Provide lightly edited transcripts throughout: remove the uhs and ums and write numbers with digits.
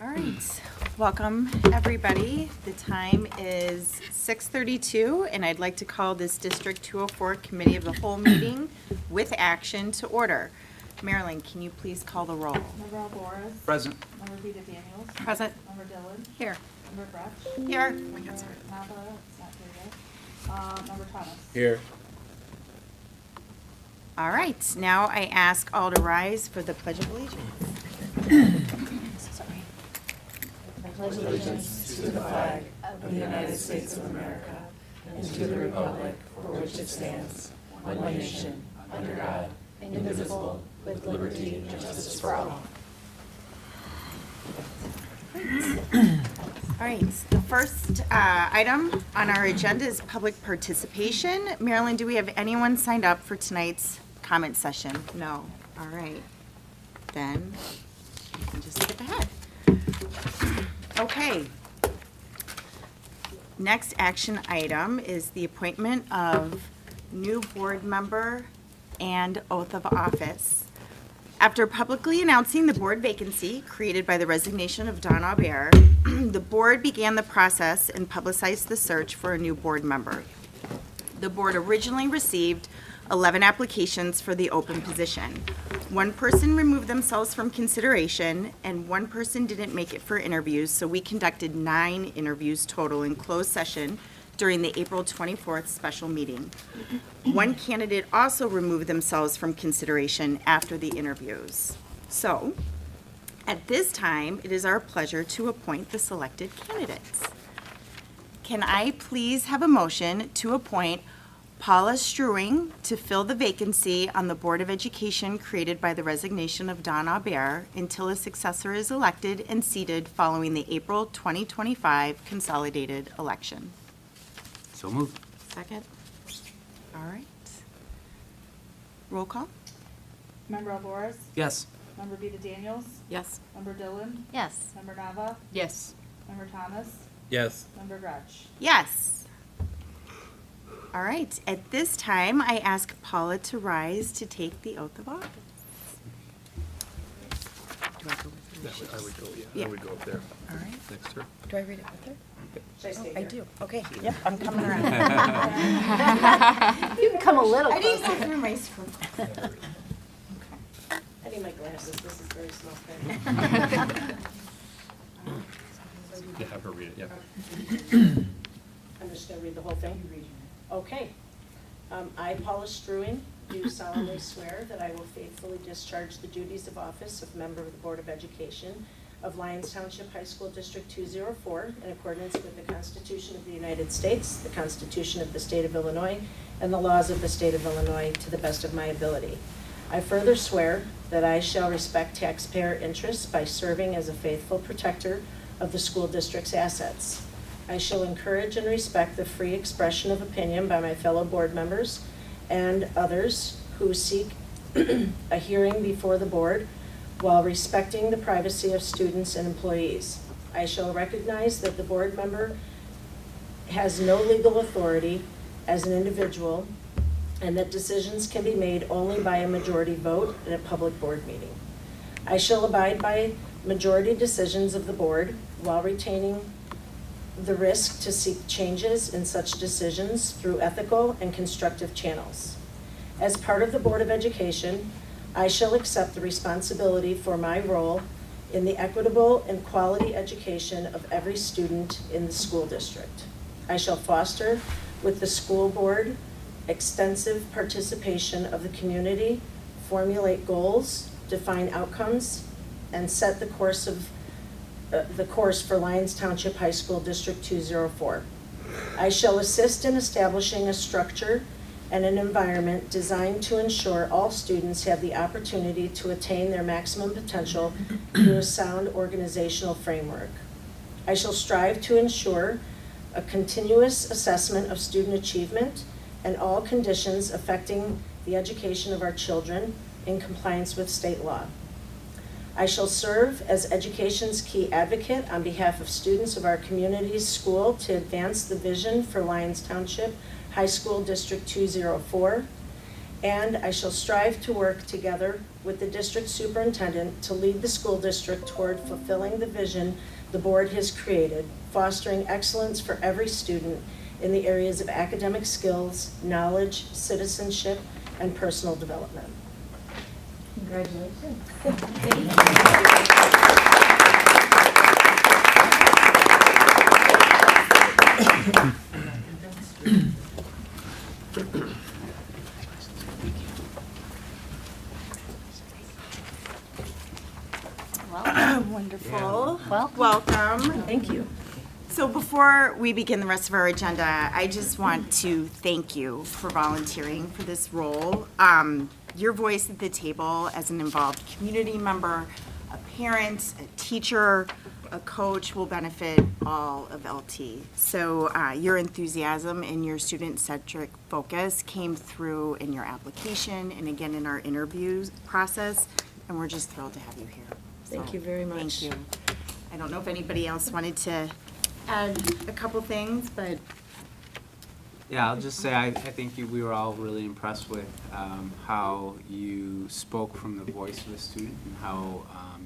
All right, welcome everybody. The time is 6:32 and I'd like to call this District 204 Committee of the Whole meeting with action to order. Marilyn, can you please call the roll? Member Alvarez. Present. Member Vita Daniels. Present. Member Dillon. Here. Member Gretsch. Here. Member Nava, it's not here yet. Member Thomas. Here. All right, now I ask all to rise for the Pledge of Allegiance. Sorry. Pledge allegiance to the flag of the United States of America and to the republic for which it stands, one nation, under God, indivisible, with liberty and justice for all. All right, the first item on our agenda is public participation. Marilyn, do we have anyone signed up for tonight's comment session? No. All right. Then you can just skip ahead. Okay. Next action item is the appointment of new board member and oath of office. After publicly announcing the board vacancy created by the resignation of Don Aubert, the board began the process and publicized the search for a new board member. The board originally received 11 applications for the open position. One person removed themselves from consideration, and one person didn't make it for interviews, so we conducted 9 interviews total in closed session during the April 24th special meeting. One candidate also removed themselves from consideration after the interviews. So, at this time, it is our pleasure to appoint the selected candidates. Can I please have a motion to appoint Paula Struing to fill the vacancy on the Board of Education created by the resignation of Don Aubert until a successor is elected and seated following the April 2025 consolidated election? So moved. Second. All right. Roll call? Member Alvarez. Yes. Member Vita Daniels. Yes. Member Dillon. Yes. Member Nava. Yes. Member Thomas. Yes. Member Gretsch. Yes. All right. At this time, I ask Paula to rise to take the oath of office. Do I go with her? I would go, Yeah. I would go up there All right. next to her. Do I read it with her? Should I stay I here? do. Okay. Yep, I'm coming around. You can come a little I didn't go closer. through my script. I need my glasses, this is very small print. Yeah, have her read it, yeah. I'm just gonna read the whole thing? Okay. I, Paula Struing, do solemnly swear that I will faithfully discharge the duties of office of member of the Board of Education of Lyons Township High School District 204 in accordance with the Constitution of the United States, the Constitution of the State of Illinois, and the laws of the State of Illinois to the best of my ability. I further swear that I shall respect taxpayer interests by serving as a faithful protector of the school district's assets. I shall encourage and respect the free expression of opinion by my fellow board members and others who seek a hearing before the board while respecting the privacy of students and employees. I shall recognize that the board member has no legal authority as an individual and that decisions can be made only by a majority vote in a public board meeting. I shall abide by majority decisions of the board while retaining the risk to seek changes in such decisions through ethical and constructive channels. As part of the Board of Education, I shall accept the responsibility for my role in the equitable and quality education of every student in the school district. I shall foster with the school board extensive participation of the community, formulate goals, define outcomes, and set the course for Lyons Township High School District 204. I shall assist in establishing a structure and an environment designed to ensure all students have the opportunity to attain their maximum potential through a sound organizational framework. I shall strive to ensure a continuous assessment of student achievement and all conditions affecting the education of our children in compliance with state law. I shall serve as education's key advocate on behalf of students of our community's school to advance the vision for Lyons Township High School District 204 and I shall strive to work together with the district superintendent to lead the school district toward fulfilling the vision the board has created, fostering excellence for every student in the areas of academic skills, knowledge, citizenship, and personal development. Congratulations. Wonderful. Welcome. Welcome. Thank you. So before we begin the rest of our agenda, I just want to thank you for volunteering for this role. Your voice at the table as an involved community member, a parent, a teacher, a coach will benefit all of LT. So your enthusiasm and your student-centric focus came through in your application and again in our interviews process, and we're just thrilled to have you here. Thank So, you very much. Thank you. I don't know if anybody else wanted to add a couple things, but Yeah, I'll just say, I think we were all really impressed with how you spoke from the voice of the student and how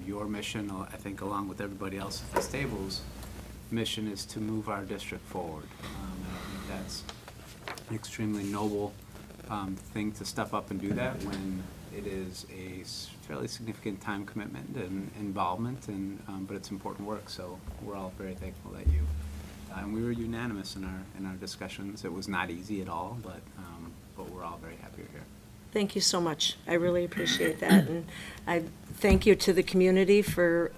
your mission, I think along with everybody else at this table's mission, is to move our district forward. And I think that's an extremely noble thing to step up and do that when it is a fairly significant time commitment and involvement, and but it's important work. So we're all very thankful that you. And we were unanimous in our discussions. It was not easy at all, but we're all very happy you're here. Thank you so much. I really appreciate that. And I thank you to the community for,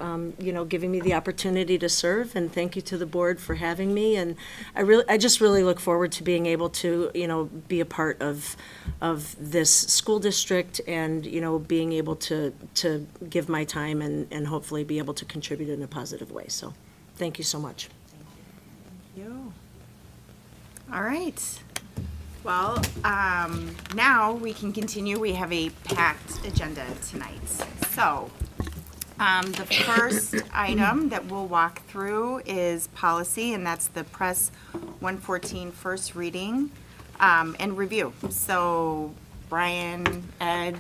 giving me the opportunity to serve, and thank you to the board for having me. And I just really look forward to being able to, be a part of this school district and, being able to give my time and hopefully be able to contribute in a positive way. So thank you so much. you. All right. Well, now we can continue. We have a packed agenda tonight. So, the first item that we'll walk through is policy, and that's the Press 114 first reading and review. So, Brian, Ed,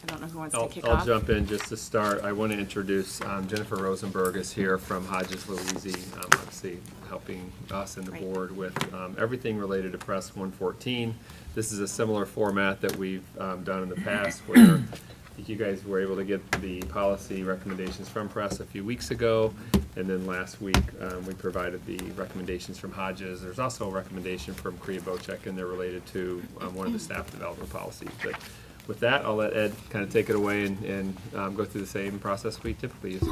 I don't know who wants to kick off. I'll jump in just to start. I want to introduce Jennifer Rosenberg is here from Hodges Louisi, obviously helping us and the Right. board with everything related to Press 114. This is a similar format that we've done in the past where you guys were able to get the policy recommendations from Press a few weeks ago, and then last week we provided the recommendations from Hodges. There's also a recommendation from Kriya Bocek, and they're related to one of the staff development policies. But with that, I'll let Ed kind of take it away and go through the same process we typically use.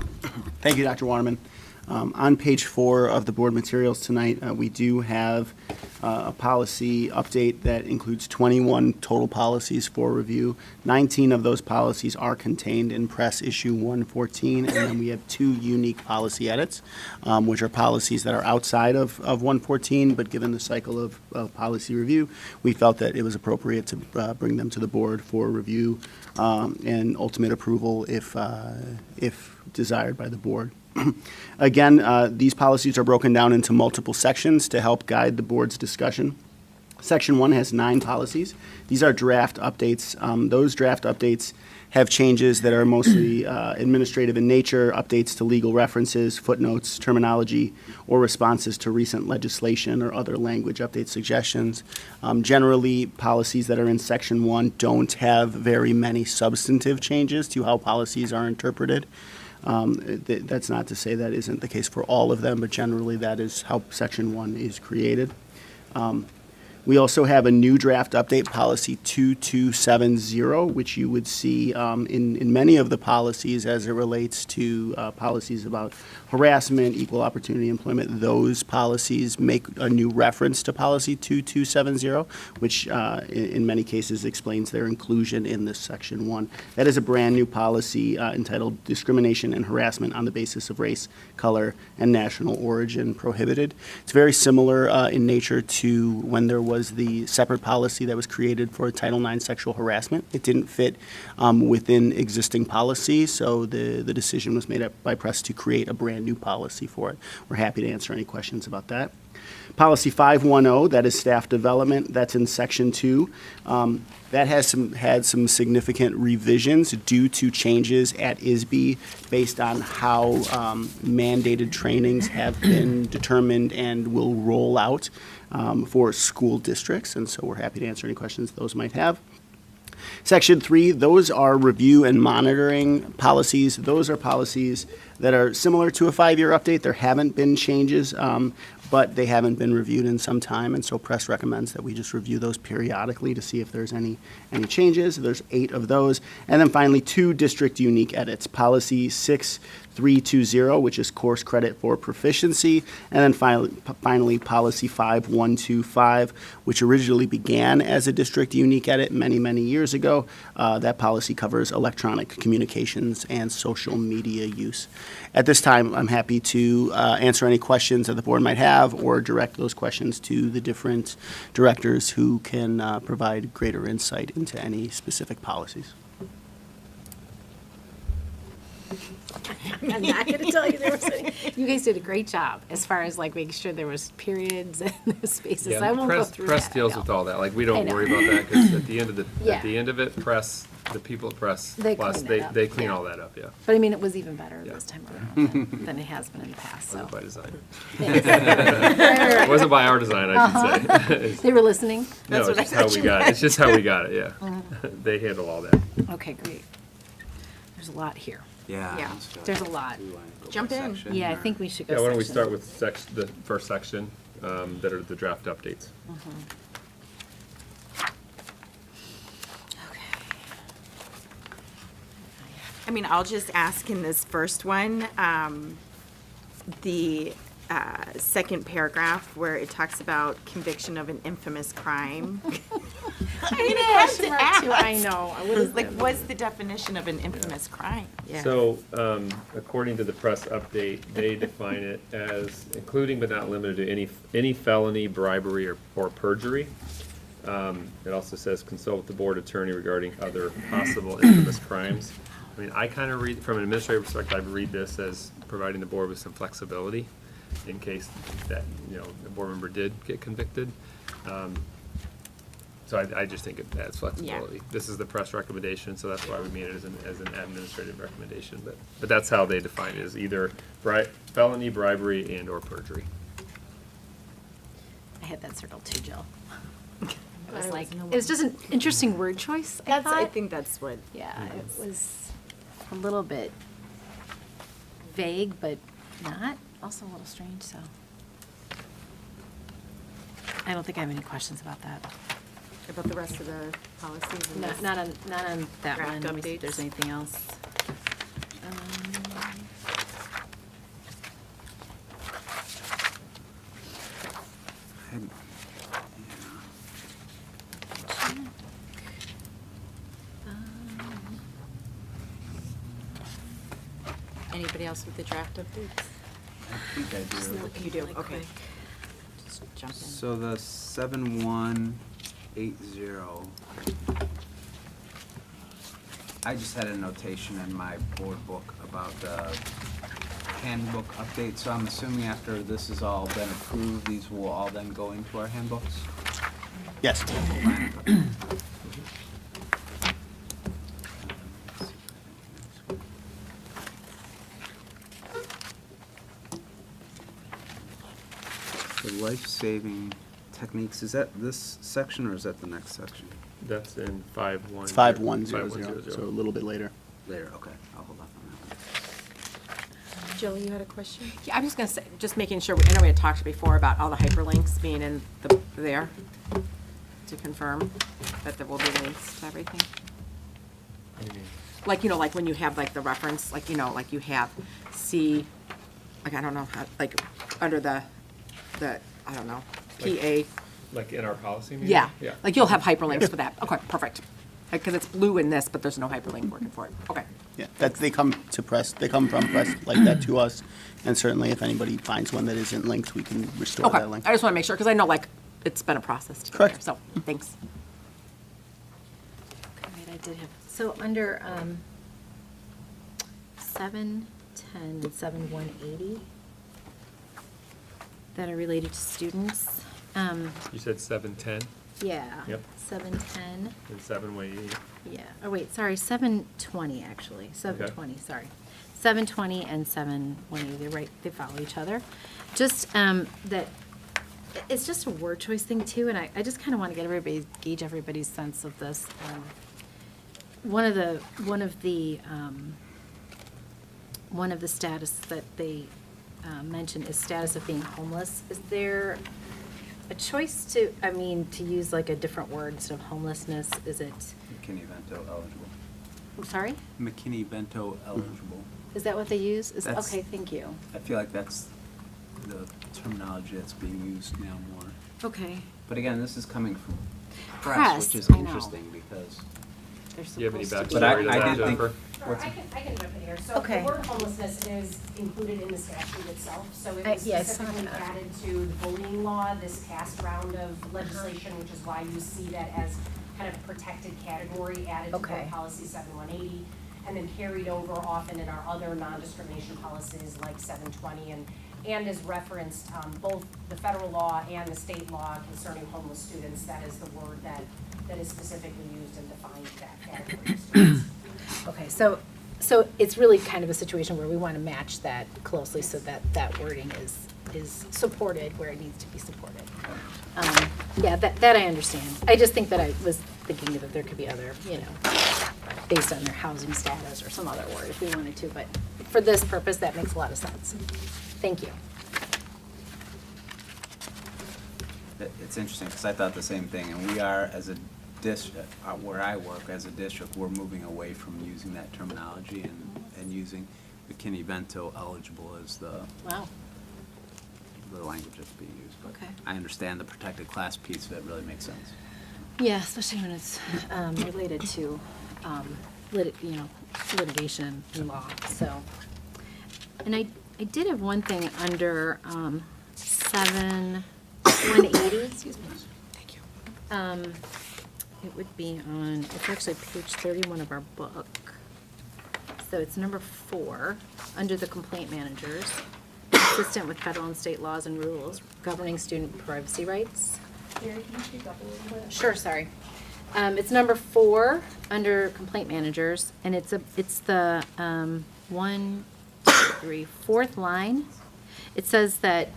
Thank you, Dr. Waterman. On page 4 of the board materials tonight, we do have a policy update that includes 21 total policies for review. 19 of those policies are contained in Press Issue 114, and then we have 2 unique policy edits, which are policies that are outside of 114, but given the cycle of policy review, we felt that it was appropriate to bring them to the board for review and ultimate approval if desired by the board. Again, these policies are broken down into multiple sections to help guide the board's discussion. Section 1 has 9 policies. These are draft updates. Those draft updates have changes that are mostly administrative in nature, updates to legal references, footnotes, terminology, or responses to recent legislation or other language update suggestions. Generally, policies that are in Section 1 don't have very many substantive changes to how policies are interpreted. That's not to say that isn't the case for all of them, but generally that is how Section 1 is created. We also have a new draft update, policy 2270, which you would see in many of the policies as it relates to policies about harassment, equal opportunity employment. Those policies make a new reference to policy 2270, which in many cases explains their inclusion in this section 1. That is a brand new policy entitled Discrimination and Harassment on the Basis of Race, Color, and National Origin Prohibited. It's very similar in nature to when there was the separate policy that was created for Title IX sexual harassment. It didn't fit within existing policy, so the decision was made by Press to create a brand new policy for it. We're happy to answer any questions about that. Policy 510, that is staff development, that's in section 2. That has had some significant revisions due to changes at ISB based on how mandated trainings have been determined and will roll out for school districts. And so we're happy to answer any questions those might have. Section 3, those are review and monitoring policies. Those are policies that are similar to a 5-year update. There haven't been changes, but they haven't been reviewed in some time, and so press recommends that we just review those periodically to see if there's any changes. There's 8 of those. And then finally, 2 district unique edits. Policy 6320, which is course credit for proficiency, and then finally Policy 5125, which originally began as a district unique edit many years ago. That policy covers electronic communications and social media use. At this time, I'm happy to answer any questions that the board might have or direct those questions to the different directors who can provide greater insight into any specific policies. I'm not gonna tell you there was any. You guys did a great job as far as like making sure there was periods and there's spaces. Yeah, I won't go press, through press that. deals I with know. all that. Like, we I don't know. worry about that, because at the end of the, Yeah. at the end of it, press, the people at Press They Plus, clean that up, they clean yeah. all that up, yeah. But I mean, it was even better Yeah. this time around than it has been in the past, so. By design. Thanks. It wasn't by our design, I should say. They were listening? No, That's it's what I just how thought we you got it. meant. It's just how we got it, yeah. They handle all that. Okay, great. There's a lot here. Yeah. Yeah, let's go. there's a lot. Do you wanna go by Jump in. section, Yeah, I or- think we should go Yeah, why don't we section. start with the first section, that are the draft updates. I mean, I'll just ask in this first one, the second paragraph where it talks about conviction of an infamous crime. I mean, I have to ask. I know. I would've- Like, what's the definition of an infamous crime? Yeah. So, according to the press update, they define it as including but not limited to any felony, bribery, or perjury. It also says consult with the board attorney regarding other possible infamous crimes. I mean, I kind of read, from an administrative perspective, I read this as providing the board with some flexibility in case that, the board member did get convicted. So I just think it adds flexibility. This is the press recommendation, so that's why we made it as an administrative recommendation. But that's how they define it, is either felony, bribery, and/or perjury. I had that circled too, Jill. It was like, it was just an interesting word choice, I That's, I thought. think that's what. Yeah, it was a little bit vague, but not, also a little strange, so. I don't think I have any questions about that. About the rest of the policies and this? Not on that Draft one. Let me see if updates. there's anything else. And- Anybody else with the draft updates? I think I do. You do, okay. Just jump in. So the 7180, I just had a notation in my board book about the handbook update, so I'm assuming after this has all been approved, these will all then go into our handbooks? Yes. The life-saving techniques, is that this section or is that the next section? That's in 5100. It's 5100, so a little bit later. Later, okay, I'll hold off on that one. Jill, you had a question? Yeah, I'm just gonna say, just making sure, I know we had talked before about all the hyperlinks being in there, to confirm that there will be links to everything. Like, like when you have like the reference, like, like you have like, I don't know, how like, under the, I don't know, PA, Like in our policy meeting? yeah. Yeah. Like you'll have hyperlinks for that, okay, perfect. Because it's blue in this, but there's no hyperlink working for it, okay. Yeah, they come from press like that to us, and certainly if anybody finds one that isn't linked, we can restore Okay, that link. I just wanna make sure, because I know like, it's been a process to get there, Correct. so, thanks. Right, I did have, so under 710 and 7180, that are related to students. You said 710 Yeah. Yep. 710. and 718. Yeah, oh wait, sorry, 720 actually, 720, sorry. 720 and 718, they're right, they follow each other. Just, that, it's just a word choice thing too, and I just kind of want to get gauge everybody's sense of this. One of the status that they mention is status of being homeless. Is there a choice to use like a different word instead of homelessness? Is it, McKinney-Vento eligible. I'm sorry? McKinney-Vento eligible. Is that what they use? That's- Okay, thank you. I feel like that's the terminology that's being used now more. Okay. But again, this is coming from Press, press, which is I know. interesting because, They're Do you have any supposed to But backstory to I that, did think- Jennifer? Sure, I can jump in here. So Okay. the word homelessness is included in the statute itself. So it was Yeah, I saw specifically that. added to the bullying law, this past round of legislation, which is why you see that as kind of a protected category added to Okay. Board Policy 7180, and then carried over often in our other non-discrimination policies like 720, and is referenced, both the federal law and the state law concerning homeless students. That is the word that is specifically used and defines that category of students. Okay, so it's really kind of a situation where we want to match that closely so that that wording is supported where it needs to be supported. Yeah, that I understand. I just think that I was thinking that there could be other, based on their housing status or some other word if we wanted to, but for this purpose, that makes a lot of sense. Thank you. it's interesting because I thought the same thing. And we are, as a district, where I work as a district, we're moving away from using that terminology and using McKinney-Vento eligible as the Wow. language that's being used. But Okay. I understand the protected class piece of it really makes sense. Yeah, especially when it's related to litigation and law, so. And I did have one thing under 180, excuse me. Thank you. It would be on, it's actually page 31 of our book. So it's number 4, under the complaint managers, consistent with federal and state laws and rules governing student privacy rights. Mary, can you speak up a little bit? Sure, sorry. It's number 4 under complaint managers, and it's the 4th line. It says that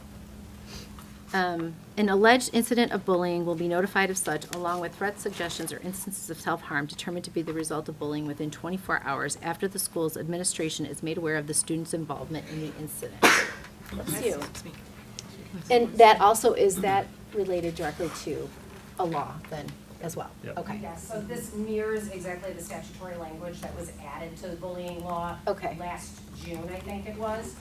an alleged incident of bullying will be notified of such, along with threats, suggestions, or instances of self-harm determined to be the result of bullying within 24 hours after the school's administration is made aware of the student's involvement in the incident. Bless you. And that also, is that related directly to a law then as well? Yep. Okay. Yes, so this mirrors exactly the statutory language that was added to the bullying law Okay. last June, I think it was.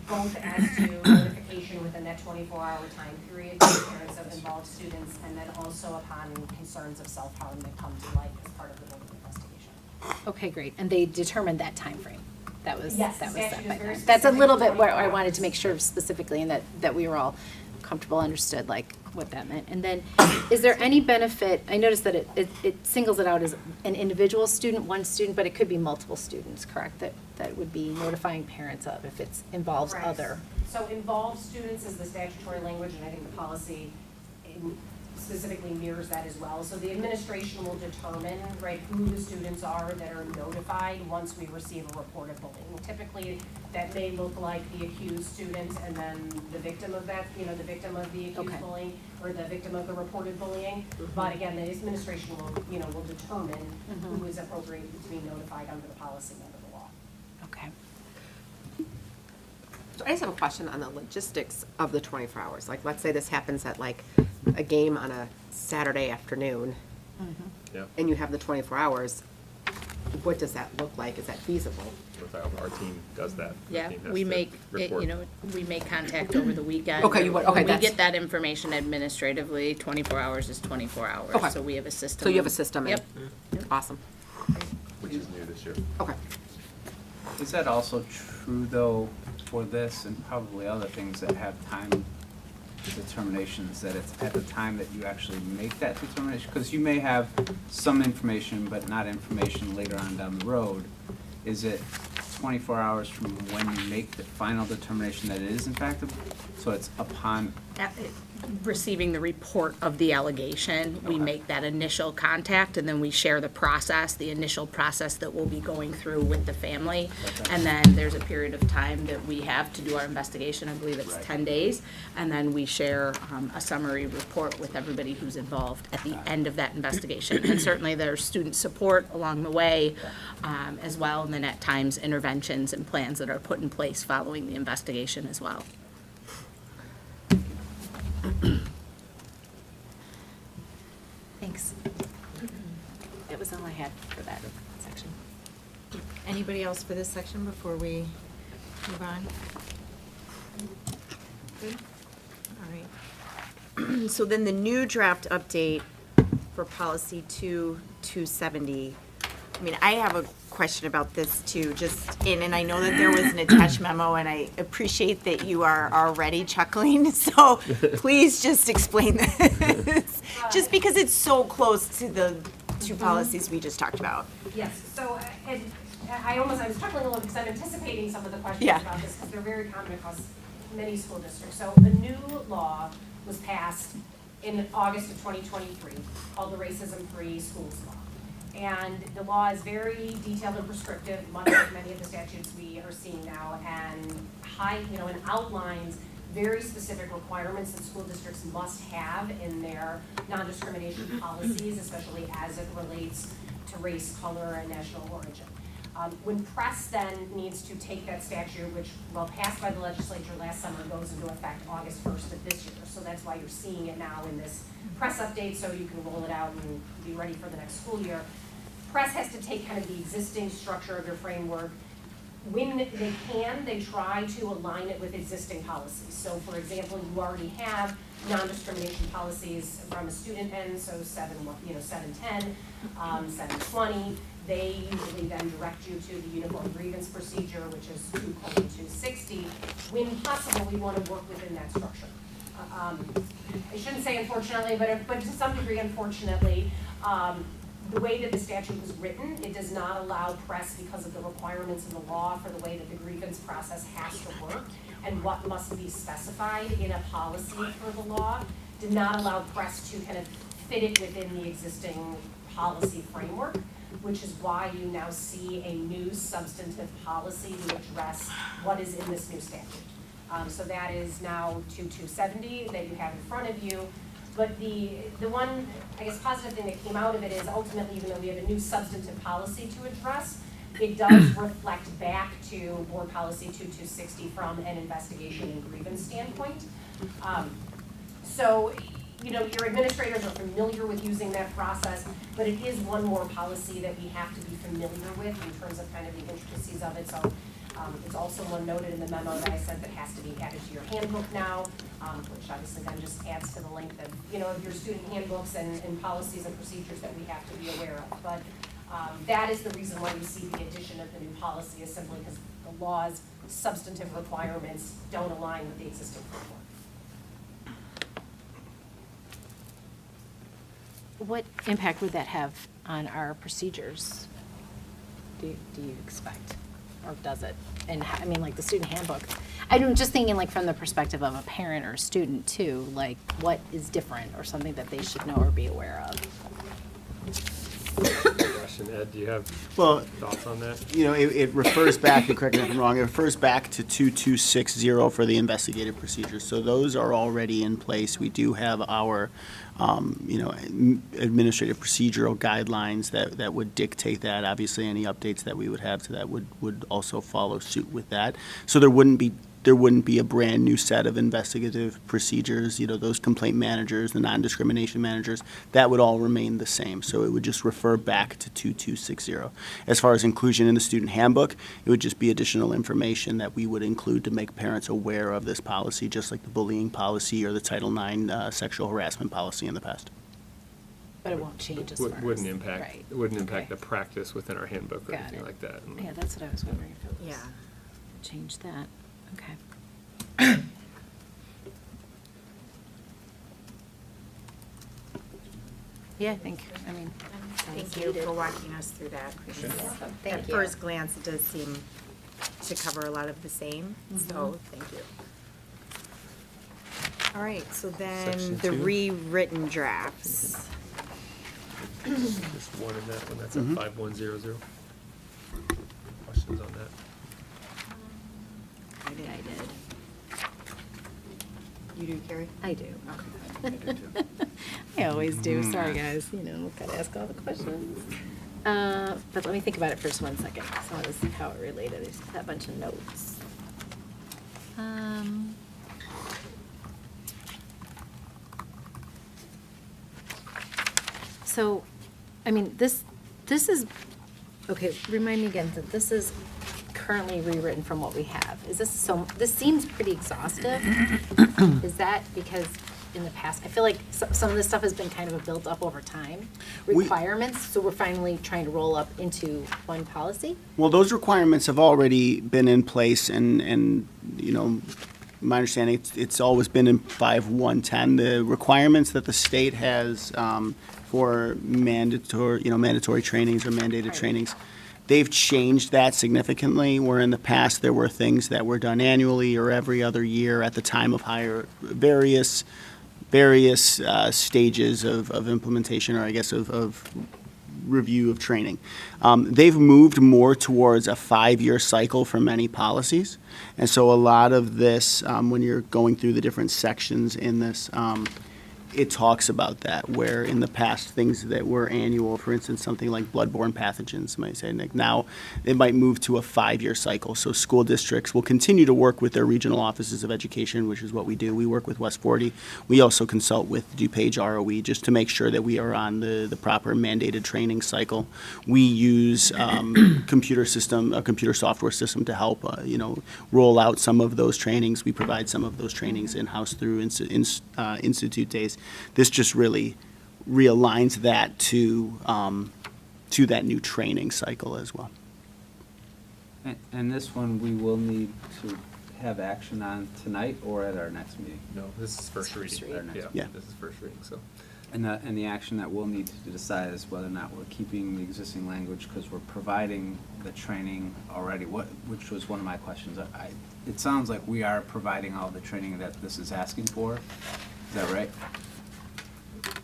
Both as to notification within that 24-hour time period to parents of involved students, and then also upon concerns of self-harm that come to light as part of the bullying investigation. Okay, great. And they determined that time frame. That was Yes, set the statute by is very them. That's a little bit specific, where I 24 wanted to make hours. sure specifically, and that we were all comfortable, understood like what that meant. And then, is there any benefit, I noticed that it singles it out as an individual student, one student, but it could be multiple students, correct? That would be notifying parents of if it involves Right. other. So involved students is the statutory language, and I think the policy specifically mirrors that as well. So the administration will determine, right, who the students are that are notified once we receive a report of bullying. Typically, that may look like the accused student and then the victim of that, the victim of the accused Okay. bullying, or the victim of the reported bullying. But again, the administration will determine who is appropriate to be notified under the policy under the law. Okay. So I just have a question on the logistics of the 24 hours. Like, let's say this happens at like a game on a Saturday afternoon, Yeah, and you have the 24 hours. What does that look like? Is that feasible? our team does that. Our Yeah, team has we to make, it. report. We make contact over the weekend. Okay, you would- okay, When we that's- get that information administratively, 24 hours is 24 hours. Okay. So we have a system. So you have a of- system? Yep. Awesome. Which is new this year. Okay. Is that also true, though, for this and probably other things that have time determinations, that it's at the time that you actually make that determination? Because you may have some information, but not information later on down the road. Is it 24 hours from when you make the final determination that it is in fact, so it's upon, Receiving the report of the allegation, we make that initial contact, and then we share the process, the initial process that we'll be going through with the family. And then there's a period of time that we have to do our investigation, I believe it's 10 days. And then we share a summary report with everybody who's involved at the end of that investigation. And certainly there's student support along the way as well, and then at times interventions and plans that are put in place following the investigation as well. Thanks. That was all I had for that section. Anybody else for this section before we move on? Good? All right. So then the new draft update for policy 270. I mean, I have a question about this too, and I know that there was an attached memo, and I appreciate that you are already chuckling, so please just explain this. Just because it's so close to the two policies we just talked about. Yes, so, and I was chuckling a little because I'm anticipating some of the questions Yeah. about this, because they're very common across many school districts. So a new law was passed in August of 2023, called the Racism-Free Schools Law. And the law is very detailed and prescriptive, much like many of the statutes we are seeing now, and and outlines very specific requirements that school districts must have in their non-discrimination policies, especially as it relates to race, color, and national origin. When press then needs to take that statute, which, while passed by the legislature last summer, goes into effect August 1st of this year. So that's why you're seeing it now in this press update, so you can roll it out and be ready for the next school year. Press has to take kind of the existing structure of your framework. When they can, they try to align it with existing policies. So for example, you already have non-discrimination policies from a student end, so 710, 720. They usually then direct you to the uniform grievance procedure, which is 2:260. When possible, we want to work within that structure. I shouldn't say unfortunately, but to some degree, unfortunately, the way that the statute was written, it does not allow press, because of the requirements in the law for the way that the grievance process has to work and what must be specified in a policy for the law, did not allow press to kind of fit it within the existing policy framework, which is why you now see a new substantive policy to address what is in this new statute. So that is now 270 that you have in front of you. But the one, I guess, positive thing that came out of it is ultimately, even though we have a new substantive policy to address, it does reflect back to Board Policy 2260 from an investigation and grievance standpoint. So, your administrators are familiar with using that process, but it is one more policy that we have to be familiar with in terms of kind of the intricacies of it. So it's also one noted in the memo that I said that has to be added to your handbook now, which obviously then just adds to the length of, of your student handbooks and policies and procedures that we have to be aware of. But that is the reason why you see the addition of the new policy, is simply because the law's substantive requirements don't align with the existing framework. What impact would that have on our procedures, do you expect? Or does it? And I mean, like the student handbook, I'm just thinking like from the perspective of a parent or a student too, like what is different or something that they should know or be aware of? Question, Ed, do you have Well, thoughts on that? it refers back, and correct me if I'm wrong, it refers back to 2260 for the investigative procedures. So those are already in place. We do have our, administrative procedural guidelines that would dictate that. Obviously, any updates that we would have to that would also follow suit with that. So there wouldn't be a brand new set of investigative procedures, those complaint managers, the non-discrimination managers, that would all remain the same. So it would just refer back to 2260. As far as inclusion in the student handbook, it would just be additional information that we would include to make parents aware of this policy, just like the bullying policy or the Title IX sexual harassment policy in the past. But it won't change as far as. Wouldn't impact, Right. it wouldn't impact Okay. the practice within our handbook or Got anything it. like that. Yeah, that's what I was wondering if it was. Yeah. Change that, okay. Yeah, I mean. sounds Thank you needed. for walking us through that. Thank At you. first glance, it does seem to cover a lot of the same, so thank you. All right, so Section then the 2. rewritten drafts. Just one in that one, that's at 5100. Questions on that? I did. You do, Carrie? I do. I do too. I always do. Sorry, guys. Gotta ask all the questions. But let me think about it first 1 second. So I want to see how it related. There's that bunch of notes. So, I mean, this is, okay, remind me again that this is currently rewritten from what we have. Is this this seems pretty exhaustive. Is that because in the past, I feel like some of this stuff has been kind of built up over time, requirements, so we're finally trying to roll up into one policy? Well, those requirements have already been in place, and my understanding, it's always been in 5110. The requirements that the state has for mandatory trainings or mandated Right. trainings, they've changed that significantly, where in the past there were things that were done annually or every other year at the time of hire, various stages of implementation, or I guess of review of training. They've moved more towards a 5-year cycle for many policies. And so a lot of this, when you're going through the different sections in this, it talks about that, where in the past, things that were annual, for instance, something like bloodborne pathogens, might say, like now it might move to a 5-year cycle. So school districts will continue to work with their regional offices of education, which is what we do. We work with West 40. We also consult with DuPage ROE just to make sure that we are on the proper mandated training cycle. We use a computer software system to help, roll out some of those trainings. We provide some of those trainings in-house through institute days. This just really realigns that to that new training cycle as well. And this one, we will need to have action on tonight or at our next meeting? No, this is first reading. reading. Yeah. This is first reading, so. And the action that we'll need to decide is whether or not we're keeping the existing language, because we're providing the training already, which was one of my questions. It sounds like we are providing all the training that this is asking for. Is that right?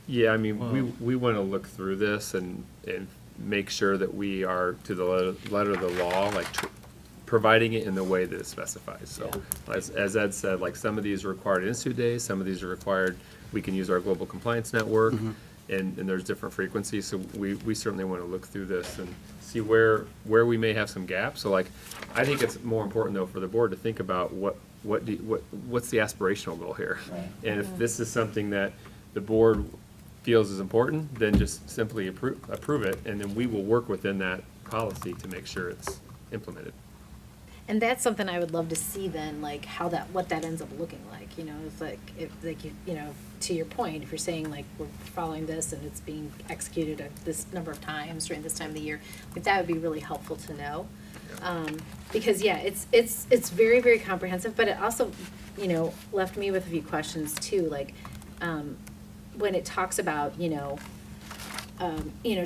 Yeah, I mean, we want to look through this and make sure that we are, to the letter of the law, like providing it in the way that it specifies. So, as Ed said, like some of these are required institute days, some of these are required, we can use our global compliance network, and there's different frequencies. So we certainly want to look through this and see where we may have some gaps. So like, I think it's more important though for the board to think about what's the aspirational goal here? Right. And if this is something that the board feels is important, then just simply approve it, and then we will work within that policy to make sure it's implemented. And that's something I would love to see then, like what that ends up looking like, to your point, if you're saying like we're following this and it's being executed this number of times during this time of the year, like that would be really helpful to know. Because it's very, very comprehensive, but it also, left me with a few questions too, like, when it talks about,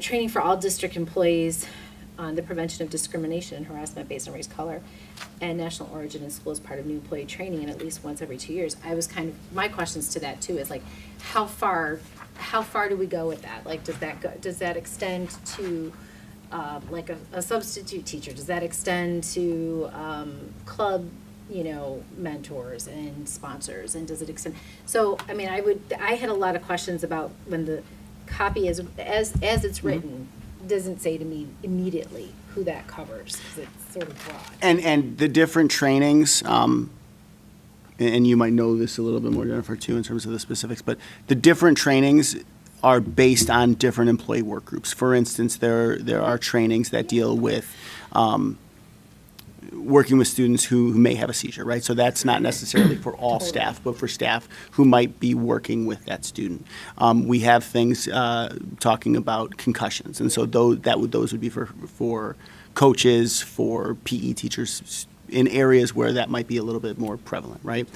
training for all district employees on the prevention of discrimination and harassment based on race, color, and national origin in school as part of new employee training, and at least once every 2 years. My questions to that too is like, how far do we go with that? Like, does that extend to, like a substitute teacher? Does that extend to, club, mentors and sponsors, and does it extend? So, I mean, I had a lot of questions about when the copy as it's written, doesn't say to me immediately who that covers, because it's sort of broad. And the different trainings, and you might know this a little bit more, Jennifer, too, in terms of the specifics, but the different trainings are based on different employee work groups. For instance, there are trainings that deal with working with students who may have a seizure, right? So that's not necessarily for all staff, but for staff who might be working with that student. We have things talking about concussions, and so those would be for coaches, for PE teachers, in areas where that might be a little bit more prevalent, right?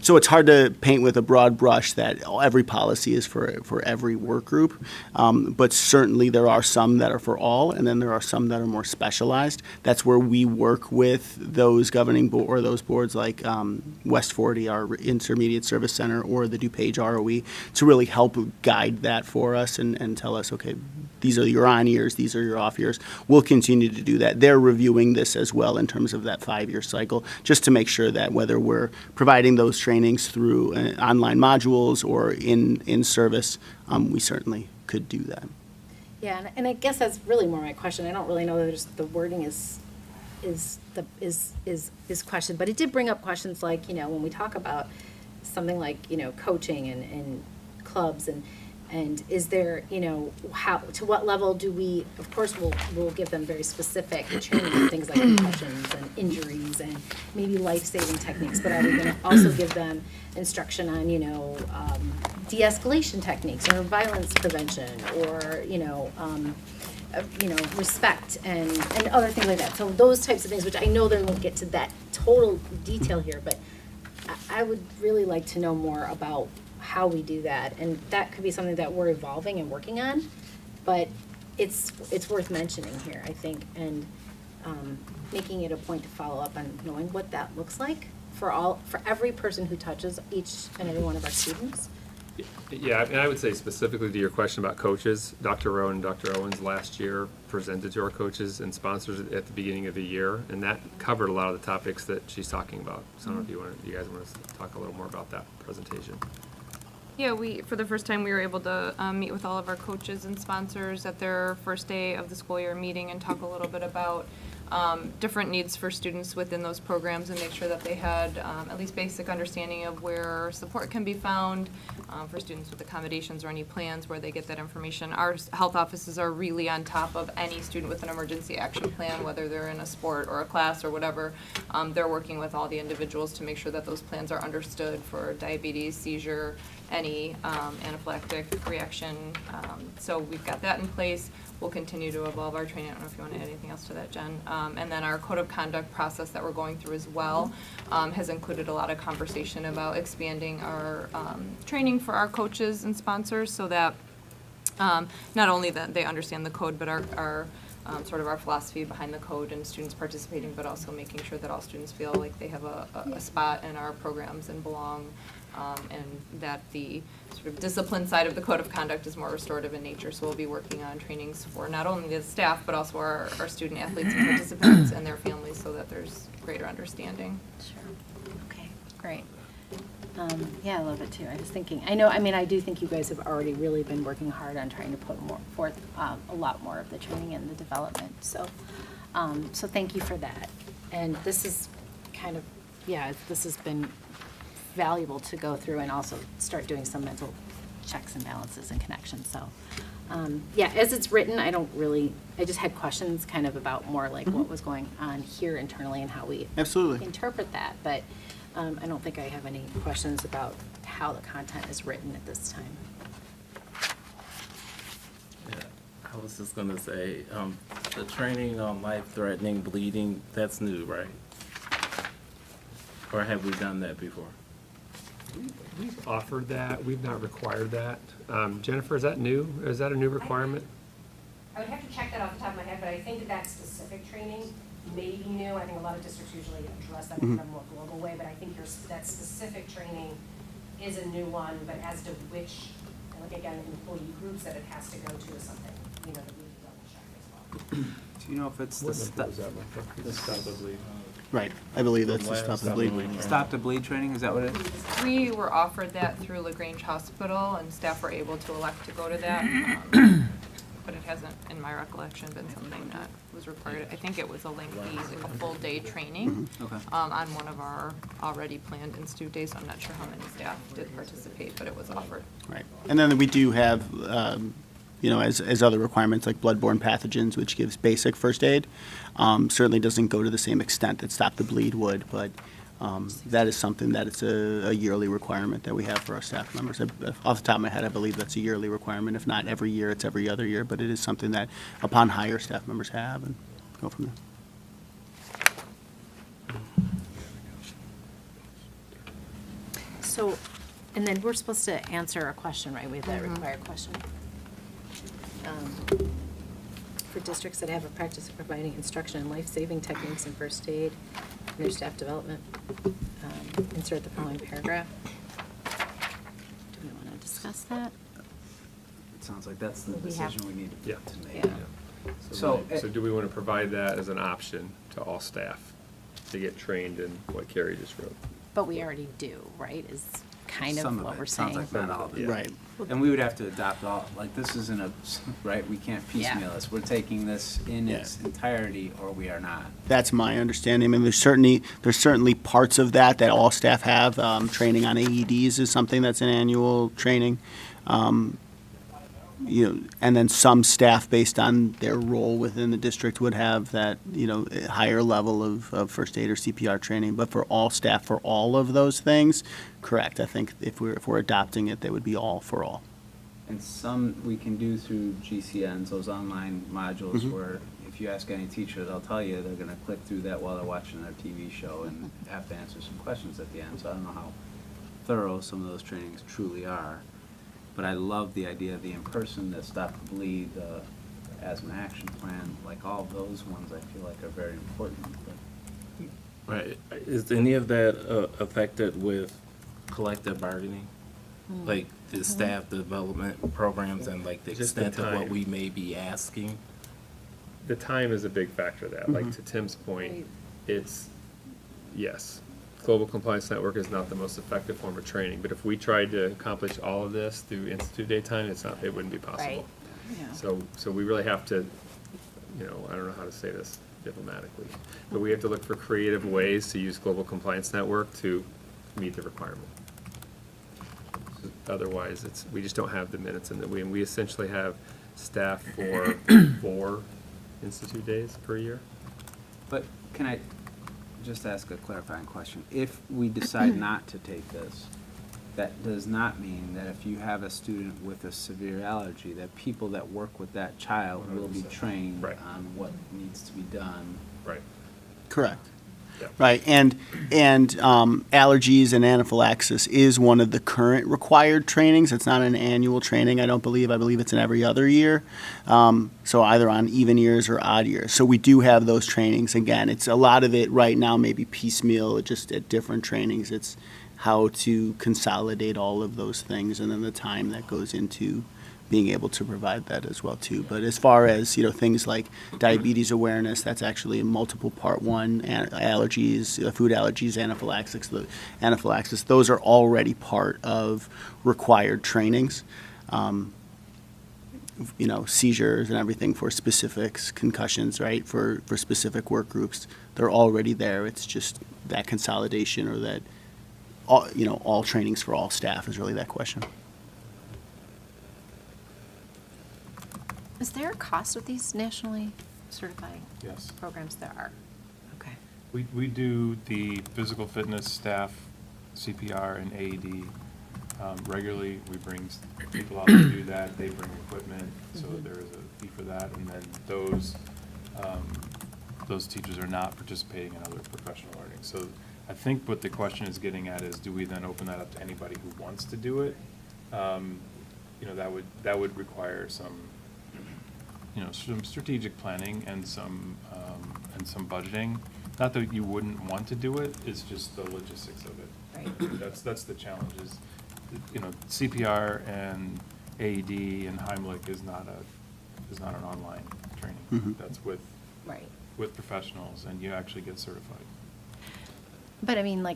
So it's hard to paint with a broad brush that every policy is for every work group, but certainly there are some that are for all, and then there are some that are more specialized. That's where we work with those governing or those boards like West 40, our Intermediate Service Center, or the DuPage ROE, to really help guide that for us and tell us, okay, these are your on years, these are your off years. We'll continue to do that. They're reviewing this as well in terms of that 5-year cycle, just to make sure that whether we're providing those trainings through online modules or in service, we certainly could do that. Yeah, and I guess that's really more my question. I don't really know that the wording is question, but it did bring up questions like, when we talk about something like, coaching and clubs and is there, how, to what level do we, of course, we'll give them very specific training on things like concussions and injuries and maybe life-saving techniques, but are we going to also give them instruction on, de-escalation techniques or violence prevention or, respect and other things like that. So those types of things, which I know they won't get to that total detail here, but I would really like to know more about how we do that, and that could be something that we're evolving and working on, but it's worth mentioning here, I think, and making it a point to follow up on knowing what that looks like for every person who touches each and every one of our students. Yeah, and I would say specifically to your question about coaches, Dr. Rowe and Dr. Owens last year presented to our coaches and sponsors at the beginning of the year, and that covered a lot of the topics that she's talking about. So I don't know if you guys want to talk a little more about that presentation. Yeah, for the first time, we were able to meet with all of our coaches and sponsors at their first day of the school year meeting and talk a little bit about different needs for students within those programs and make sure that they had at least basic understanding of where support can be found for students with accommodations or any plans where they get that information. Our health offices are really on top of any student with an emergency action plan, whether they're in a sport or a class or whatever. They're working with all the individuals to make sure that those plans are understood for diabetes, seizure, any anaphylactic reaction. So we've got that in place. We'll continue to evolve our training. I don't know if you want to add anything else to that, Jen. And then our code of conduct process that we're going through as well has included a lot of conversation about expanding our training for our coaches and sponsors so that not only that they understand the code, but our sort of our philosophy behind the code and students participating, but also making sure that all students feel like they have a spot in our programs and belong. And that the sort of discipline side of the code of conduct is more restorative in nature. So we'll be working on trainings for not only the staff, but also our student athletes and participants and their families so that there's greater understanding. Sure. Okay, great. Yeah, I love it too. I was thinking, I do think you guys have already really been working hard on trying to put forth a lot more of the training and the development. So, so thank you for that. And this is kind of, this has been valuable to go through and also start doing some mental checks and balances and connections. So, as it's written, I just had questions kind of about more like what was going on here internally and how we Absolutely. interpret that. But I don't think I have any questions about how the content is written at this time. Yeah, I was just gonna say, the training on life-threatening bleeding, that's new, right? Or have we done that before? We've offered that. We've not required that. Jennifer, is that new? Is that a new requirement? I would have to check that off the top of my head, but I think that specific training may be new. I think a lot of districts usually address that in a more global way, but I think that specific training is a new one, but as to which, like again, employee groups that it has to go to is something, that we need to double check as well. Do you know if it's the Stop the Bleed? Right. I believe that's the Stop the Bleed. Stop the Bleed training, is that what it is? We were offered that through LaGrange Hospital and staff were able to elect to go to that. But it hasn't, in my recollection, been something that was required. I think it was a lengthy, like a full day training on one of our already planned institute days. I'm not sure how many staff did participate, but it was offered. Right. And then we do have, as other requirements like bloodborne pathogens, which gives basic first aid. Certainly doesn't go to the same extent that Stop the Bleed would, but that is something that it's a yearly requirement that we have for our staff members. Off the top of my head, I believe that's a yearly requirement. If not every year, it's every other year, but it is something that upon hire, staff members have and go from there. So, and then we're supposed to answer a question, right? We have that required question. For districts that have a practice of providing instruction in life-saving techniques and first aid in their staff development, insert the following paragraph. Do we want to discuss that? It sounds like that's the We have- decision we need Yeah. to make. Yeah. So, So do we want to provide that as an option to all staff to get trained in what Carrie just wrote? But we already do, right, is kind some of what it we're sounds saying. like not all of it. Right. And we would have to adopt all, like, this isn't a, right, we can't piecemeal this. We're taking this in its entirety, or we are not. That's my understanding. I mean, there's certainly parts of that all staff have. Training on AEDs is something that's an annual training. And then some staff, based on their role within the district, would have that, higher level of first aid or CPR training. But for all staff, for all of those things, correct. I think if we're adopting it, they would be all for all. And some we can do through GCNs, those online modules Mhm. where if you ask any teacher, they'll tell you they're gonna click through that while they're watching their TV show and have to answer some questions at the end. So I don't know how thorough some of those trainings truly are. But I love the idea of the in-person, the Stop the Bleed, the asthma action plan, like all of those ones I feel like are very important. But Right. Is any of that affected with collective bargaining? Like the staff development programs and like the Just the extent of what time. we may be asking? The time is a big factor of that. Like Mhm. to Tim's point, it's, yes, Global Compliance Network is not the most effective form of training, but if we tried to accomplish all of this through Institute daytime, it wouldn't be possible. Yeah. So we really have to, I don't know how to say this diplomatically, but we have to look for creative ways to use Global Compliance Network to meet the requirement. Otherwise, we just don't have the minutes, and we essentially have staff for 4 Institute days per year. But can I just ask a clarifying question? If we decide not to take this, that does not mean that if you have a student with a severe allergy, that people that work with that child will be 100%. trained Right. on what needs to be done. Right. Correct. Yeah. Right, and allergies and anaphylaxis is one of the current required trainings. It's not an annual training, I don't believe. I believe it's an every other year. So either on even years or odd years. So we do have those trainings. Again, it's a lot of it right now, maybe piecemeal, just at different trainings. It's how to consolidate all of those things and then the time that goes into being able to provide that as well too. But as far as, things like diabetes awareness, that's actually a multiple part one, allergies, food allergies, anaphylaxis, those are already part of required trainings. Seizures and everything for specifics, concussions, right, for specific work groups, they're already there. It's just that consolidation or that, all trainings for all staff is really that question. Is there a cost with these nationally certifying Yes. programs? There are. Okay. We do the physical fitness staff, CPR and AED regularly. We bring people out to do that. They bring equipment, so there is a fee for that. And then those teachers are not participating in other professional learning. So I think what the question is getting at is, do we then open that up to anybody who wants to do it? That would require some strategic planning and some budgeting. Not that you wouldn't want to do it, it's just the logistics of it. Right. That's the challenge is, CPR and AED and Heimlich is not an online training. Mhm. That's with Right. professionals, and you actually get certified. But I mean,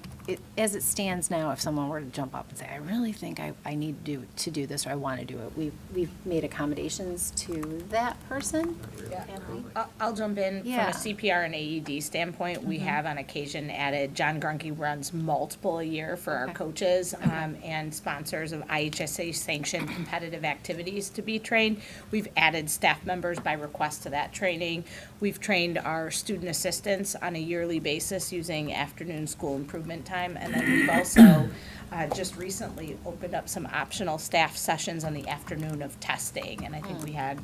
as it stands now, if someone were to jump up and say, I really think I need to do this, or I want to do it, we've made accommodations to that person? Have we? I'll jump in. Yeah. From a CPR and AED standpoint, we have on occasion added, John Grunke runs multiple a year for our Okay. coaches and sponsors of IHSA sanctioned competitive activities to be trained. We've added staff members by request to that training. We've trained our student assistants on a yearly basis using afternoon school improvement time. And then we've also just recently opened up some optional staff sessions on the afternoon of testing. And I think we had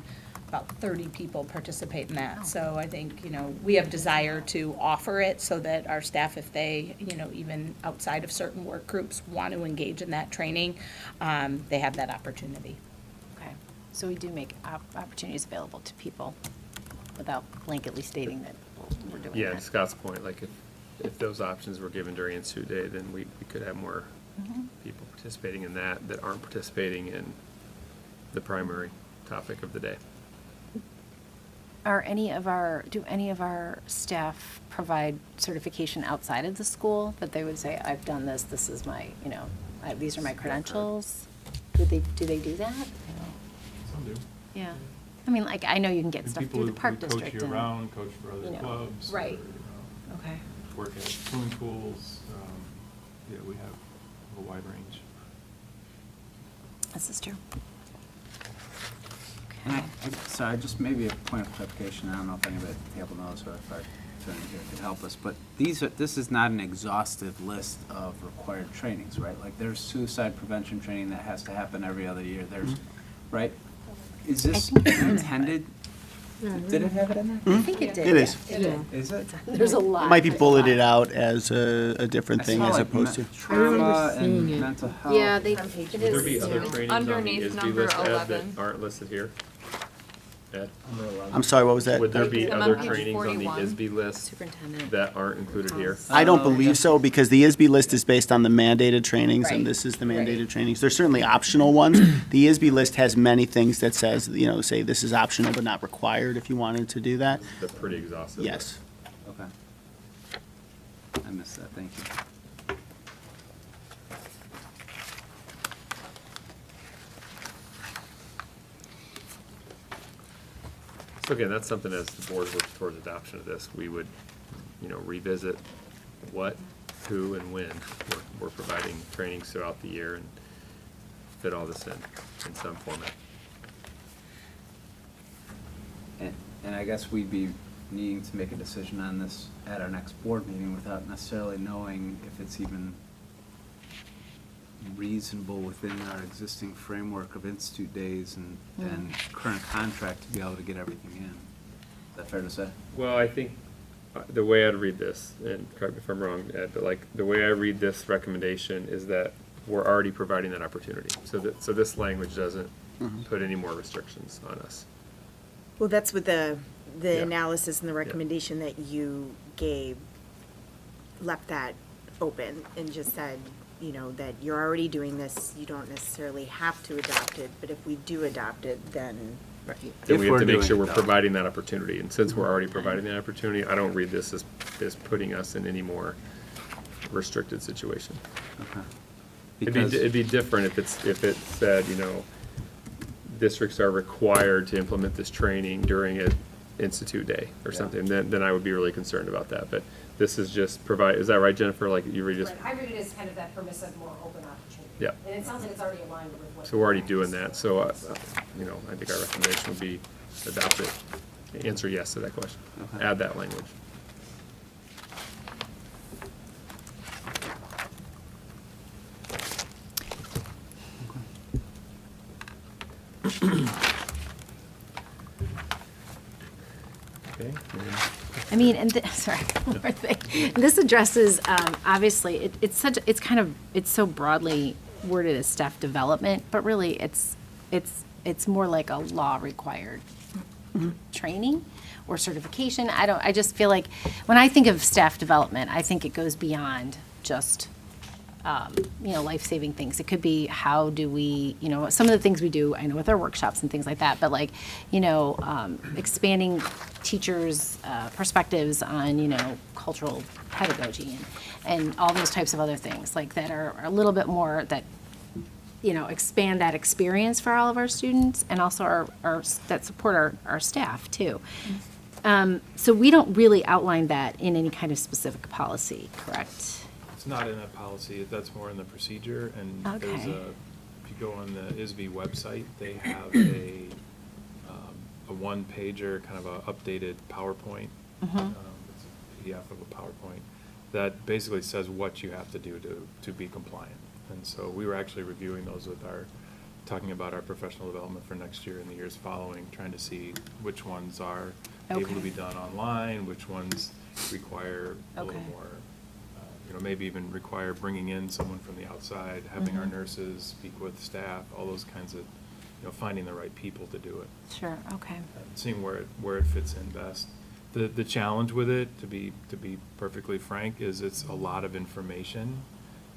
about 30 people participate in that. So I think, we have desire to offer it so that our staff, if they, even outside of certain work groups, want to engage in that training, they have that opportunity. Okay, so we do make opportunities available to people without blanketly stating that we're doing that. Yeah, to Scott's point, like if those options were given during Institute Day, then we could have more people participating in that aren't participating in the primary topic of the day. Do any of our staff provide certification outside of the school that they would say, I've done this, this is my, these are my credentials? Do they do that? Some do. Yeah. I mean, like, I know you can get And stuff people through the who park coach district. and- year-round, coach for other you know, clubs. right. Or, Okay. work at swimming pools. Yeah, we have a wide range. This is true. And sorry, just maybe a point of clarification. I don't know if anybody at the table knows or if our attorney here could help us, but this is not an exhaustive list of required trainings, right? Like, there's suicide prevention training that has to happen every other year. There's, right? Is this intended? Did it have it in there? I think it did. It is. yeah. Is it? There's a lot. It might be There's a lot. bulleted out as a different I thing saw, as like, opposed to. trauma and mental health. Yeah, it Would there be is. other yeah. trainings on the Underneath ISB number list, Ed, that 11. aren't listed here? Ed? I'm sorry, what was that? Would there be I'm other on page trainings on the 41. ISB list Superintendent. that aren't included here? I don't Oh, believe yeah. so, because the ISB list is based on the mandated trainings, and Right. this is the Right. mandated trainings. There's certainly optional ones. The ISB list has many things that says, say this is optional but not required if you wanted to do that. They're pretty exhaustive. Yes. Okay. I missed that, thank you. So again, that's something as the board works towards adoption of this, we would, revisit what, who, and when we're providing trainings throughout the year and fit all this in some format. And I guess we'd be needing to make a decision on this at our next board meeting without necessarily knowing if it's even reasonable within our existing framework of institute days and current contract to be able to get everything in. Is that fair to say? Well, I think the way I'd read this, and correct me if I'm wrong, Ed, but the way I read this recommendation is that we're already providing that opportunity. So this language doesn't put any more restrictions on us. Well, that's what the Yeah. analysis and the recommendation that you gave left that open and just said, that you're already doing this, you don't necessarily have to adopt it, but if we do adopt it, then. Then If we have we're to make doing sure it, we're though. providing that opportunity. And since we're already providing that opportunity, I don't read this as putting us in any more restricted situation. Okay. It'd be different if it said, districts are required to implement this training during an institute day or Yeah. something, then I would be really concerned about that. But this is just is that right, Jennifer? Like you read just, Right, I read it as kind of that permissive, more open opportunity. Yeah. And it sounds like it's already aligned with what. so we're already doing that. So, I think our recommendation would be adopt it, answer yes to that question. Okay. Add that language. Okay. I mean, sorry, one more thing. This addresses, obviously, it's so broadly worded as staff development, but really, it's more like a law-required training or certification. I just feel like, when I think of staff development, I think it goes beyond just, life-saving things. It could be how do we, some of the things we do, I know with our workshops and things like that, but expanding teachers' perspectives on, cultural pedagogy and all those types of other things, that are a little bit more that, expand that experience for all of our students and also that support our staff too. So we don't really outline that in any kind of specific policy, correct? It's not in that policy, that's more in the procedure, and there's Okay. if you go on the ISB website, they have a one-pager, kind of a updated PowerPoint. It's a PDF of a PowerPoint that basically says what you have to do to be compliant. And so we were actually reviewing those with our talking about our professional development for next year and the years following, trying to see which ones are able to Okay. be done online, which ones require a little Okay. more, maybe even require bringing in someone from the outside, having our Mhm. nurses speak with staff, all those kinds of, finding the right people to do it. Sure, okay. And seeing where it fits in best. The challenge with it, to be perfectly frank, is it's a lot of information,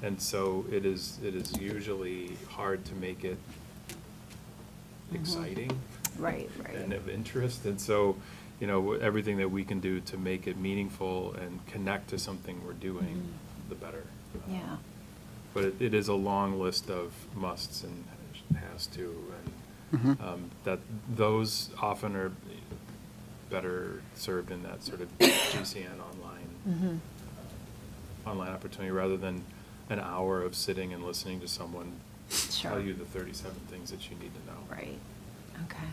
and so it is usually hard to make it exciting. Right, right. And of interest, and so, everything that we can do to make it meaningful and connect to something we're doing, the better. Yeah. But it is a long list of musts and has to, Mhm. and that those often are better served in that sort of GCN online, online opportunity, rather than an hour of sitting and listening to someone tell Sure. you the 37 things that you need to know. Right, okay.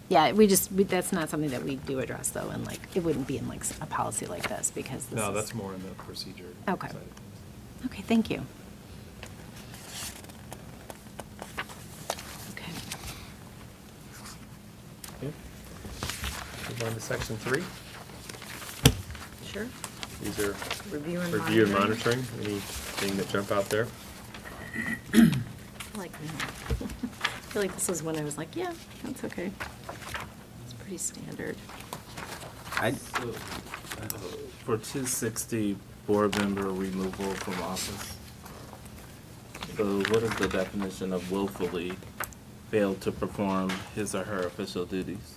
Yeah, that's not something that we do address, though, and like, it wouldn't be in like a policy like this, because this is. No, that's more in the procedure. Okay. side of things. Okay, thank you. Okay. Okay. Move on to section 3. Sure. These are Review and review and monitoring. monitoring. Anything that jump out there? I like that. I feel like this was when I was like, yeah, that's okay. It's pretty standard. So, for 260 board member removal from office, so what is the definition of willfully failed to perform his or her official duties?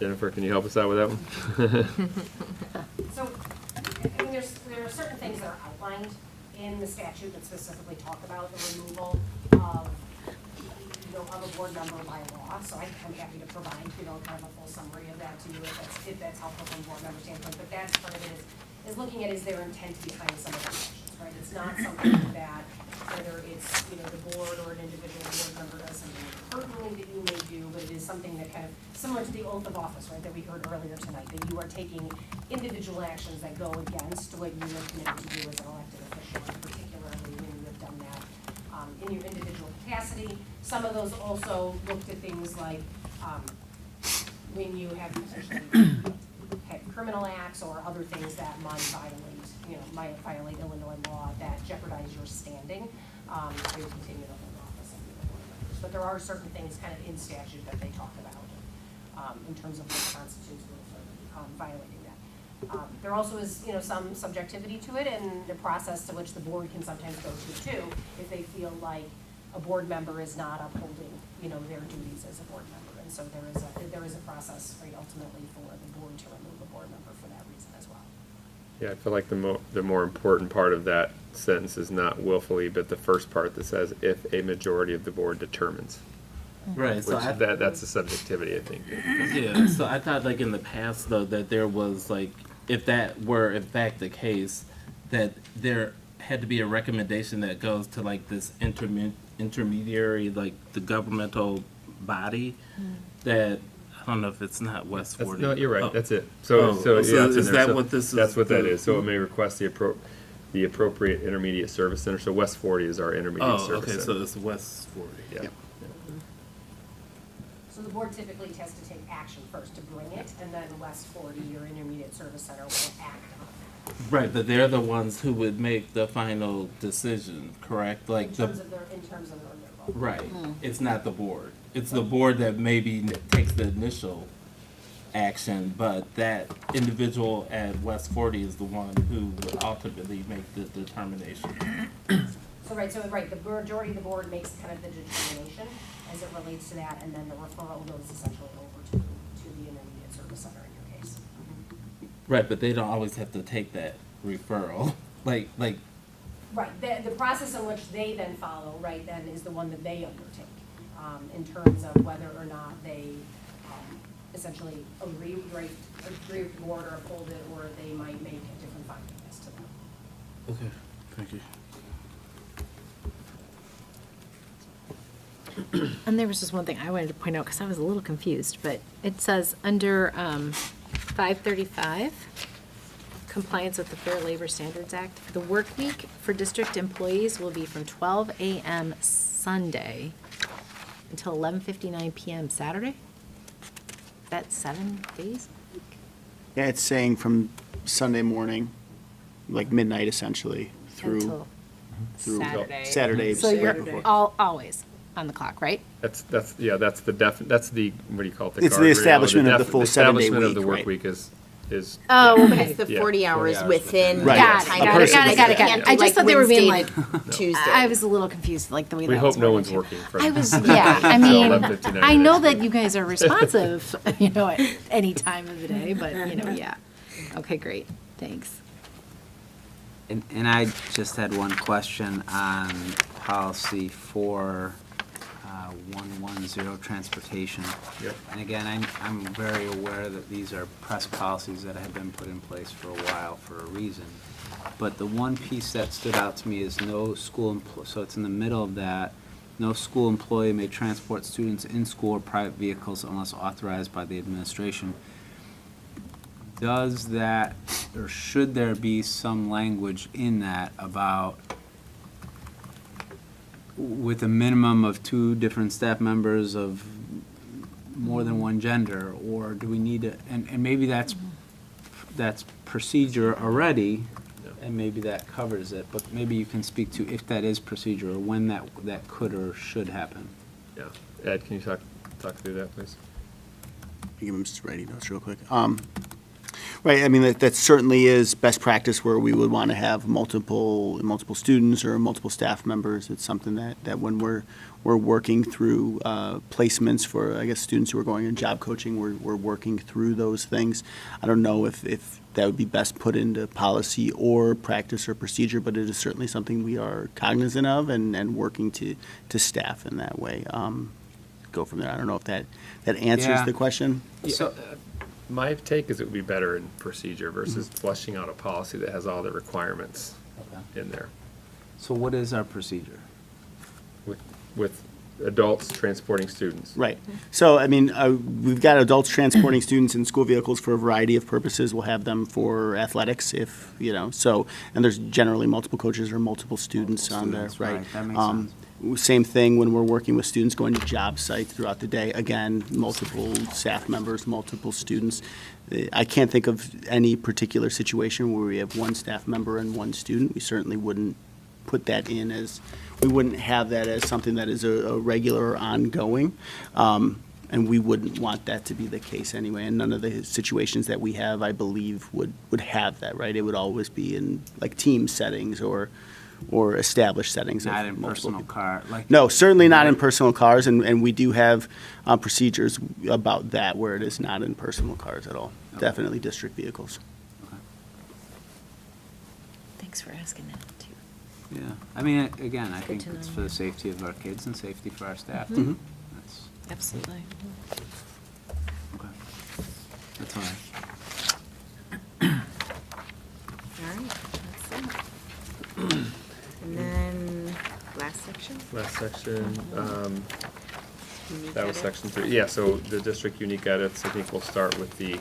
Jennifer, can you help us out with that one? So, I mean, there are certain things that are outlined in the statute that specifically talk about the removal of, of a board member by law. So I'm happy to provide, kind of a full summary of that to you if that's helpful from a board member standpoint. But that's part of it is looking at is their intent behind some of the actions, right? It's not something that, whether it's, the board or an individual board member does something pertinently that you may do, but it is something that kind of, similar to the oath of office, right, that we heard earlier tonight, that you are taking individual actions that go against what you are committed to do as an elected official, and particularly when you have done that in your individual capacity. Some of those also looked at things like when you have potentially had criminal acts or other things that might violate Illinois law that jeopardize your standing to continue to hold office under the board members. But there are certain things kind of in statute that they talk about in terms of what constitutes violating that. There also is, some subjectivity to it and the process to which the board can sometimes go to too, if they feel like a board member is not upholding, their duties as a board member. And so there is a process, right, ultimately for the board to remove a board member for that reason as well. Yeah, I feel like the more important part of that sentence is not willfully, but the first part that says, if a majority of the board determines. Right, so Which that's the subjectivity, I think. Yeah, so I thought like in the past though, that there was like, if that were in fact the case, that there had to be a recommendation that goes to like this intermediary, like the governmental body, that, I don't know if it's not West 40. No, you're right, Oh. that's it. Oh, So so yeah, it's in is there. that So what this is? That's what that is. So it may request the appropriate intermediate service center. So West 40 is our intermediate Oh, service okay, center. so it's West 40. Yeah. Yep. So the board typically has to take action first to bring it, and then West 40, your intermediate service center, will act on it. Right, but they're the ones who would make the final decision, correct? Like In the, terms of their vote. right, it's not the board. It's the board that maybe takes the initial action, but that individual at West 40 is the one who would ultimately make the determination. So, the majority of the board makes kind of the determination as it relates to that, and then the referral goes essentially over to the intermediate service center in your case. Right, but they don't always have to take that referral. Like, Right, the process in which they then follow, right, then is the one that they undertake, in terms of whether or not they essentially agree with the board or uphold it, or they might make a different finding as to them. okay, thank you. And there was just one thing I wanted to point out, because I was a little confused, but it says under 535, compliance with the Fair Labor Standards Act, the work week for district employees will be from 12 a.m. Sunday until 11:59 PM Saturday? That's 7 days? Yeah, it's saying from Sunday morning, like midnight essentially, Until through Saturday. Saturday. So you're right before. always on the clock, right? That's the what do you call it? It's the guardrail, establishment of the full 7-day establishment of the week, work right. week is. Oh, Yeah. okay. It's the Yeah. 40 hours 40 hours within. Right. Got the it, time got it, period. got it, got it, got Can't it. do, I just like, thought they were being Wednesday like, to Tuesday. I was a little confused, like the way We that hope was no worded, one's too. working from. I was, yeah, I mean, 11:59 I know next that week. you guys are responsive, at any time of the day, but, yeah. Okay, great, thanks. And I just had one question on policy 4110, transportation. Yep. And again, I'm very aware that these are press policies that have been put in place for a while for a reason. But the one piece that stood out to me is no school, so it's in the middle of that, no school employee may transport students in school or private vehicles unless authorized by the administration. Does that, or should there be some language in that about with a minimum of 2 different staff members of more than one gender, or do we need to, and maybe that's procedure already, and maybe that covers it, but maybe you can speak to if that is procedure, or when that could or should happen. Yeah. Ed, can you talk through that, please? I'm just writing notes real quick. Right, I mean, that certainly is best practice where we would want to have multiple students or multiple staff members. It's something that when we're working through placements for, I guess, students who are going in job coaching, we're working through those things. I don't know if that would be best put into policy or practice or procedure, but it is certainly something we are cognizant of and working to staff in that way. Go from there. I don't know if that answers Yeah. the question. So, My take is it would be better in procedure versus fleshing out a policy that has all the requirements in there. so what is our procedure? With adults transporting students. Right. So, I mean, we've got adults transporting students in school vehicles for a variety of purposes. We'll have them for athletics if, so, and there's generally multiple coaches or multiple students on there, Students, right? right, that makes sense. Same thing when we're working with students going to job sites throughout the day. Again, multiple staff members, multiple students. I can't think of any particular situation where we have one staff member and one student. We certainly wouldn't put that in as, we wouldn't have that as something that is a regular or ongoing. And we wouldn't want that to be the case anyway. And none of the situations that we have, I believe, would have that, right? It would always be in like team settings or established settings. of Not in multiple personal people. car, like. No, certainly not in personal cars, and we do have procedures about that where it is not in personal cars at all. Okay. Definitely district vehicles. Thanks for asking that, too. Yeah, I mean, again, I think to it's know, for yeah. the safety of our kids and safety for our staff. Mhm. That's, Absolutely. okay. That's all right. All right, that's it. And then, last section? Last section, Unique that was edits. section 3. Yeah, so the district unique edits, I think we'll start with the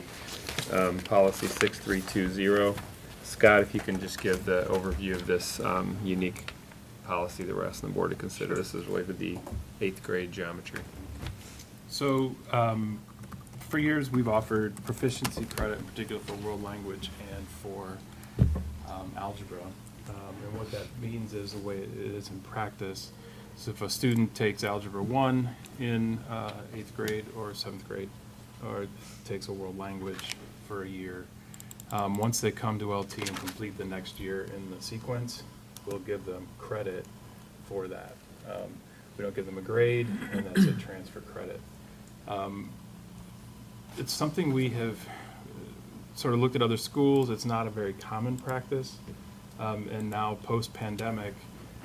policy 6320. Scott, if you can just give the overview of this unique policy that we're asking the board to consider. This is related to the 8th grade geometry. So, for years, we've offered proficiency credit, in particular for world language and for algebra. And what that means is the way it is in practice. So if a student takes Algebra 1 in 8th grade or 7th grade, or takes a world language for a year, once they come to LT and complete the next year in the sequence, we'll give them credit for that. We don't give them a grade, and that's a transfer credit. It's something we have sort of looked at other schools. It's not a very common practice. And now, post-pandemic,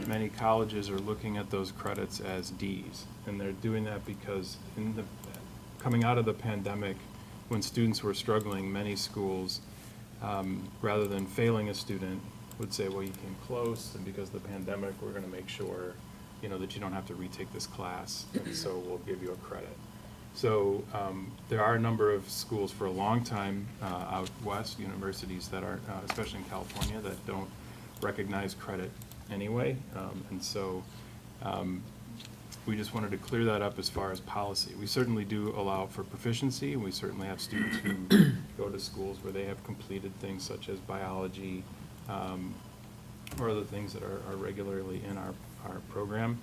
many colleges are looking at those credits as Ds. And they're doing that because coming out of the pandemic, when students were struggling, many schools, rather than failing a student, would say, well, you came close, and because of the pandemic, we're going to make sure, that you don't have to retake this class, and so we'll give you a credit. So there are a number of schools for a long time out west, universities that are, especially in California, that don't recognize credit anyway. And so we just wanted to clear that up as far as policy. We certainly do allow for proficiency, and we certainly have students who go to schools where they have completed things such as biology, or other things that are regularly in our program.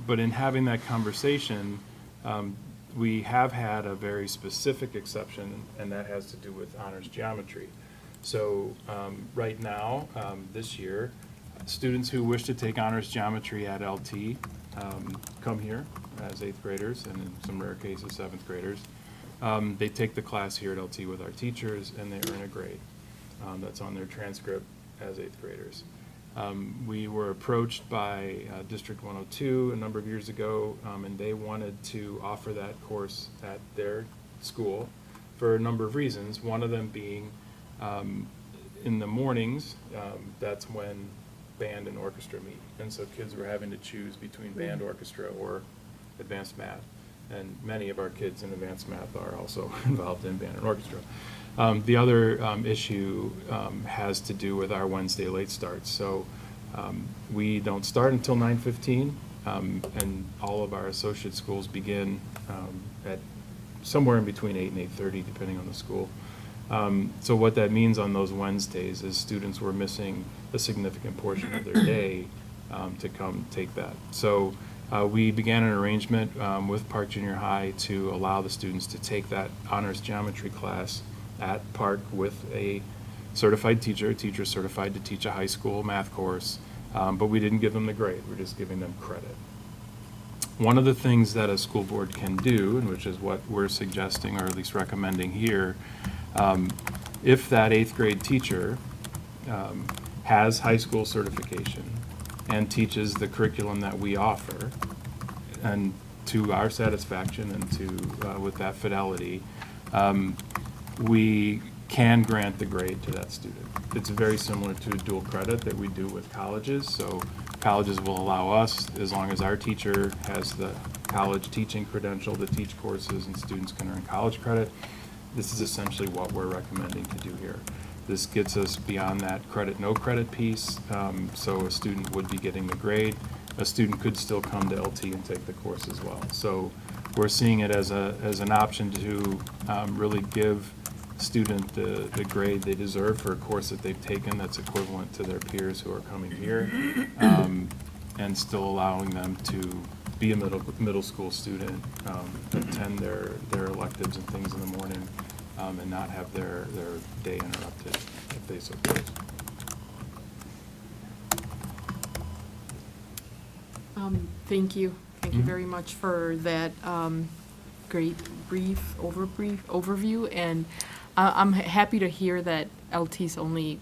But in having that conversation, we have had a very specific exception, and that has to do with honors geometry. So right now, this year, students who wish to take honors geometry at LT come here as 8th graders, and in some rare cases, 7th graders. They take the class here at LT with our teachers, and they earn a grade. That's on their transcript as 8th graders. We were approached by District 102 a number of years ago, and they wanted to offer that course at their school for a number of reasons. One of them being in the mornings, that's when band and orchestra meet. And so kids were having to choose between band, orchestra, or advanced math. And many of our kids in advanced math are also involved in band and orchestra. The other issue has to do with our Wednesday late starts. So we don't start until 9:15, and all of our associate schools begin at somewhere in between 8 and 8:30, depending on the school. So what that means on those Wednesdays is students were missing a significant portion of their day to come take that. So we began an arrangement with Park Junior High to allow the students to take that honors geometry class at Park with a certified teacher, a teacher certified to teach a high school math course, but we didn't give them the grade, we're just giving them credit. One of the things that a school board can do, and which is what we're suggesting, or at least recommending here, if that 8th grade teacher has high school certification and teaches the curriculum that we offer, and to our satisfaction and to with that fidelity, we can grant the grade to that student. It's very similar to dual credit that we do with colleges. So colleges will allow us, as long as our teacher has the college teaching credential, to teach courses and students can earn college credit. This is essentially what we're recommending to do here. This gets us beyond that credit, no credit piece, so a student would be getting the grade. A student could still come to LT and take the course as well. So we're seeing it as an option to really give student the grade they deserve for a course that they've taken that's equivalent to their peers who are coming here, and still allowing them to be a middle school student, attend their electives and things in the morning, and not have their day interrupted if they so choose. Thank you. Thank you very much for that great overview. And I'm happy to hear that LT's only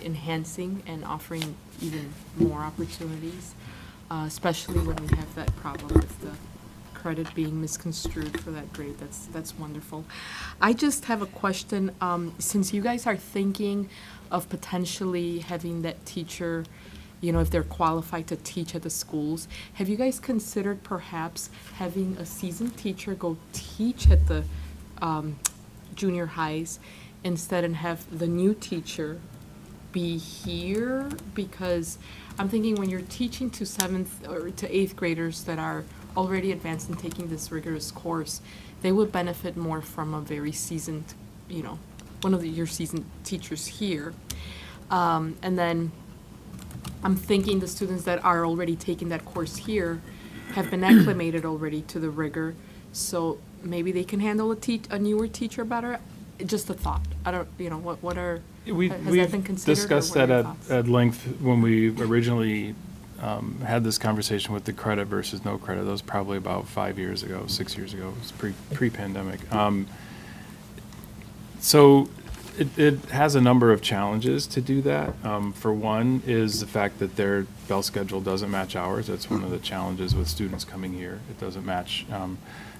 enhancing and offering even more opportunities, especially when we have that problem with the credit being misconstrued for that grade. That's wonderful. I just have a question. Since you guys are thinking of potentially having that teacher, you know, if they're qualified to teach at the schools, have you guys considered perhaps having a seasoned teacher go teach at the junior highs instead, and have the new teacher be here? Because I'm thinking when you're teaching to 7th or to 8th graders that are already advanced and taking this rigorous course, they would benefit more from a very seasoned, you know, one of your seasoned teachers here. And then I'm thinking the students that are already taking that course here have been acclimated already to the rigor, so maybe they can handle a newer teacher better. Just a thought. I don't, you know, what are, has that been considered? We've discussed that at length when we originally had this conversation with the credit versus no credit. That was probably about 5 years ago, 6 years ago. It was pre-pandemic. So it has a number of challenges to do that. For one is the fact that their bell schedule doesn't match ours. That's one of the challenges with students coming here. It doesn't match.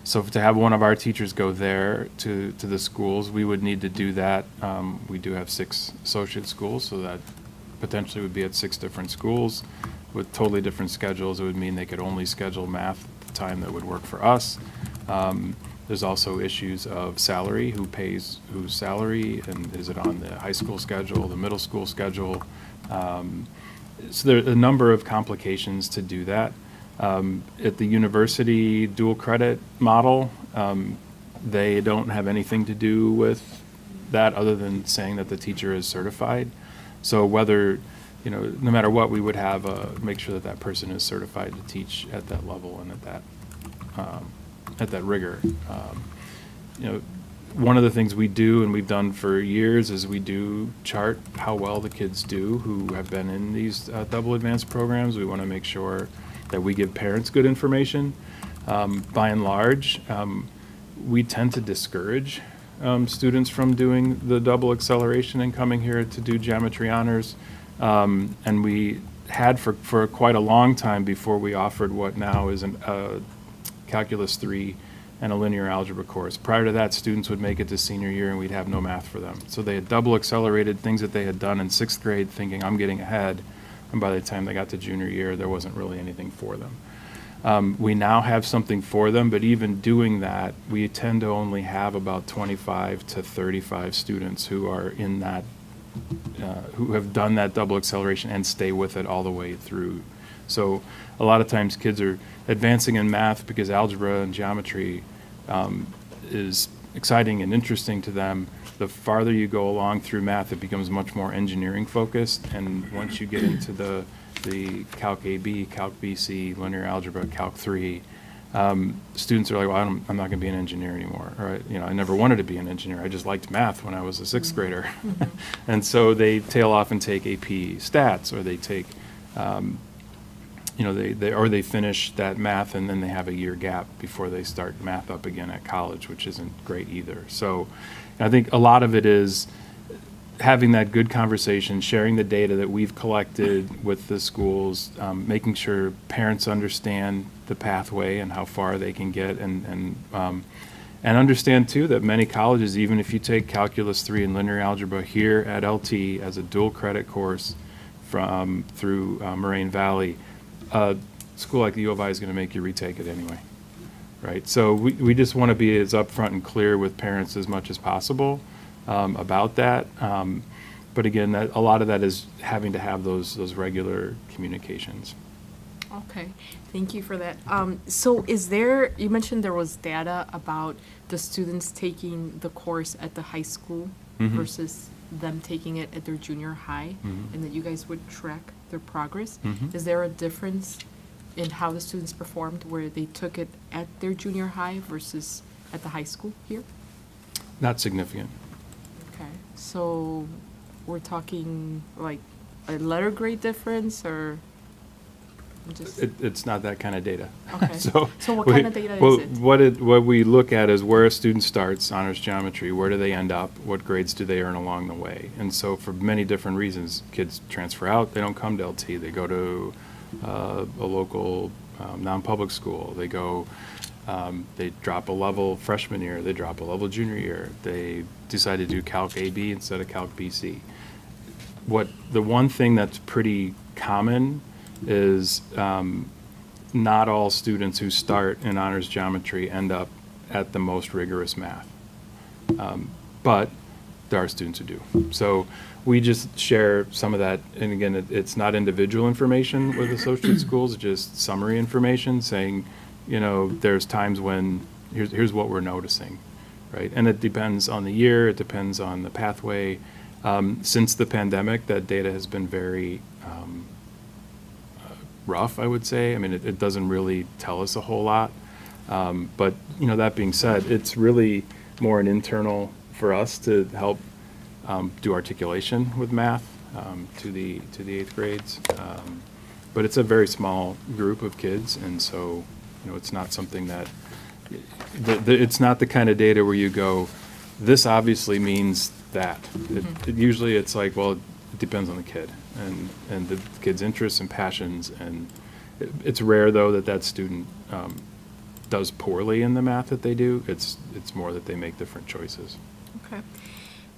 So to have one of our teachers go there to the schools, we would need to do that. We do have 6 associate schools, so that potentially would be at 6 different schools with totally different schedules. It would mean they could only schedule math at the time that would work for us. There's also issues of salary, who pays whose salary, and is it on the high school schedule, the middle school schedule. So there are a number of complications to do that. At the university dual credit model, they don't have anything to do with that other than saying that the teacher is certified. So whether, no matter what, we would have, make sure that that person is certified to teach at that level and at that rigor. One of the things we do, and we've done for years, is we do chart how well the kids do who have been in these double advanced programs. We want to make sure that we give parents good information. By and large, we tend to discourage students from doing the double acceleration and coming here to do geometry honors. And we had for quite a long time before we offered what now is a Calculus 3 and a linear algebra course. Prior to that, students would make it to senior year and we'd have no math for them. So they had double accelerated things that they had done in 6th grade thinking, I'm getting ahead. And by the time they got to junior year, there wasn't really anything for them. We now have something for them, but even doing that, we tend to only have about 25 to 35 students who are in that, who have done that double acceleration and stay with it all the way through. So a lot of times kids are advancing in math because algebra and geometry is exciting and interesting to them. The farther you go along through math, it becomes much more engineering focused. And once you get into the Calc AB, Calc BC, linear algebra, Calc 3, students are like, well, I'm not going to be an engineer anymore. Or, I never wanted to be an engineer. I just liked math when I was a 6th grader. And so they tail off and take AP stats, or they take, they finish that math and then they have a year gap before they start math up again at college, which isn't great either. So I think a lot of it is having that good conversation, sharing the data that we've collected with the schools, making sure parents understand the pathway and how far they can get, and understand too that many colleges, even if you take Calculus 3 and linear algebra here at LT as a dual credit course through Moraine Valley, a school like the U of I is going to make you retake it anyway, right? So we just want to be as upfront and clear with parents as much as possible about that. But again, a lot of that is having to have those regular communications. Okay, thank you for that. So you mentioned there was data about the students taking the course at the high school versus them taking it at their junior high, and that you guys would track their progress. Is there a difference in how the students performed where they took it at their junior high versus at the high school here? Not significant. Okay, so we're talking like a letter grade difference, or just? It's not that kind of data. Okay. So what kind of data is it? What we look at is where a student starts, honors geometry, where do they end up, what grades do they earn along the way. And so for many different reasons, kids transfer out, they don't come to LT, they go to a local non-public school, they go, they drop a level freshman year, they drop a level junior year, they decide to do Calc AB instead of Calc BC. The one thing that's pretty common is not all students who start in honors geometry end up at the most rigorous math. But there are students who do. So we just share some of that, and again, it's not individual information with associate schools, just summary information saying, there's times when here's what we're noticing, right? And it depends on the year, it depends on the pathway. Since the pandemic, that data has been very rough, I would say. I mean, it doesn't really tell us a whole lot. But, that being said, it's really more an internal for us to help do articulation with math to the 8th grades. But it's a very small group of kids, and so, it's not something that, it's not the kind of data where you go, this obviously means that. Usually it's like, well, it depends on the kid and the kid's interests and passions, and it's rare though that student does poorly in the math that they do. It's more that they make different choices. Okay.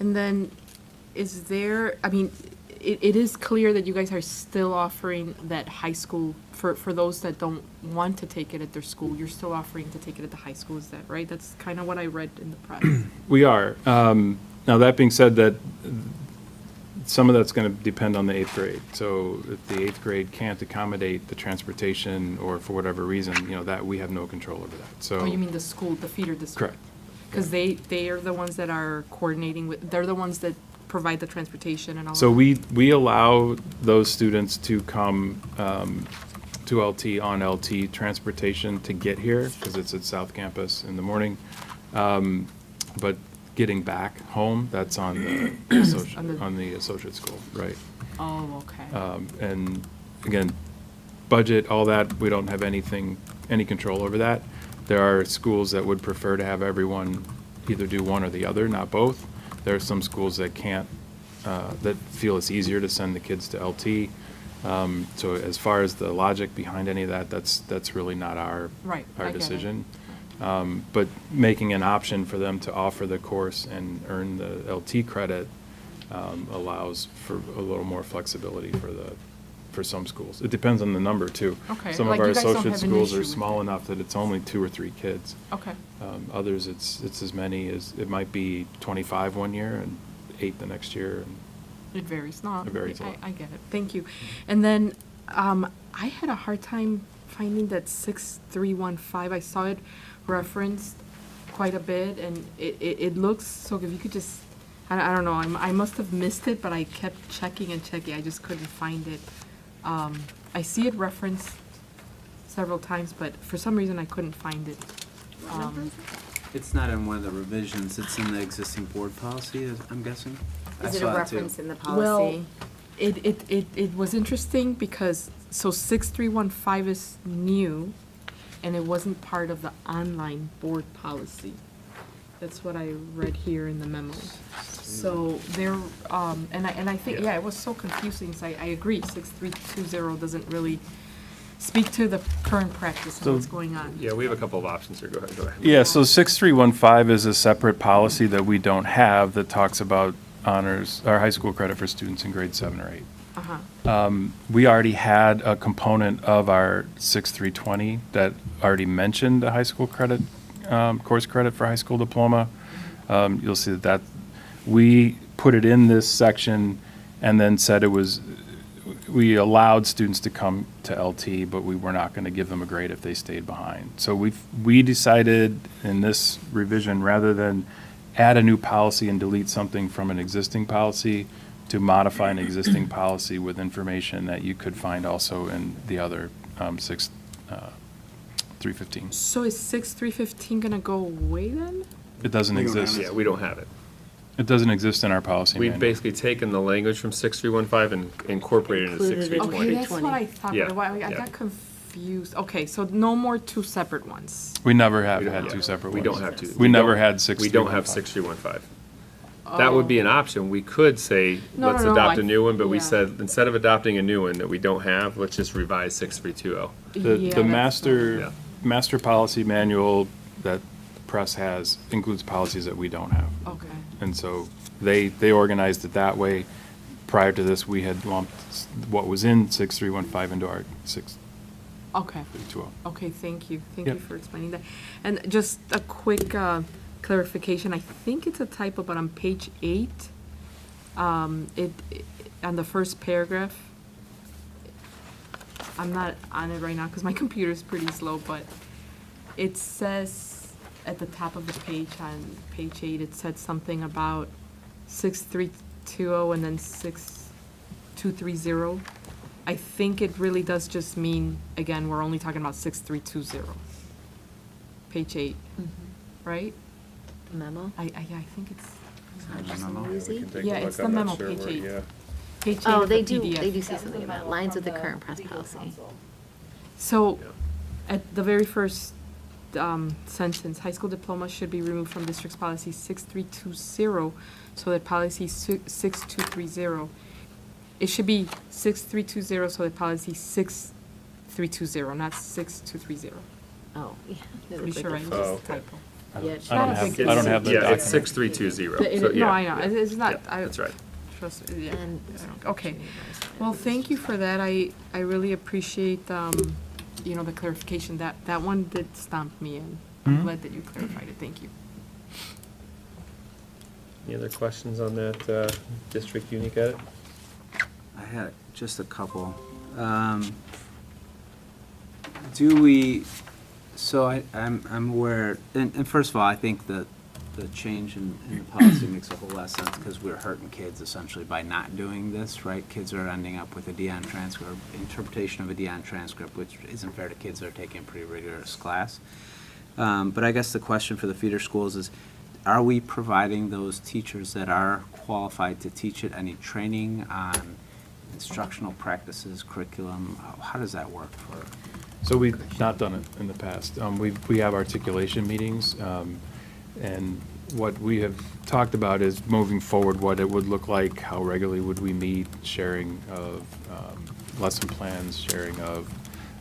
And then is there, it is clear that you guys are still offering that high school, for those that don't want to take it at their school, you're still offering to take it at the high school, is that right? That's kind of what I read in the press. We are. Now that being said, that some of that's going to depend on the 8th grade. So if the 8th grade can't accommodate the transportation or for whatever reason, that we have no control over that. So. Oh, you mean the school, the feeder district? Correct. Because they are the ones that are coordinating with, they're the ones that provide the transportation and all of So that? we allow those students to come to LT on LT transportation to get here, because it's at South Campus in the morning. But getting back home, that's on the associate school, right? Oh, okay. And again, budget, all that, we don't have any control over that. There are schools that would prefer to have everyone either do one or the other, not both. There are some schools that can't, that feel it's easier to send the kids to LT. So as far as the logic behind any of that, that's really not our Right, I get it. decision. But making an option for them to offer the course and earn the LT credit allows for a little more flexibility for some schools. It depends on the number too. Okay, Some like of our you guys don't associate have an schools issue are with small it. enough that it's only 2 or 3 kids. Okay. Others, it's as many as, it might be 25 one year and 8 the next year. And It varies, no. It varies a lot. I get it, thank you. And then, I had a hard time finding that 6315, I saw it referenced quite a bit, and it looks, so if you could just, I don't know, I must have missed it, but I kept checking and checking, I just couldn't find it. I see it referenced several times, but for some reason I couldn't find it. It's not in one of the revisions, it's in the existing board policy, I'm guessing? I Is it a saw too. reference in the Well, policy? it was interesting because, so 6315 is new, and it wasn't part of the online board policy. That's what I read here in the memo. So there, and I think, yeah, it was so confusing, so I agree, 6320 doesn't really speak to the current practice and So- what's going on. Yeah, we have a couple of options here. Go ahead. Yeah, so 6315 is a separate policy that we don't have that talks about honors, or high school credit for students in grade 7 or 8. Uh-huh. We already had a component of our 6320 that already mentioned the high school credit, course credit for high school diploma. You'll see that we put it in this section and then said we allowed students to come to LT, but we were not going to give them a grade if they stayed behind. So we decided in this revision, rather than add a new policy and delete something from an existing policy, to modify an existing policy with information that you could find also in the other 315. So is 6315 gonna go away then? It doesn't We don't have exist. Yeah, we don't have it. It doesn't exist in our policy We've manual. basically taken the language from 6315 and incorporated it into Included it. 6320. Okay, that's what I thought, Yeah, but I yeah. got confused. Okay, so no more 2 separate ones. We never have We don't had have- 2 separate We ones. don't have to. We never had 6315. We don't have 6315. That would be an option. We could say, No, let's no, no, adopt I- a new one, but we yeah. said, instead of adopting a new one that we don't have, let's just revise 6320. Yeah, The that's Yeah. master policy manual that press has includes policies that we don't have. Okay. And so they organized it that way. Prior to this, we had lumped what was in 6315 into our 6320. Okay. Okay, thank you. Thank Yep. you for explaining that. And just a quick clarification. I think it's a typo, but on page 8, on the first paragraph, I'm not on it right now because my computer is pretty slow, but it says at the top of the page, on page 8, it said something about 6320 and then 6230. I think it really does just mean, again, we're only talking about 6320. Page 8, right? Memo? Yeah, I think it's, Yeah, it's the memo, page 8. Page 8 Oh, of they the do, PDF. they do say something about lines with the current press policy. So, at the very first sentence, high school diploma should be removed from district's policy 6320, so that policy 6230. It should be 6320, so that policy 6320, not 6230. Oh, yeah. Pretty sure I used Oh, a okay. typo. Yeah, It's I not don't a have, big I deal. don't have the Yeah, it's document. 6320. So, No, yeah, I know, it's not, yeah, that's right. Trust, yeah. And- Okay, well, thank you for that. I really appreciate, the clarification. That one did stump me, and I'm Mhm. glad that you clarified it. Thank you. Any other questions on that district unique edit? had just a couple. Do we, so I'm aware, and first of all, I think that the change in the policy makes a whole lot of sense because we're hurting kids essentially by not doing this, right? Kids are ending up with a Dion transcript, interpretation of a Dion transcript, which isn't fair to kids that are taking a pretty rigorous class. But I guess the question for the feeder schools is, are we providing those teachers that are qualified to teach it any training on instructional practices, curriculum? How does that work for? So we've not done it in the past. We have articulation meetings, and what we have talked about is moving forward, what it would look like, how regularly would we meet, sharing of lesson plans, sharing of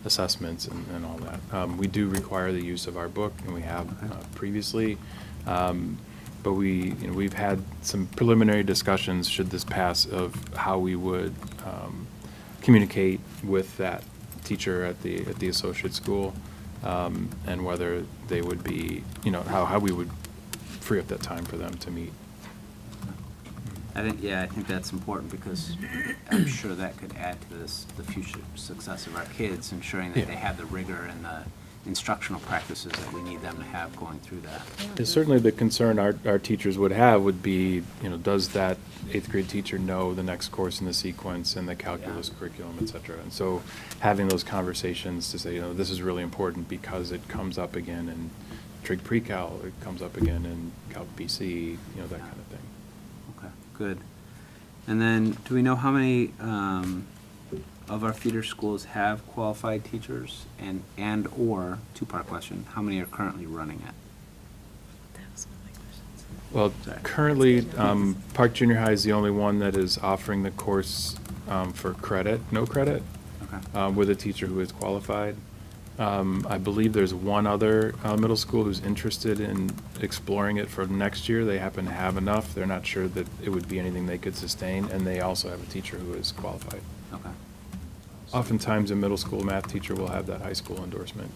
assessments and all that. We do require the use of our book, and we have previously. But we've had some preliminary discussions, should this pass, of how we would communicate with that teacher at the associate school, and whether they would be, how we would free up that time for them to meet. I think that's important because I'm sure that could add to the future success of our kids, ensuring that they have the rigor and the instructional practices that we need them to have going through that. And certainly the concern our teachers would have would be, does that 8th grade teacher know the next course in the sequence and the calculus curriculum, et cetera? And so having those conversations to say, this is really important because it comes up again in Trig Pre-Cal, it comes up again in Calc BC, that kind of thing. Okay, good. And then, do we know how many of our feeder schools have qualified teachers, and or, two-part question, how many are currently running it? Well, currently, Park Junior High is the only one that is offering the course for credit, no credit, Okay. with a teacher who is qualified. I believe there's one other middle school who's interested in exploring it for next year. They happen to have enough. They're not sure that it would be anything they could sustain, and they also have a teacher who is qualified. Okay. Oftentimes, a middle school math teacher will have that high school endorsement.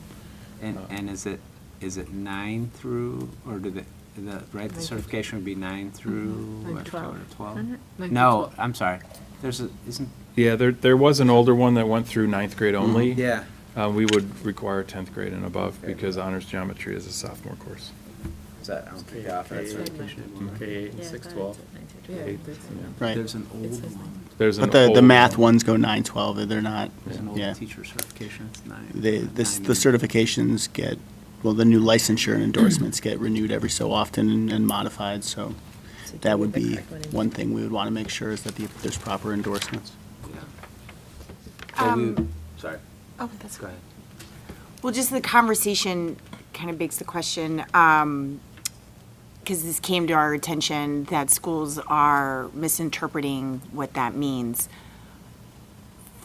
And is it 9 through, or the certification would be 9 through? Like 12. 12? Isn't it? No, I'm sorry. Isn't? Yeah, there was an older one that went through 9th grade only. Yeah. We would require 10th grade and above because honors geometry is a sophomore course. Is that, I don't think they offer that certification. K-8 and 6-12. Right. There's an old one. There's an But the old math one. ones go 9-12, they're not, There's an old yeah. teacher certification, it's 9. The certifications get, well, the new licensure and endorsements get renewed every so often and modified, so that would be one thing we would want to make sure is that there's proper endorsements. Yeah. Sorry. Oh, that's Go ahead. Well, just the conversation kind of begs the question, because this came to our attention, that schools are misinterpreting what that means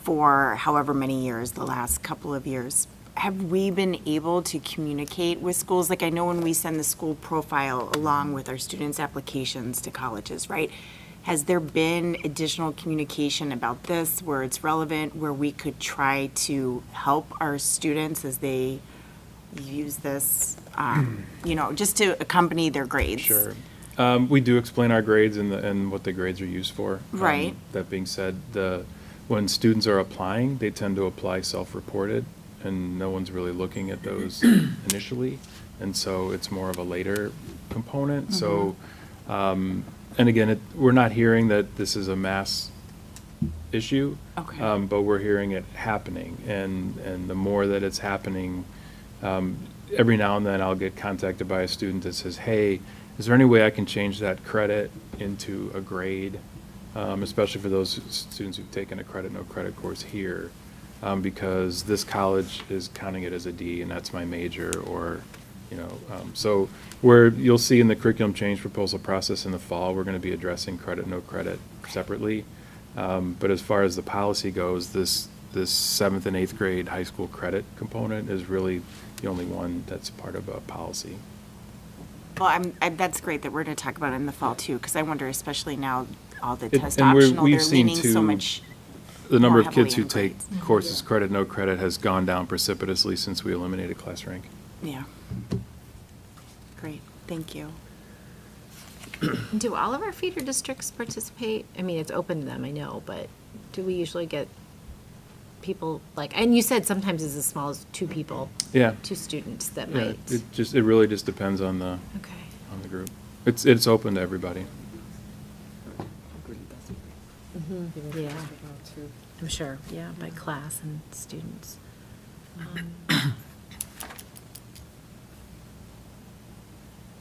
for however many years, the last couple of years. Have we been able to communicate with schools? Like, I know when we send the school profile along with our students' applications to colleges, right? Has there been additional communication about this where it's relevant, where we could try to help our students as they use this, just to accompany their grades? Sure. We do explain our grades and what the grades are used for. Right. That being said, when students are applying, they tend to apply self-reported, and no one's really looking at those initially, and so it's more of a later component. So, and again, we're not hearing that this is a mass issue, Okay. but we're hearing it happening, and the more that it's happening, every now and then I'll get contacted by a student that says, hey, is there any way I can change that credit into a grade, especially for those students who've taken a credit, no credit course here, because this college is counting it as a D and that's my major, or, so you'll see in the curriculum change proposal process in the fall, we're going to be addressing credit, no credit separately. But as far as the policy goes, this 7th and 8th grade high school credit component is really the only one that's part of a policy. Well, that's great that we're going to talk about it in the fall too, because I wonder, especially now, all the It- test and we're- optional, we've they're seen leaning so too, much. The number more of kids heavily who on take grades. courses credit, no credit has gone down precipitously since we eliminated class rank. Yeah. Great, thank you. Do all of our feeder districts participate? I mean, it's open to them, I know, but do we usually get people, like, and you said sometimes it's as small as 2 people, Yeah. 2 students that Yeah, might. it really just depends on the group. It's open to everybody. Yeah, I'm sure, yeah, by class and students.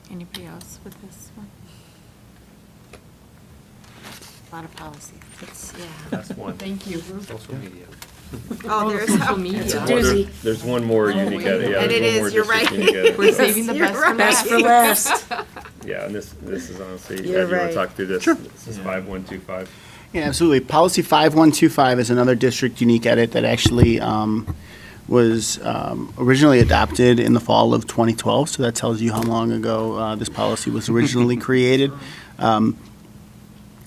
Anybody else with this one? A lot of policy. It's, yeah. That's one. Thank you. Social media. Oh, there's social media. It's a Well, doozy. there's one more unique edit, yeah. And there's it one more is, you're district right. unique edit. We're saving the You're best for right. Best for last. Yeah, and this is honestly, Ed, you You're want to right. talk through this? Sure. This is 5125. Yeah, absolutely. Policy 5125 is another district unique edit that actually was originally adopted in the fall of 2012, so that tells you how long ago this policy was originally created.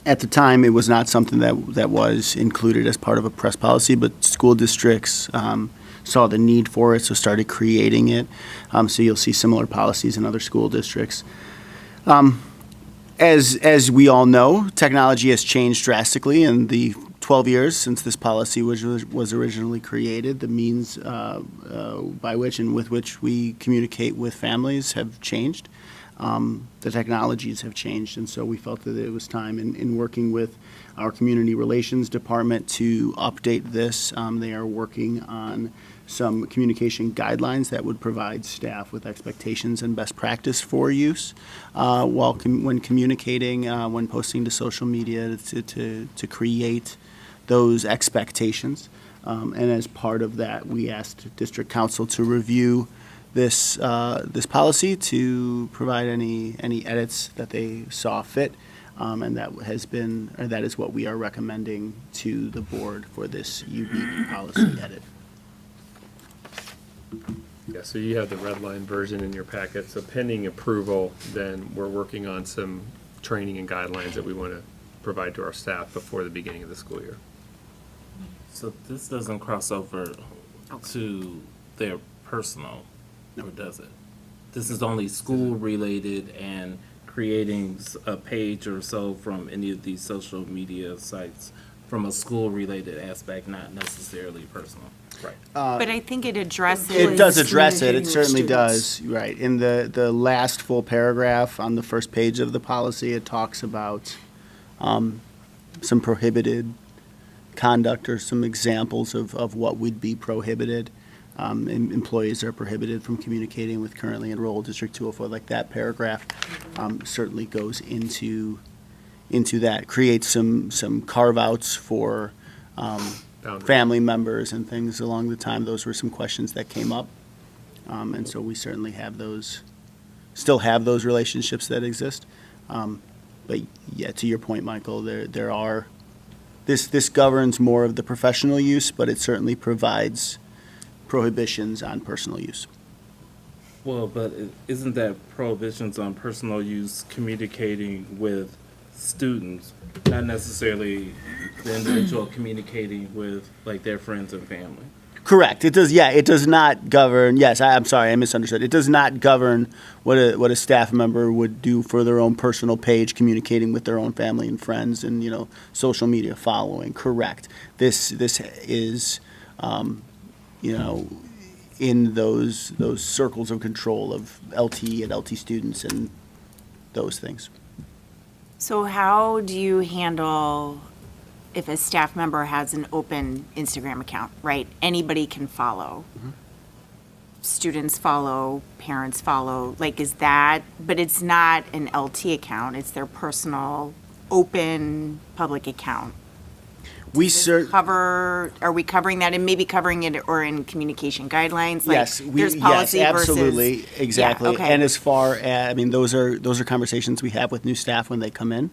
At the time, it was not something that was included as part of a press policy, but school districts saw the need for it, so started creating it. So you'll see similar policies in other school districts. As we all know, technology has changed drastically in the 12 years since this policy was originally created. The means by which and with which we communicate with families have changed. The technologies have changed, and so we felt that it was time in working with our community relations department to update this. They are working on some communication guidelines that would provide staff with expectations and best practice for use when communicating, when posting to social media to create those expectations. And as part of that, we asked district council to review this policy to provide any edits that they saw fit, and that is what we are recommending to the board for this unique policy edit. Yeah, so you have the red line version in your packet, so pending approval, then we're working on some training and guidelines that we want to provide to our staff before the beginning of the school year. So this doesn't cross over to their personal, or does it? This is only school-related and creating a page or so from any of these social media sites from a school-related aspect, not necessarily personal. Right. But I think it addresses. It does address it, communicating it with certainly students. does, right. In the last full paragraph on the first page of the policy, it talks about some prohibited conduct or some examples of what would be prohibited. Employees are prohibited from communicating with currently enrolled District 204, like that paragraph certainly goes into that, creates some carve-outs for Boundaries. family members and things along the time. Those were some questions that came up. And so we certainly have still have those relationships that exist. But yeah, to your point, Michael, there are, this governs more of the professional use, but it certainly provides prohibitions on personal use. Well, but isn't that prohibitions on personal use communicating with students, not necessarily the individual communicating with, like, their friends and family? Correct. It does. Yeah, it does not govern. Yes, I'm sorry, I misunderstood. It does not govern what a staff member would do for their own personal page, communicating with their own family and friends, and social media following. Correct. This is, in those circles of control of LT and LT students and those things. So how do you handle if a staff member has an open Instagram account, right? Anybody can follow. Students follow, parents follow, is that, but it's not an LT account, it's their personal, open, public account. Are we covering that and maybe covering it or in communication guidelines? Yes, there's policy yes, versus- absolutely, exactly. Yeah, okay. And as far as, those are conversations we have with new staff when they come in.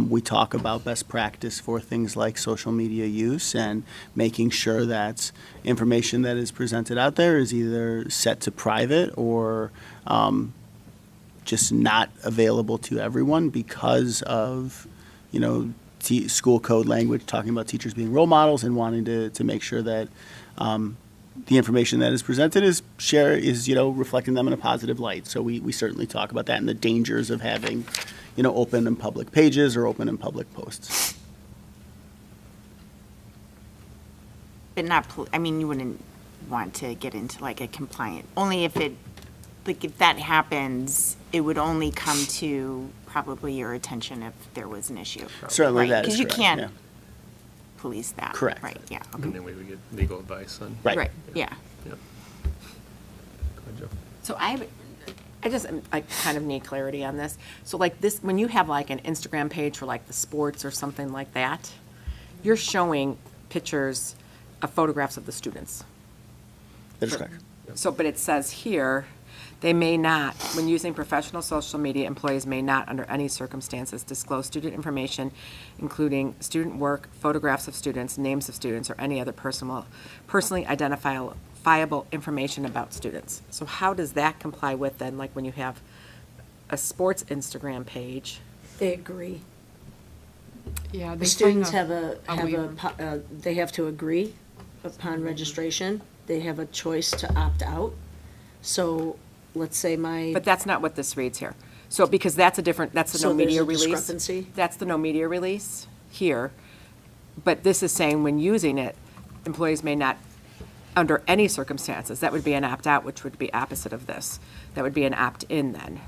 We talk about best practice for things like social media use and making sure that information that is presented out there is either set to private or just not available to everyone because of, school code language, talking about teachers being role models and wanting to make sure that the information that is presented is reflecting them in a positive light. So we certainly talk about that and the dangers of having, open and public pages or open and public posts. but not, I mean, you wouldn't want to get into like a compliant, only if it, like, if that happens, it would only come to probably your attention if there was an issue. Certainly that is Because you correct, can't yeah. police that. Correct. Right, yeah, And okay. then we would get legal advice on. Right. Yeah. Yep. Go ahead, Joe. So I just, I kind of need clarity on this. So like this, when you have like an Instagram page for like the sports or something like that, you're showing pictures of photographs of the students. That is correct. So, but it says here, they may not, when using professional social media, employees may not, under any circumstances, disclose student information, including student work, photographs of students, names of students, or any other personally identifiable information about students. So how does that comply with then, like when you have a sports Instagram page? They agree. Yeah, The they students sign have waiver. they have to agree upon registration. They have a choice to opt out. So let's say But that's not what this reads here. So, because that's a different, that's the So no there's media a release. discrepancy? That's the no media release here. But this is saying when using it, employees may not, under any circumstances, that would be an opt-out, which would be opposite of this. That would be an opt-in then.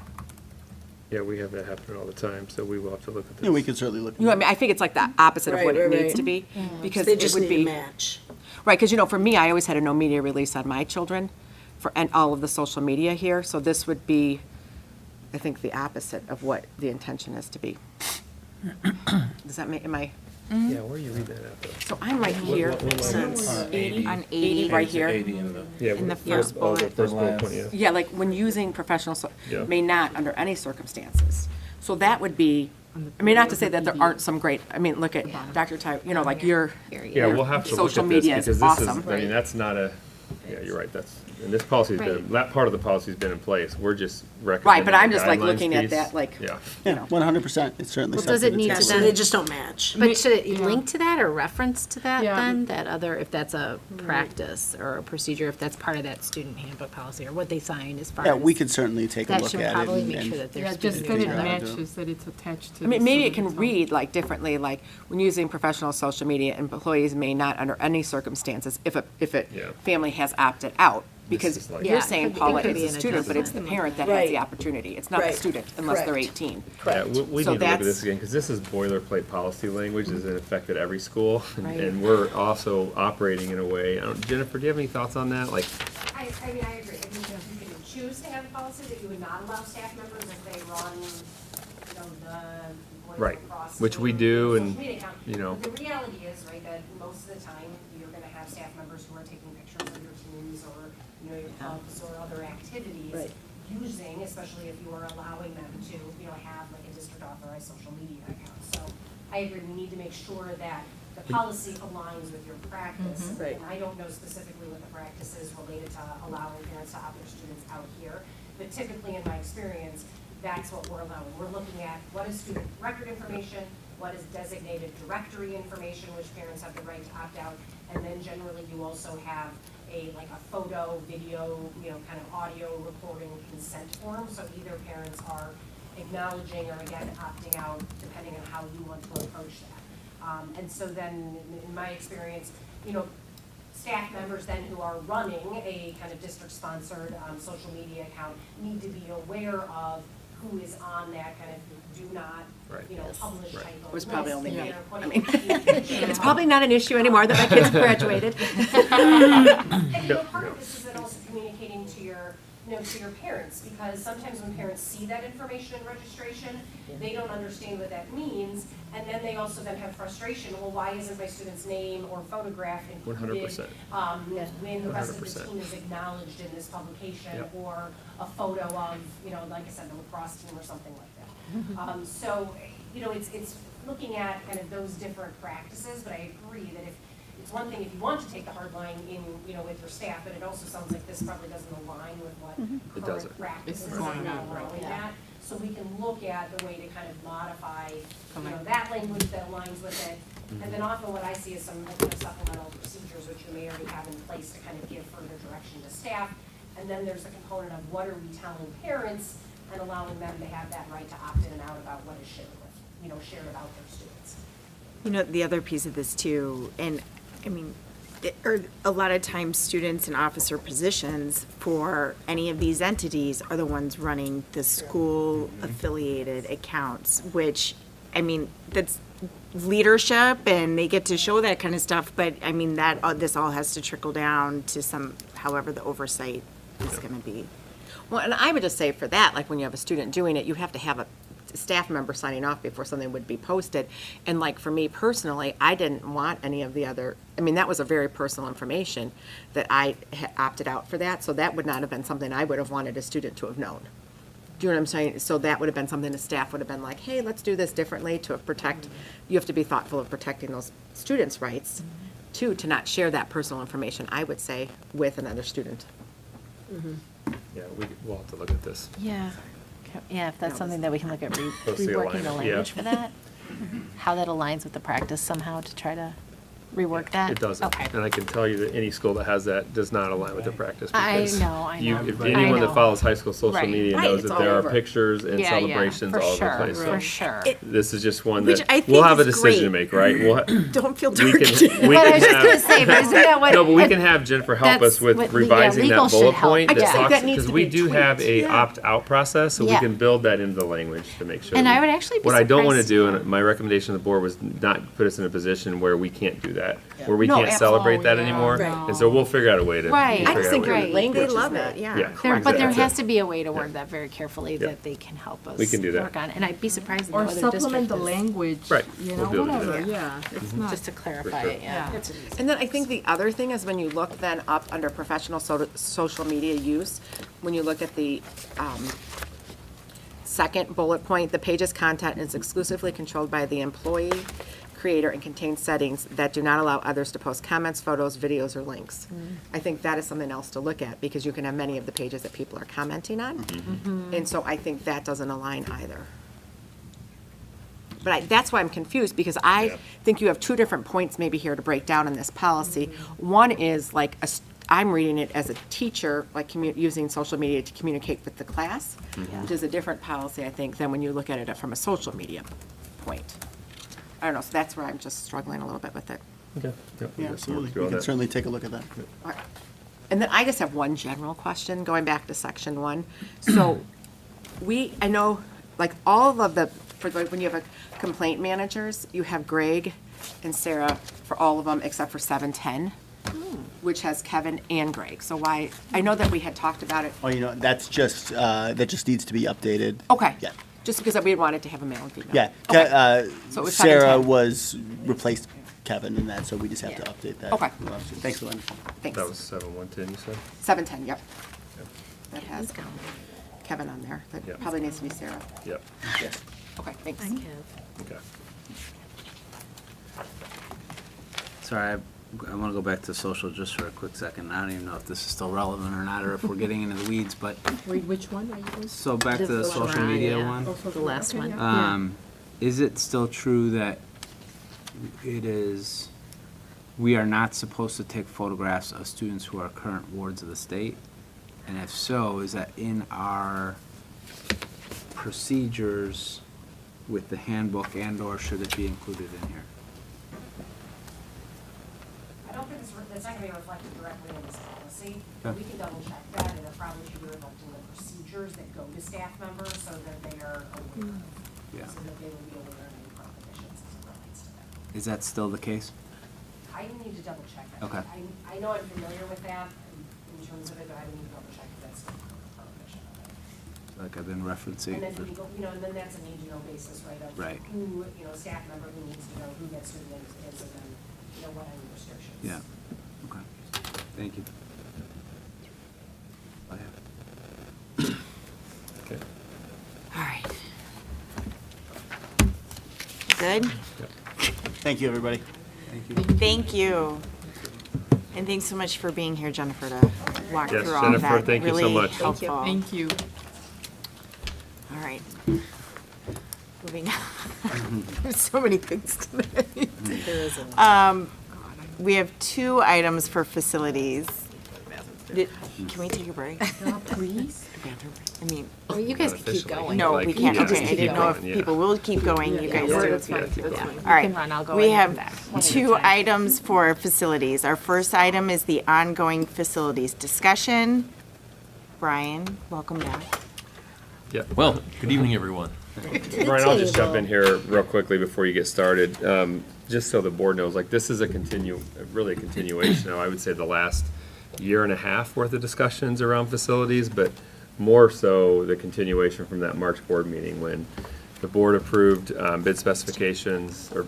Yeah, we have that happen all the time, so we will have to look at this. Yeah, we could certainly look. You know, I mean, I think it's like the opposite of what Right, it right, needs to right. be. Because they it just would need be. a match. Right, because, you know, for me, I always had a no media release on my children and all of the social media here. So this would be, I think, the opposite of what the intention is to be. Does that make, am I? Yeah, where are you reading that at, though? So I'm right here. What line? On 80 right here. 80 in the. Yeah, In the we're- first oh, the bullet. first bullet The point, yeah. Yeah, like when using professional, Yeah. may not under any circumstances. So that would be, I mean, not to say that there aren't some great, I mean, look at Dr. Ty, you know, like your Yeah, we'll have to look social at this, media because is this is, awesome. I mean, that's not a, yeah, you're right, that's, and this policy's been, Right. that part of the policy's been in place, we're just recommending. Right, but I'm the just like guidelines looking at piece. that, like, Yeah. you Yeah, know. 100%. It's certainly Well, something. does it to need take to a So look then- they just don't match. But should it Yeah. link to that or reference to that Yeah. then, that other, if that's a practice or a procedure, if that's part of that student handbook policy or what they sign as far as? Yeah, we could certainly take a That look should at it. probably and- make sure and- that they're Yeah, just speaking that it figure out how to do it. matches, that it's attached to. I mean, the maybe it student can itself. read like differently, like when using professional social media, employees may not under any circumstances, if a Yeah. family has opted out. Because is like- you're Yeah, saying, it could Paula, be it's an the student, but it's the parent that has the Right. opportunity. It's not the Right. student unless they're Correct. 18. Yeah, Correct. we So need to look at this that's- again, because this is boilerplate policy language, is in effect at every school, Right. and we're also operating in a way, Jennifer, do you have any thoughts on that? Like, I mean, I agree. I think you can choose to have a policy that you would not allow staff members if they run, you know, the Right, across. which we do, social and, media account. you know. But the reality is, right, that most of the time, you're gonna have staff members who are taking pictures of your teams or, you know, your clubs or other activities. Right. Using, especially if you are allowing them to, you know, have like a district authorized social media account. So I agree, we need to make sure that the policy aligns with your practice. Right. And I don't know specifically what the practice is related to allowing parents to opt their students out here. But typically, in my experience, that's what we're allowing. We're looking at what is student record information, what is designated directory information, which parents have the right to opt out. And then generally, you also have like a photo, video, you know, kind of audio recording consent form. So either parents are acknowledging or again, opting out, depending on how you want to approach that. And so then, in my experience, you know, staff members then who are running a kind of district-sponsored social media account need to be aware of who is on that kind of do not, Right. you know, publish type of It was probably list only that me. they're I putting mean, it's probably not an issue anymore that my kids graduated. And you know, part of this is then also communicating to your, you know, to your parents, because sometimes when parents see that information in registration, they don't understand what that means, and then they also then have frustration, well, why isn't my student's name or photograph included? 100%. When the rest of the 100%. team is acknowledged in this publication, Yep. or a photo of, you know, like I said, the lacrosse team or something like that. So, you know, it's looking at kind of those different practices, but I agree that if, it's one thing if you want to take the hard line in, you know, with your staff, but it also sounds like this probably doesn't align with what It doesn't. current practices It's are going now on, right, allowing yeah. that. So we can look at the way to kind of modify, you know, that language that aligns with it. And then often what I see is some kind of supplemental procedures which you may already have in place to kind of give further direction to staff. And then there's the component of what are we telling parents and allowing them to have that right to opt in and out about what is shared with, shared about their students. You know, the other piece of this too, and I mean, or a lot of times, students in officer positions for any of these entities are the ones running the school-affiliated accounts, which, I mean, that's leadership, and they get to show that kind of stuff, but, I mean, this all has to trickle down to however the oversight is gonna be. Well, and I would just say for that, like when you have a student doing it, you have to have a staff member signing off before something would be posted. And like for me personally, I didn't want any of the other, I mean, that was a very personal information that I opted out for that. So that would not have been something I would have wanted a student to have known. Do you know what I'm saying? So that would have been something the staff would have been like, hey, let's do this differently to protect, you have to be thoughtful of protecting those students' rights too, to not share that personal information, I would say, with another student. Yeah, we'll have to look at this. Yeah. Yeah, if that's something that we can look at Let's see reworking the alignment, language yeah. for that, how that aligns with the practice somehow to try to rework that. It doesn't. Okay. And I can tell you that any school that has that does not align with the practice. I because know. If I anyone know. that follows high school social Right. media Right, knows it's that all there over. are pictures and celebrations for all over sure, the place. for So sure. this is just one Which that, I we'll think have a is decision to great. make, right? Don't feel We dirty. can, we But I can was just gonna say, but isn't that what? No, but we can have Jennifer help That's us with what revising legal that should bullet help. point. I just that think talks- that needs Because to we be do have a tweaked. opt-out process, so we Yeah. can build that into the language to make sure. And we- I would actually be What I don't want to surprised- do, and my recommendation to the board was not put us in a position where we can't do that, where we No, can't celebrate absolutely. that Oh, yeah. anymore. Right. And so we'll figure out a way to. Right. we'll I figure just out a think way to- great. Language They is love that. it, yeah. But there That's has it. to be a way to word that very carefully Yeah. that they can help us. We can do that. Work on, and I'd be surprised if no Or other supplement district the is- language. Right. You We'll know, be able to do whatever, that. yeah. It's not. Just to clarify sure. it, yeah. And then I think the other thing is when you look then up under professional social media use, when you look at the second bullet point, the page's content is exclusively controlled by the employee, creator, and contains settings that do not allow others to post comments, photos, videos, or links. I think that is something else to look at because you can have many of the pages that people are commenting on. And so I think that doesn't align either. But that's why I'm confused, because I think you have two different points maybe here to break down in this policy. One is like, I'm reading it as a teacher, like using social media to communicate with the class, which is a different policy, I think, than when you look at it from a social media point. I don't know, so that's where I'm just struggling a little bit with it. Okay. Yep, we'll Yeah, get some work absolutely. through We on can that. certainly take a look at that. All right. And then I just have one general question, going back to section 1. So I know, like, all of the, when you have a complaint managers, you have Greg and Sarah for all of them except for 710, which has Kevin and Greg. So why, I know that we had talked about it. Oh, that just needs to be updated. Okay. Yeah. Just because we wanted to have a male and female. Yeah. Okay. So it was Sarah 710. replaced Kevin in that, so we just have to update that. Okay. Thanks, Lynn. Thanks. That was 7110, you said? 710, yep. That has Kevin on there. That Yep. probably needs to be Sarah. Yep. Yes. Okay, thanks. Okay. Sorry, I want to go back to social just for a quick second. I don't even know if this is still relevant or not, or if we're getting into the weeds, but, Wait, which one are you going to? so back to the social media one. The last one. Is it still true that we are not supposed to take photographs of students who are current wards of the state? And if so, is that in our procedures with the handbook, and/or should it be included in here? I don't think that's not gonna be reflected directly in this policy. Okay. We can double check that, and it probably should be reflected in the procedures that go to staff members so that they are aware, Yeah. so that they will be aware of any prohibitions as it relates to that. Is that still the case? I need to double check that. Okay. I know I'm familiar with that in terms of it, but I need to double check if that's a prohibition of it. Like I've been referencing. And then when you go, and then that's a need to know basis, right, of Right. who, staff member who needs to know who gets who is, and then, what are the restrictions. Yeah, okay. Thank you. I have. Okay. All right. Good? Thank you, everybody. Thank you. Thank you. And thanks so much for being here, Jennifer, to walk Yes, through all of that. Jennifer, thank you so Really much. helpful. Thank you. All right. Moving on. There's so many things tonight. We have 2 items for facilities. Can we take a break? Please? I mean, Or you guys can keep going. no, Like, we can't. yeah, Okay, just I keep didn't know if going, yeah. people will keep going. You guys Yeah, do. that's fine. Yeah, keep That's going. fine. All right. can run, I'll go We in have back, one at a two time. items for facilities. Our first item is the ongoing facilities discussion. Brian, welcome back. Yeah. Well, good evening, everyone. Brian, I'll just jump in here real quickly before you get started. Just so the board knows, like, this is really a continuation of, I would say, the last year and a half worth of discussions around facilities, but more so the continuation from that March board meeting when the board approved bid specifications or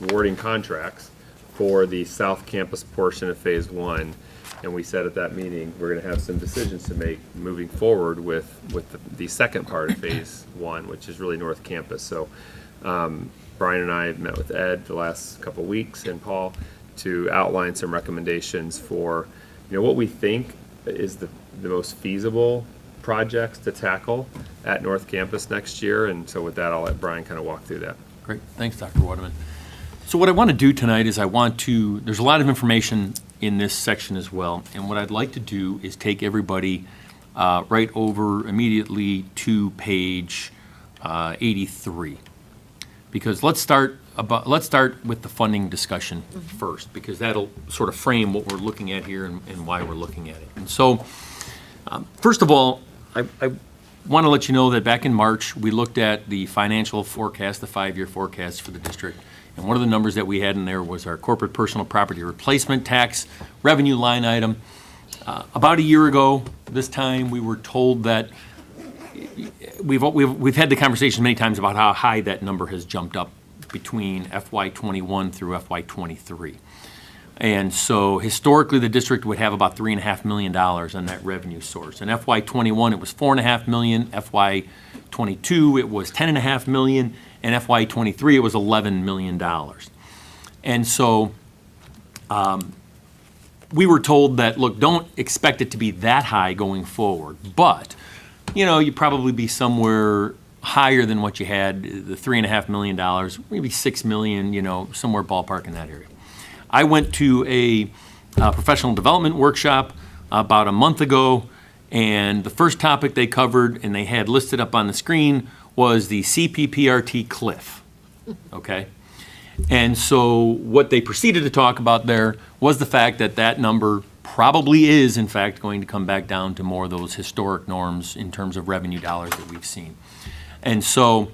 awarding contracts for the South Campus portion of Phase 1. And we said at that meeting, we're going to have some decisions to make moving forward with the second part of Phase 1, which is really North Campus. So Brian and I met with Ed the last couple of weeks and Paul to outline some recommendations for, what we think is the most feasible projects to tackle at North Campus next year. And so with that, I'll let Brian kind of walk through that. Great, thanks, Dr. Waterman. So what I want to do tonight is there's a lot of information in this section as well, and what I'd like to do is take everybody right over immediately to page 83. Because let's start with the funding discussion first, because that'll sort of frame what we're looking at here and why we're looking at it. And so, first of all, I want to let you know that back in March, we looked at the financial forecast, the 5-year forecast for the district. And one of the numbers that we had in there was our corporate personal property replacement tax revenue line item. About a year ago, this time, we were told that we've had the conversation many times about how high that number has jumped up between FY21 through FY23. And so historically, the district would have about $3.5 million on that revenue source. In FY21, it was $4.5 million. FY22, it was $10.5 million. And FY23, it was $11 million. And so we were told that, look, don't expect it to be that high going forward. But, you'd probably be somewhere higher than what you had, the $3.5 million, maybe $6 million, somewhere ballpark in that area. I went to a professional development workshop about a month ago, and the first topic they covered, and they had listed up on the screen, was the CPPRT cliff, okay? And so what they proceeded to talk about there was the fact that that number probably is, in fact, going to come back down to more of those historic norms in terms of revenue dollars that we've seen. And so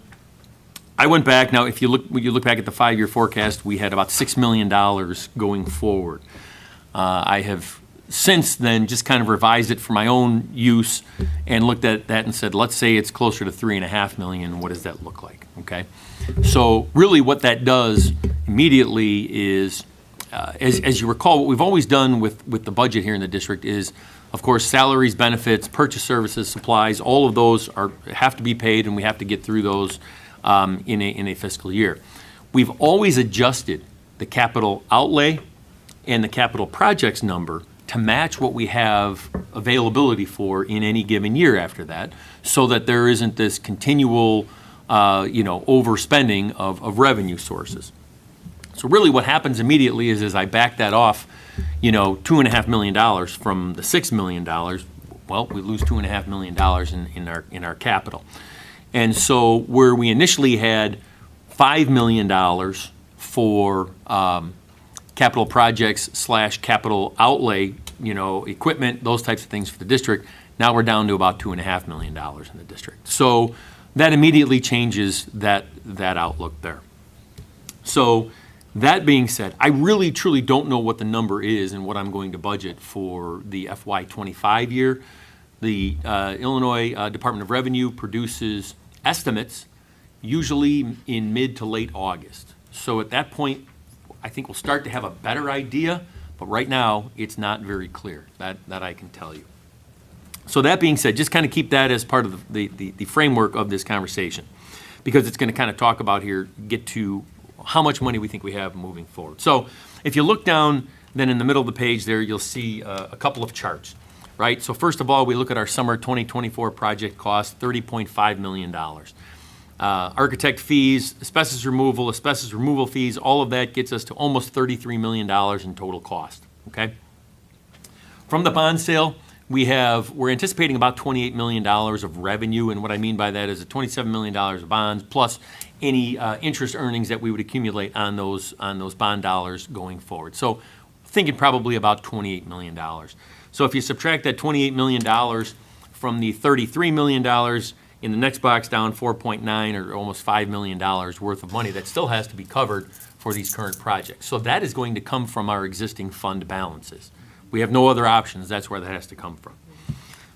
I went back. Now, when you look back at the 5-year forecast, we had about $6 million going forward. I have since then just kind of revised it for my own use and looked at that and said, let's say it's closer to $3.5 million. What does that look like? Okay. So really what that does immediately is, as you recall, what we've always done with the budget here in the district is, of course, salaries, benefits, purchase services, supplies, all of those have to be paid, and we have to get through those in a fiscal year. We've always adjusted the capital outlay and the capital projects number to match what we have availability for in any given year after that, so that there isn't this continual, overspending of revenue sources. So really what happens immediately is I back that off, $2.5 million from the $6 million, well, we lose $2.5 million in our capital. And so where we initially had $5 million for capital projects / capital outlay, equipment, those types of things for the district, now we're down to about $2.5 million in the district. So that immediately changes that outlook there. So that being said, I really truly don't know what the number is and what I'm going to budget for the FY25 year. The Illinois Department of Revenue produces estimates usually in mid to late August. So at that point, I think we'll start to have a better idea, but right now, it's not very clear, that I can tell you. So that being said, just kind of keep that as part of the framework of this conversation, because it's going to kind of talk about here, get to how much money we think we have moving forward. So if you look down, then in the middle of the page there, you'll see a couple of charts, right? So first of all, we look at our summer 2024 project cost, $30.5 million. Architect fees, asbestos removal fees, all of that gets us to almost $33 million in total cost, okay? From the bond sale, we're anticipating about $28 million of revenue, and what I mean by that is $27 million of bonds plus any interest earnings that we would accumulate on those bond dollars going forward. So thinking probably about $28 million. So if you subtract that $28 million from the $33 million in the next box down, 4.9 or almost $5 million worth of money that still has to be covered for these current projects. So that is going to come from our existing fund balances. We have no other options. That's where that has to come from.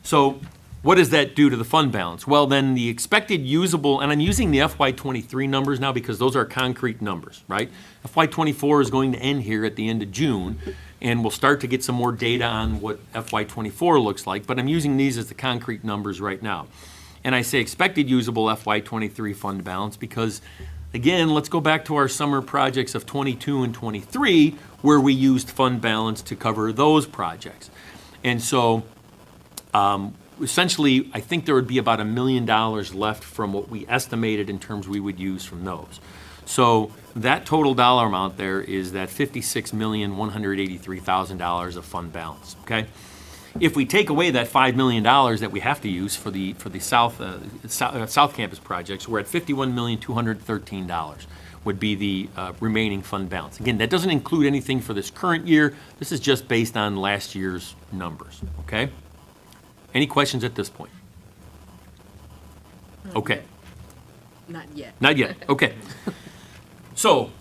So what does that do to the fund balance? Well, then the expected usable, and I'm using the FY23 numbers now because those are concrete numbers, right? FY24 is going to end here at the end of June, and we'll start to get some more data on what FY24 looks like, but I'm using these as the concrete numbers right now. And I say expected usable FY23 fund balance because, again, let's go back to our summer projects of 22 and 23, where we used fund balance to cover those projects. And so, essentially, I think there would be about $1 million left from what we estimated in terms we would use from those. So that total dollar amount there is that $56,183,000 of fund balance, okay? If we take away that $5 million that we have to use for the South Campus projects, we're at $51,213 would be the remaining fund balance. Again, that doesn't include anything for this current year. This is just based on last year's numbers, okay? Any questions at this point? Okay. Not yet. Not yet, okay. So,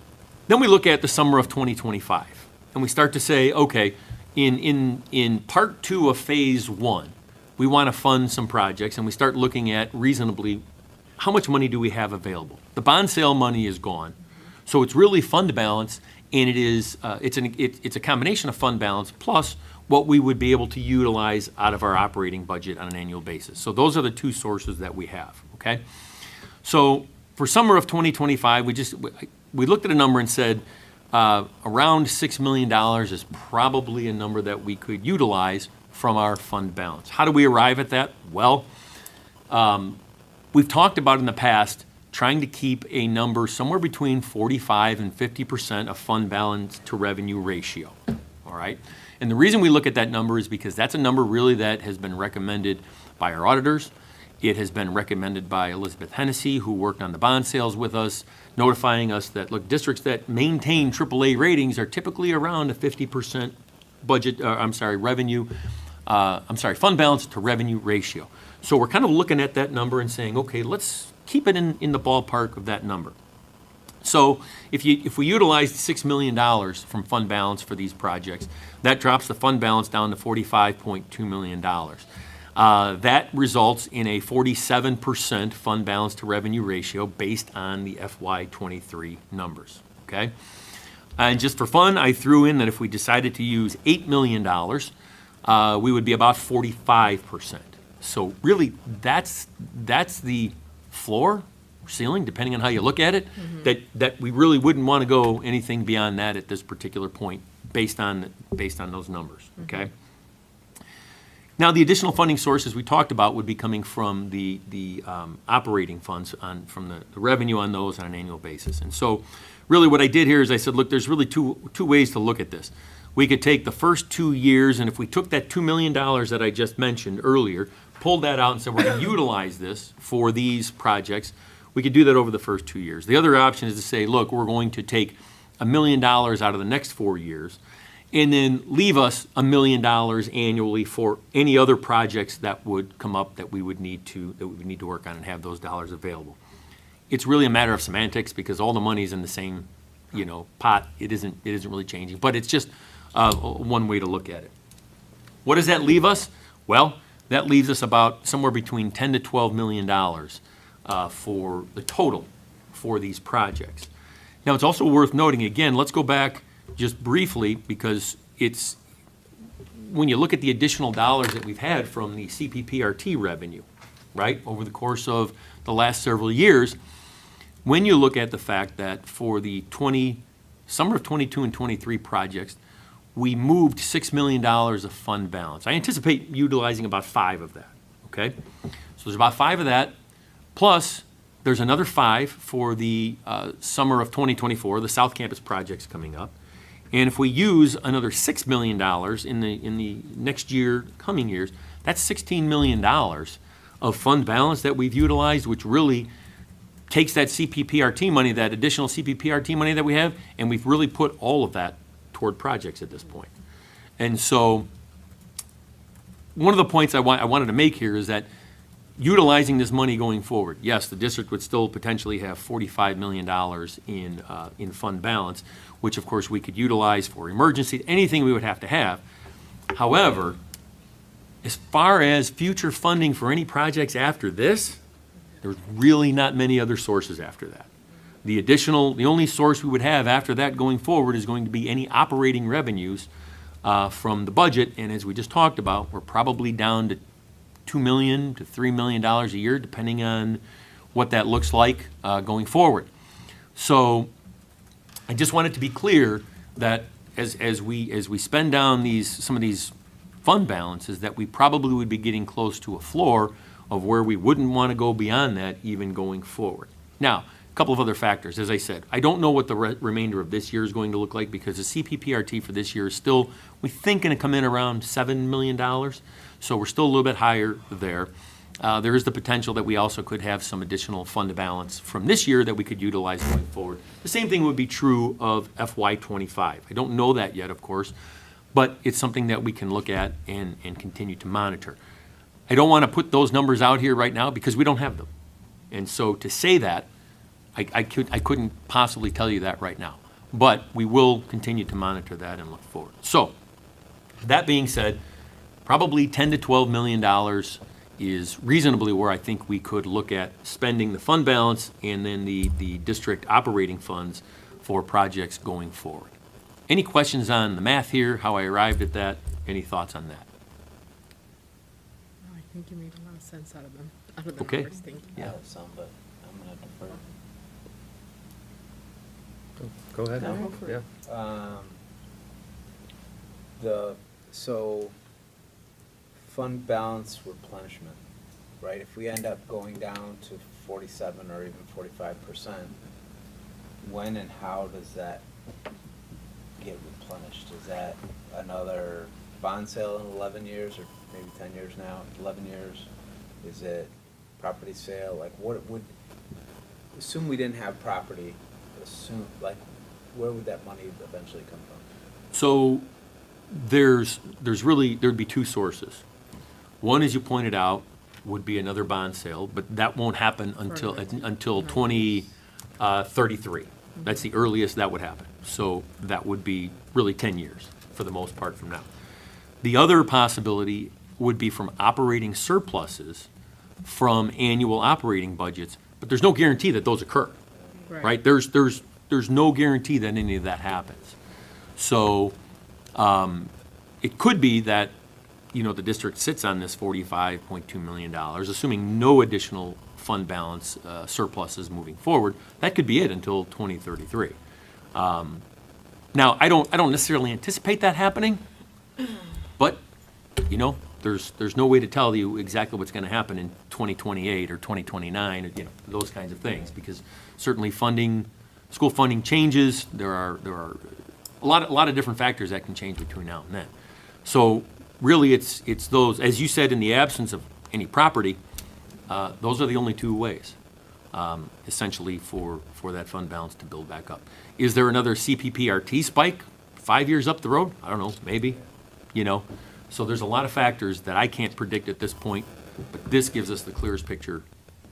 then we look at the summer of 2025, and we start to say, okay, in part 2 of phase 1, we want to fund some projects, and we start looking at reasonably, how much money do we have available? The bond sale money is gone, so it's really fund balance, and it's a combination of fund balance plus what we would be able to utilize out of our operating budget on an annual basis. So those are the two sources that we have, okay? So for summer of 2025, we looked at a number and said around $6 million is probably a number that we could utilize from our fund balance. How do we arrive at that? Well, we've talked about in the past trying to keep a number somewhere between 45 and 50% of fund balance to revenue ratio, all right? And the reason we look at that number is because that's a number really that has been recommended by our auditors. It has been recommended by Elizabeth Hennessy, who worked on the bond sales with us, notifying us that, look, districts that maintain AAA ratings are typically around a 50% fund balance to revenue ratio. So we're kind of looking at that number and saying, okay, let's keep it in the ballpark of that number. So if we utilize $6 million from fund balance for these projects, that drops the fund balance down to $45.2 million. That results in a 47% fund balance to revenue ratio based on the FY23 numbers, okay? And just for fun, I threw in that if we decided to use $8 million, we would be about 45%. So really, that's the floor, ceiling, depending on how you look at it, that we really wouldn't want to go anything beyond that at this particular point based on those numbers, okay? Now, the additional funding sources we talked about would be coming from the operating funds from the revenue on those on an annual basis. And so really what I did here is I said, look, there's really two ways to look at this. We could take the first 2 years, and if we took that $2 million that I just mentioned earlier, pulled that out and said we're going to utilize this for these projects, we could do that over the first 2 years. The other option is to say, look, we're going to take $1 million out of the next 4 years and then leave us $1 million annually for any other projects that would come up that we would need to work on and have those dollars available. It's really a matter of semantics because all the money's in the same, pot. It isn't really changing, but it's just one way to look at it. What does that leave us? Well, that leaves us about somewhere between $10 to $12 million for the total for these projects. Now, it's also worth noting, again, let's go back just briefly because it's, when you look at the additional dollars that we've had from the CPPRT revenue, right, over the course of the last several years, when you look at the fact that for the summer of 22 and 23 projects, we moved $6 million of fund balance. I anticipate utilizing about 5 of that, okay? So there's about 5 of that, plus there's another 5 for the summer of 2024, the South Campus projects coming up. And if we use another $6 million in the next year, coming years, that's $16 million of fund balance that we've utilized, which really takes that CPPRT money, that additional CPPRT money that we have, and we've really put all of that toward projects at this point. And so one of the points I wanted to make here is that utilizing this money going forward, yes, the district would still potentially have $45 million in fund balance, which of course we could utilize for emergency, anything we would have to have. However, as far as future funding for any projects after this, there's really not many other sources after that. The only source we would have after that going forward is going to be any operating revenues from the budget, and as we just talked about, we're probably down to $2 million to $3 million a year, depending on what that looks like going forward. So I just want it to be clear that as we spend down some of these fund balances, that we probably would be getting close to a floor of where we wouldn't want to go beyond that even going forward. Now, a couple of other factors. As I said, I don't know what the remainder of this year is going to look like because the CPPRT for this year is still, we think, going to come in around $7 million. So we're still a little bit higher there. There is the potential that we also could have some additional fund balance from this year that we could utilize going forward. The same thing would be true of FY25. I don't know that yet, of course, but it's something that we can look at and continue to monitor. I don't want to put those numbers out here right now because we don't have them. And so to say that, I couldn't possibly tell you that right now. But we will continue to monitor that and look forward. So, that being said, probably $10 to $12 million is reasonably where I think we could look at spending the fund balance and then the district operating funds for projects going forward. Any questions on the math here, how I arrived at that? Any thoughts on that? I think you made a lot of sense out of them, out of the Okay. numbers. Thank you. Yeah. Some, but I'm gonna defer. Go ahead. No, Al. go for Yeah. So fund balance replenishment, right? If we end up going down to 47 or even 45%, when and how does that get replenished? Is that another bond sale in 11 years, or maybe 10 years now, 11 years? Is it property sale? Like, what would, assume we didn't have property, where would that money eventually come from? So there's there'd be two sources. One, as you pointed out, would be another bond sale, but that won't happen until 2033. That's the earliest that would happen. So that would be really 10 years for the most part from now. The other possibility would be from operating surpluses from annual operating budgets, but there's no guarantee that those occur, right? There's no guarantee that any of that happens. So it could be that, the district sits on this $45.2 million, assuming no additional fund balance surpluses moving forward. That could be it until 2033. Now, I don't necessarily anticipate that happening, but, there's no way to tell you exactly what's going to happen in 2028 or 2029, or, those kinds of things, because certainly school funding changes. There are a lot of different factors that can change between now and then. So really, it's those, as you said, in the absence of any property, those are the only two ways, essentially, for that fund balance to build back up. Is there another CPPRT spike 5 years up the road? I don't know, maybe, So there's a lot of factors that I can't predict at this point, but this gives us the clearest picture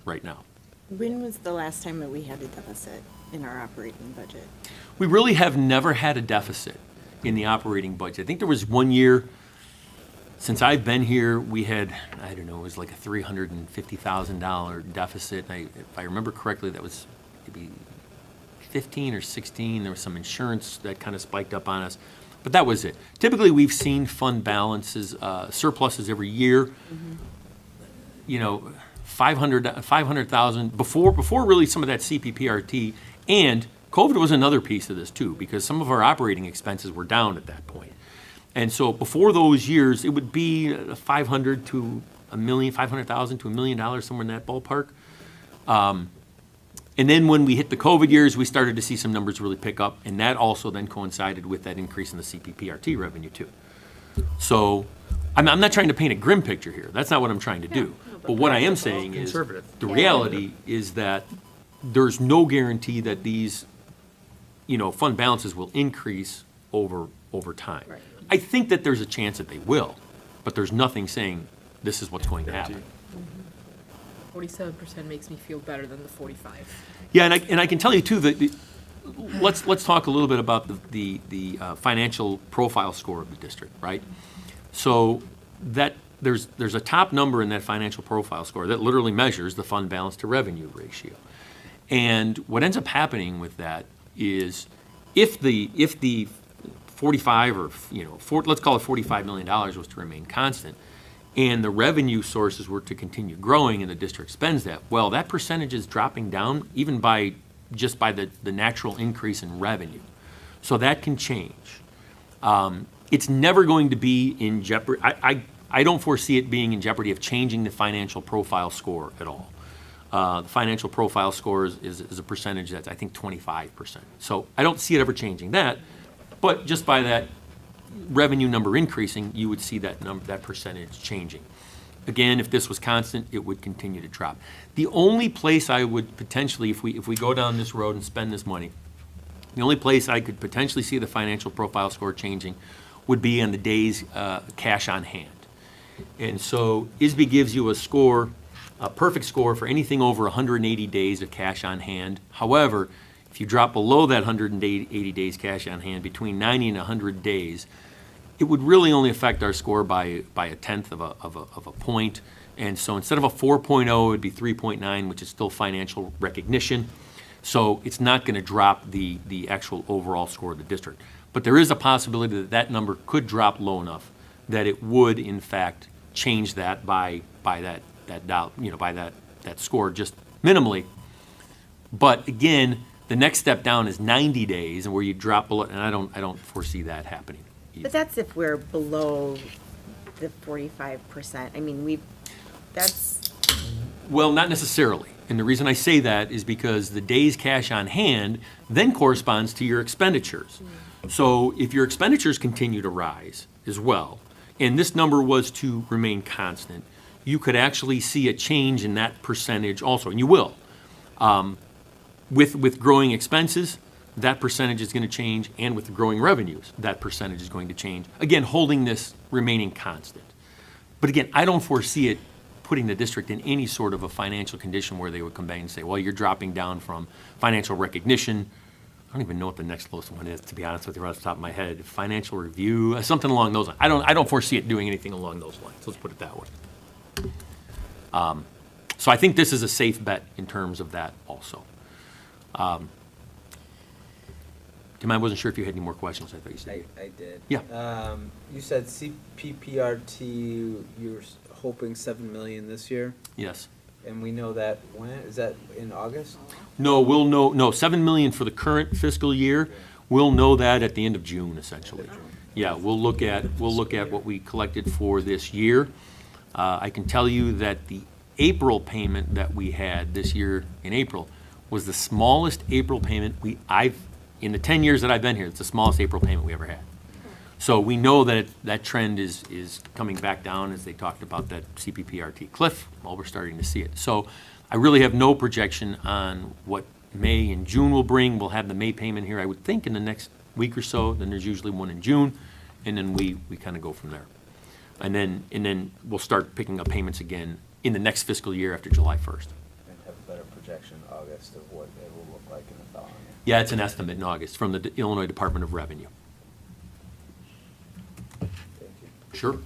right now. When was the last time that we had a deficit in our operating budget? We really have never had a deficit in the operating budget. I think there was one year, since I've been here, we had, it was like a $350,000 deficit. If I remember correctly, that was maybe 15 or 16. There was some insurance that kind of spiked up on us, but that was it. Typically, we've seen fund balances, surpluses every year. Mm-hmm. 500,000 before really some of that CPPRT, and COVID was another piece of this too, because some of our operating expenses were down at that point. And so before those years, it would be 500 to a million, 500,000 to $1 million, somewhere in that ballpark. And then when we hit the COVID years, we started to see some numbers really pick up, and that also then coincided with that increase in the CPPRT revenue too. So I'm not trying to paint a grim picture here. That's not what I'm trying to do. But what I am saying is, Conservative. the reality is that there's no guarantee that these, fund balances will increase over time. I think that there's a chance that they will, but there's nothing saying this is what's going to happen. 47% makes me feel better than the 45. Yeah, and I can tell you too that let's talk a little bit about the financial profile score of the district, right? So that there's a top number in that financial profile score that literally measures the fund balance to revenue ratio. And what ends up happening with that is if the 45 or let's call it $45 million was to remain constant, and the revenue sources were to continue growing and the district spends that, well, that percentage is dropping down even by the natural increase in revenue. So that can change. It's never going to be in jeopardy. I don't foresee it being in jeopardy of changing the financial profile score at all. The financial profile score is a percentage that's, I think, 25%. So I don't see it ever changing that, but just by that revenue number increasing, you would see that percentage changing. Again, if this was constant, it would continue to drop. The only place I would potentially, if we go down this road and spend this money, the only place I could potentially see the financial profile score changing would be on the days cash on hand. And so ISBE gives you a perfect score for anything over 180 days of cash on hand. However, if you drop below that 180 days cash on hand, between 90 and 100 days, it would really only affect our score by a tenth of a point. And so instead of a 4.0, it would be 3.9, which is still financial recognition. So it's not going to drop the actual overall score of the district. But there is a possibility that that number could drop low enough that it would, in fact, change that by that score just minimally. But again, the next step down is 90 days, and where you drop below, and I don't foresee that happening either. But that's if we're below the 45%. I mean, Well, not necessarily. And the reason I say that is because the days cash on hand then corresponds to your expenditures. So if your expenditures continue to rise as well, and this number was to remain constant, you could actually see a change in that percentage also, and you will. With growing expenses, that percentage is going to change, and with growing revenues, that percentage is going to change. Again, holding this remaining constant. But again, I don't foresee it putting the district in any sort of a financial condition where they would come back and say, well, you're dropping down from financial recognition. I don't even know what the next closest one is, to be honest with you, right off the top of my head. Financial review, something along those lines. I don't foresee it doing anything along those lines. Let's put it that way. So I think this is a safe bet in terms of that also. Tim, I wasn't sure if you had any more questions. I thought you said. I did. Yeah. You said CPPRT, you're hoping 7 million this year? Yes. And we know that when? Is that in August? No, we'll know, no, 7 million for the current fiscal year. We'll know that at the end of June, essentially. Yeah, we'll look at what we collected for this year. I can tell you that the April payment that we had this year in April was the smallest April payment in the 10 years that I've been here, it's the smallest April payment we ever had. So we know that that trend is coming back down as they talked about that CPPRT cliff. Well, we're starting to see it. So I really have no projection on what May and June will bring. We'll have the May payment here, I would think, in the next week or so. Then there's usually one in June, and then we kind of go from there. And then we'll start picking up payments again in the next fiscal year after July 1st. And have a better projection in August of what it will look like in the following year. Yeah, it's an estimate in August from the Illinois Department of Revenue. Thank you. Sure.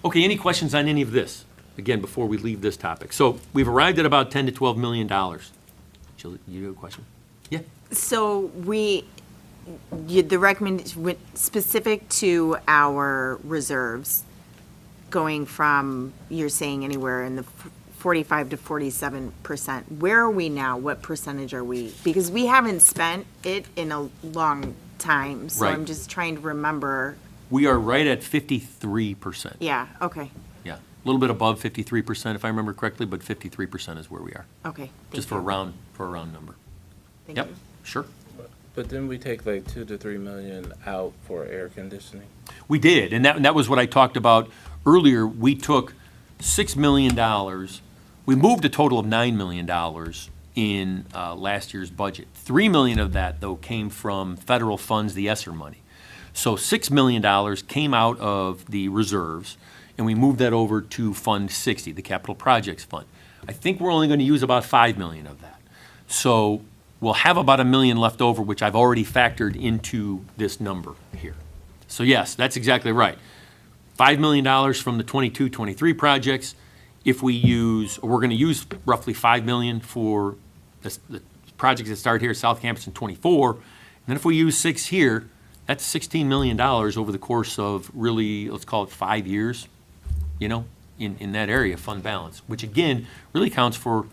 Okay, any questions on any of this? Again, before we leave this topic. So we've arrived at about $10 to $12 million. Jill, you have a question? Yeah. So the recommendation specific to our reserves, going from, you're saying anywhere in the 45 to 47%. Where are we now? What percentage are we? Because we haven't spent it in a long time, so Right. I'm just trying to remember. We are right at 53%. Yeah, okay. Yeah. little bit above 53%, if I remember correctly, but 53% is where we are. Okay, Just for a round number. Thank Yep, you. sure. But then we take like 2 to 3 million out for air conditioning. We did, and that was what I talked about earlier. We took $6 million, we moved a total of $9 million in last year's budget. $3 million of that, though, came from federal funds, the ESSER money. So $6 million came out of the reserves, and we moved that over to Fund 60, the Capital Projects Fund. I think we're only going to use about $5 million of that. So we'll have about $1 million left over, which I've already factored into this number here. So yes, that's exactly right. $5 million from the 22-23 projects. If we use, we're going to use roughly $5 million for the projects that start here at South Campus in 24. And then if we use 6 here, that's $16 million over the course of really, let's call it 5 years, in that area, fund balance, which again, really counts for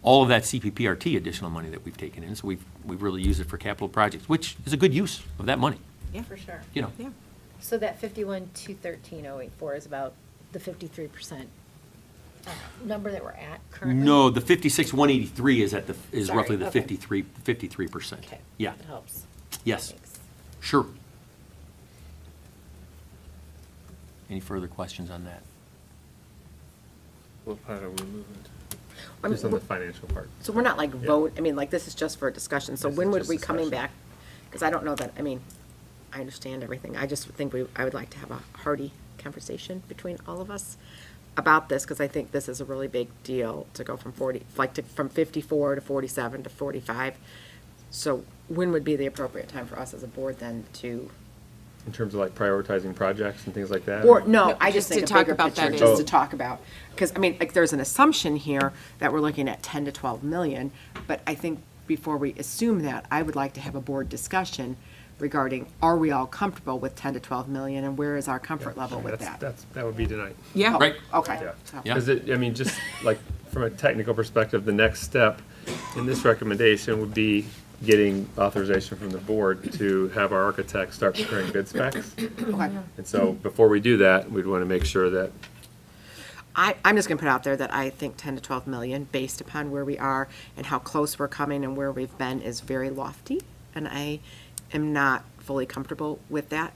all of that CPPRT additional money that we've taken in. So we've really used it for capital projects, which is a good use of that money. Yeah, for sure. Yeah. So that 51,213,084 is about the 53% number that we're at currently? No, the 56,183 is Sorry, roughly the okay. 53%. Okay. Yeah. That helps. Yes. Thanks. Sure. Any further questions on that? What part are we moving to? Just on the financial part. So we're not like vote, I mean, like, this is just for a discussion, so This when is would just we coming discussion. back? Because I don't know that, I mean, I understand everything, I just think I would like to have a hearty conversation between all of us about this, because I think this is a really big deal to go from from 54 to 47 to 45. So when would be the appropriate time for us as a board then to, In terms of like prioritizing projects and things like that? or, no, I just just think to a talk bigger about picture, that just is- to talk about. Because, I mean, like, there's an assumption here that we're looking at 10 to 12 million, but I think before we assume that, I would like to have a board discussion regarding, are we all comfortable with 10 to 12 million, and where is our comfort level with that? That would be tonight. Yeah. Right. Okay. Yeah. So- Yeah. Because I mean, just like from a technical perspective, the next step in this recommendation would be getting authorization from the board to have our architect start preparing bid specs. Okay. And so before we do that, we'd want to make sure that, I'm just gonna put out there that I think 10 to 12 million, based upon where we are and how close we're coming and where we've been, is very lofty, and I am not fully comfortable with that.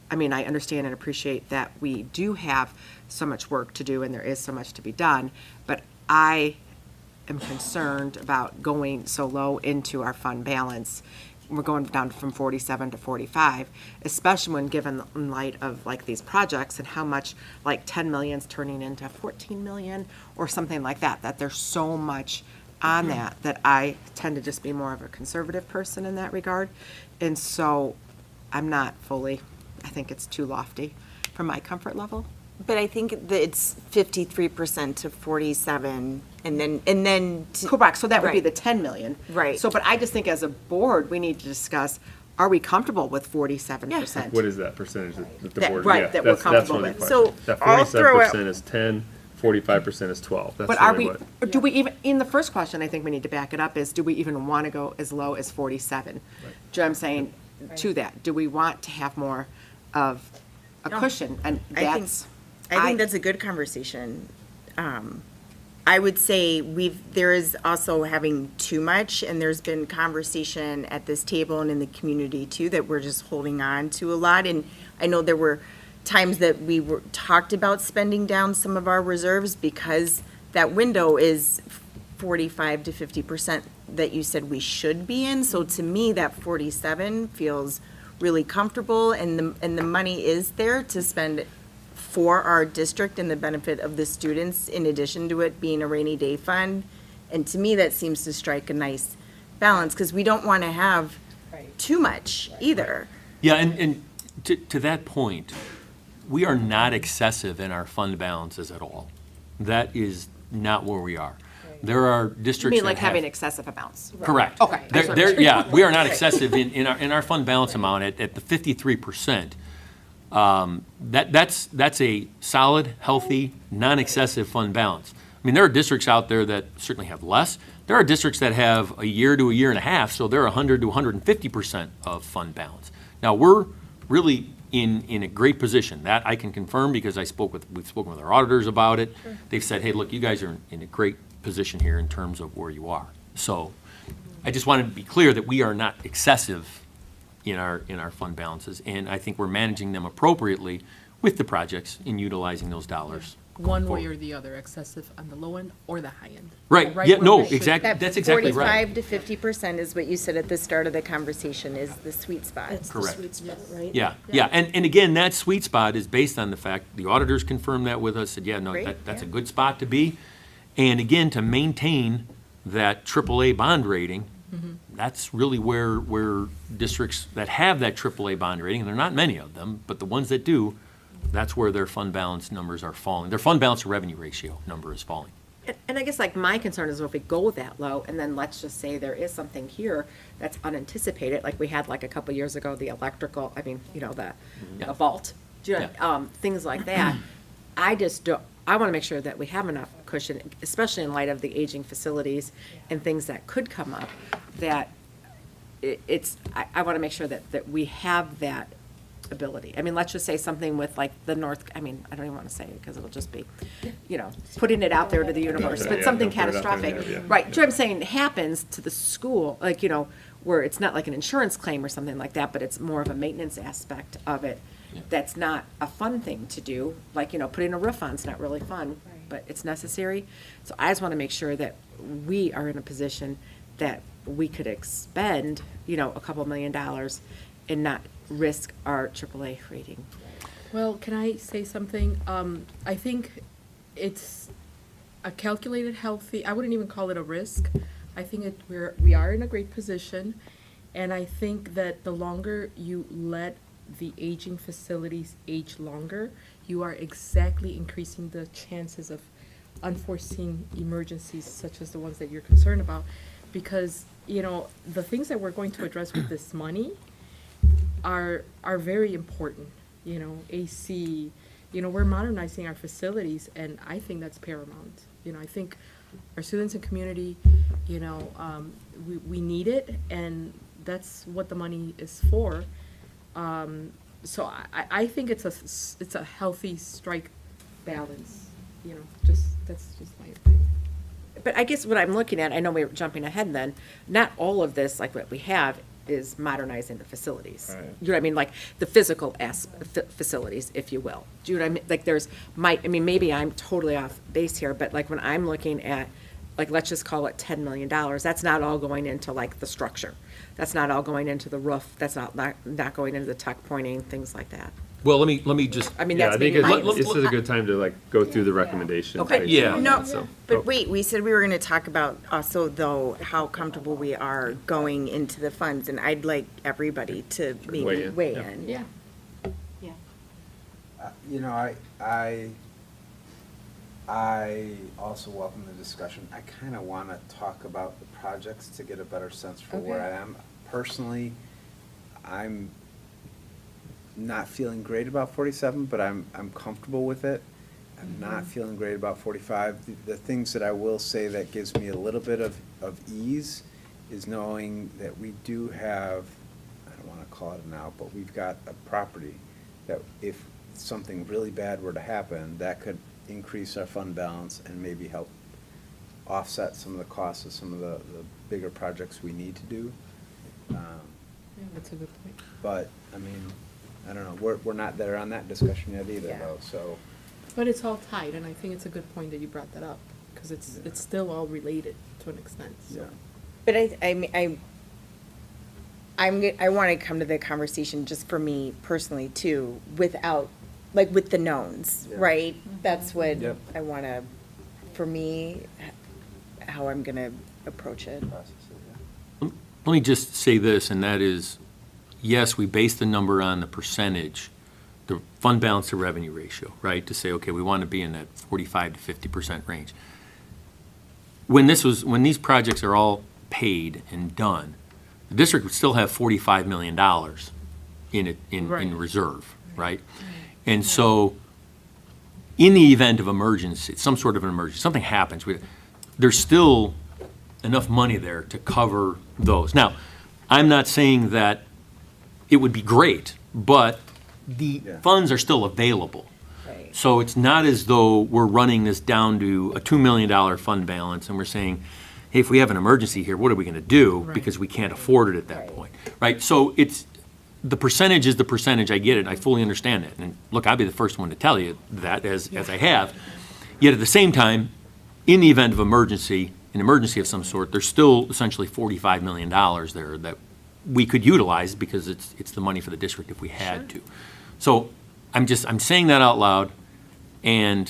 I mean, I understand and appreciate that we do have so much work to do and there is so much to be done, but I am concerned about going so low into our fund balance. We're going down from 47 to 45, especially when given in light of like these projects and how much, like 10 million's turning into 14 million or something like that, that there's so much on that I tend to just be more of a conservative person in that regard. And so I'm not fully, I think it's too lofty for my comfort level. But I think that it's 53% to 47, and then. Correct, so that would be Right. the 10 million. Right. So, but I just think as a board, we need to discuss, are we comfortable with 47%? what is that percentage that the That- board? right, yeah, that we're that's comfortable really the with. question. So That I'll throw out- 47% is 10, 45% is 12. That's But are really we, what. or do we even, in the first question, I think we need to back it up, is do we even want to go as low as 47? Do you know what I'm saying to that? Do we want to have more of a cushion? And I that's. think that's a good conversation. I would say there is also having too much, and there's been conversation at this table and in the community too, that we're just holding on to a lot. And I know there were times that we talked about spending down some of our reserves because that window is 45 to 50% that you said we should be in. So to me, that 47 feels really comfortable, and the money is there to spend for our district and the benefit of the students, in addition to it being a rainy day fund. And to me, that seems to strike a nice balance, because we don't want to have too much either. Yeah, and to that point, we are not excessive in our fund balances at all. That is not where we are. There are You districts mean that like have. having excessive amounts? Correct. Okay. Yeah, we are not excessive in our fund balance amount at the 53%. That's a solid, healthy, non-excessive fund balance. I mean, there are districts out there that certainly have less. There are districts that have a year to a year and a half, so they're 100 to 150% of fund balance. Now, we're really in a great position. That I can confirm because we've spoken with our auditors about it. They've said, hey, look, you guys are in a great position here in terms of where you are. So I just wanted to be clear that we are not excessive in our fund balances, and I think we're managing them appropriately with the projects in utilizing those dollars. One way or the other, excessive on the low end or the high end. Right, yeah, where no, we should- exactly, that's exactly right. 45 to 50% is what you said at the start of the conversation is the sweet spot. That's the Correct. sweet spot, right? Yeah, and again, that sweet spot is based on the fact, the auditors confirmed that with us, said, yeah, no, Great, that's a yeah. good spot to be. And again, to maintain that AAA bond rating, that's really where districts that have that AAA bond rating, and there are not many of them, but the ones that do, that's where their fund balance numbers are falling. Their fund balance to revenue ratio number is falling. And I guess like my concern is if we go that low, and then let's just say there is something here that's unanticipated, like we had like a couple years ago, the electrical, the vault, do you know, Yeah. things like that. I just don't, I want to make sure that we have enough cushion, especially in light of the aging facilities and things that could come up, that I want to make sure that we have that ability. I mean, let's just say something with like the North, I don't even want to say it because it'll just be, putting it out there to the universe, but Yeah, something don't put it out there, catastrophic. yeah. Right, do you know what I'm saying, happens to the school, like, where it's not like an insurance claim or something like that, but it's more of a maintenance aspect of it. That's not a fun thing to do, like, putting a roof on is not really fun, but it's necessary. So I just want to make sure that we are in a position that we could expend, a couple $1 million and not risk our AAA rating. Well, can I say something? I think it's a calculated, healthy, I wouldn't even call it a risk. I think we are in a great position, and I think that the longer you let the aging facilities age longer, you are exactly increasing the chances of unforeseen emergencies such as the ones that you're concerned about. Because, the things that we're going to address with this money are very important. AC, we're modernizing our facilities, and I think that's paramount. I think our students and community, we need it, and that's what the money is for. So I think it's a healthy strike balance, that's just my opinion. But I guess what I'm looking at, I know we're jumping ahead then, not all of this, like what we have, is modernizing the facilities. Right. Do you know what I mean? Like the physical facilities, if you will. Do you know what I mean? Like maybe I'm totally off base here, but like when I'm looking at, like, let's just call it $10 million, that's not all going into like the structure. That's not all going into the roof. That's not going into the tuck pointing, things like that. Well, let me just, I mean, Yeah, that's I think maybe my. this is a good time to like go through the recommendations. Okay. based Yeah. on No, that, so- but wait, we said we were going to talk about also, though, how comfortable we are going into the funds, and I'd like everybody to maybe Weigh in, weigh yeah. in. Yeah. I also welcome the discussion. I kind of want to talk about the projects to get a better sense for where I am. Personally, I'm not feeling great about 47, but I'm comfortable with it. I'm not feeling great about 45. The things that I will say that gives me a little bit of ease is knowing that we do have, I don't want to call it an out, but we've got a property that if something really bad were to happen, that could increase our fund balance and maybe help offset some of the costs of some of the bigger projects we need to do. Yeah, that's a good point. But, I don't know, we're not there on that discussion yet either, Yeah. though, so. But it's all tied, and I think it's a good point that you brought that up, because it's still all related to an extent, so. Yeah. But I want to come to the conversation just for me personally too, without, like with the knowns, Yeah. right? That's what Yep. I want to, for me, how I'm going to approach it. let me just say this, and that is, yes, we base the number on the percentage, the fund balance to revenue ratio, right? To say, okay, we want to be in that 45 to 50% range. When these projects are all paid and done, the district would still have $45 million in Right. reserve, right? And so, in the event of emergency, some sort of an emergency, something happens, there's still enough money there to cover those. Now, I'm not saying that it would be great, but the funds are still available. Right. So it's not as though we're running this down to a $2 million fund balance and we're saying, hey, if we have an emergency here, what are we going to do? Right. Because we can't afford it at that point, right? So it's, the percentage is the percentage, I get it, I fully understand it. And look, I'll be the first one to tell you that, as I have. Yet at the same time, in the event of emergency, an emergency of some sort, there's still essentially $45 million there that we could utilize because it's the money for the district if we had to. So I'm saying that out loud, and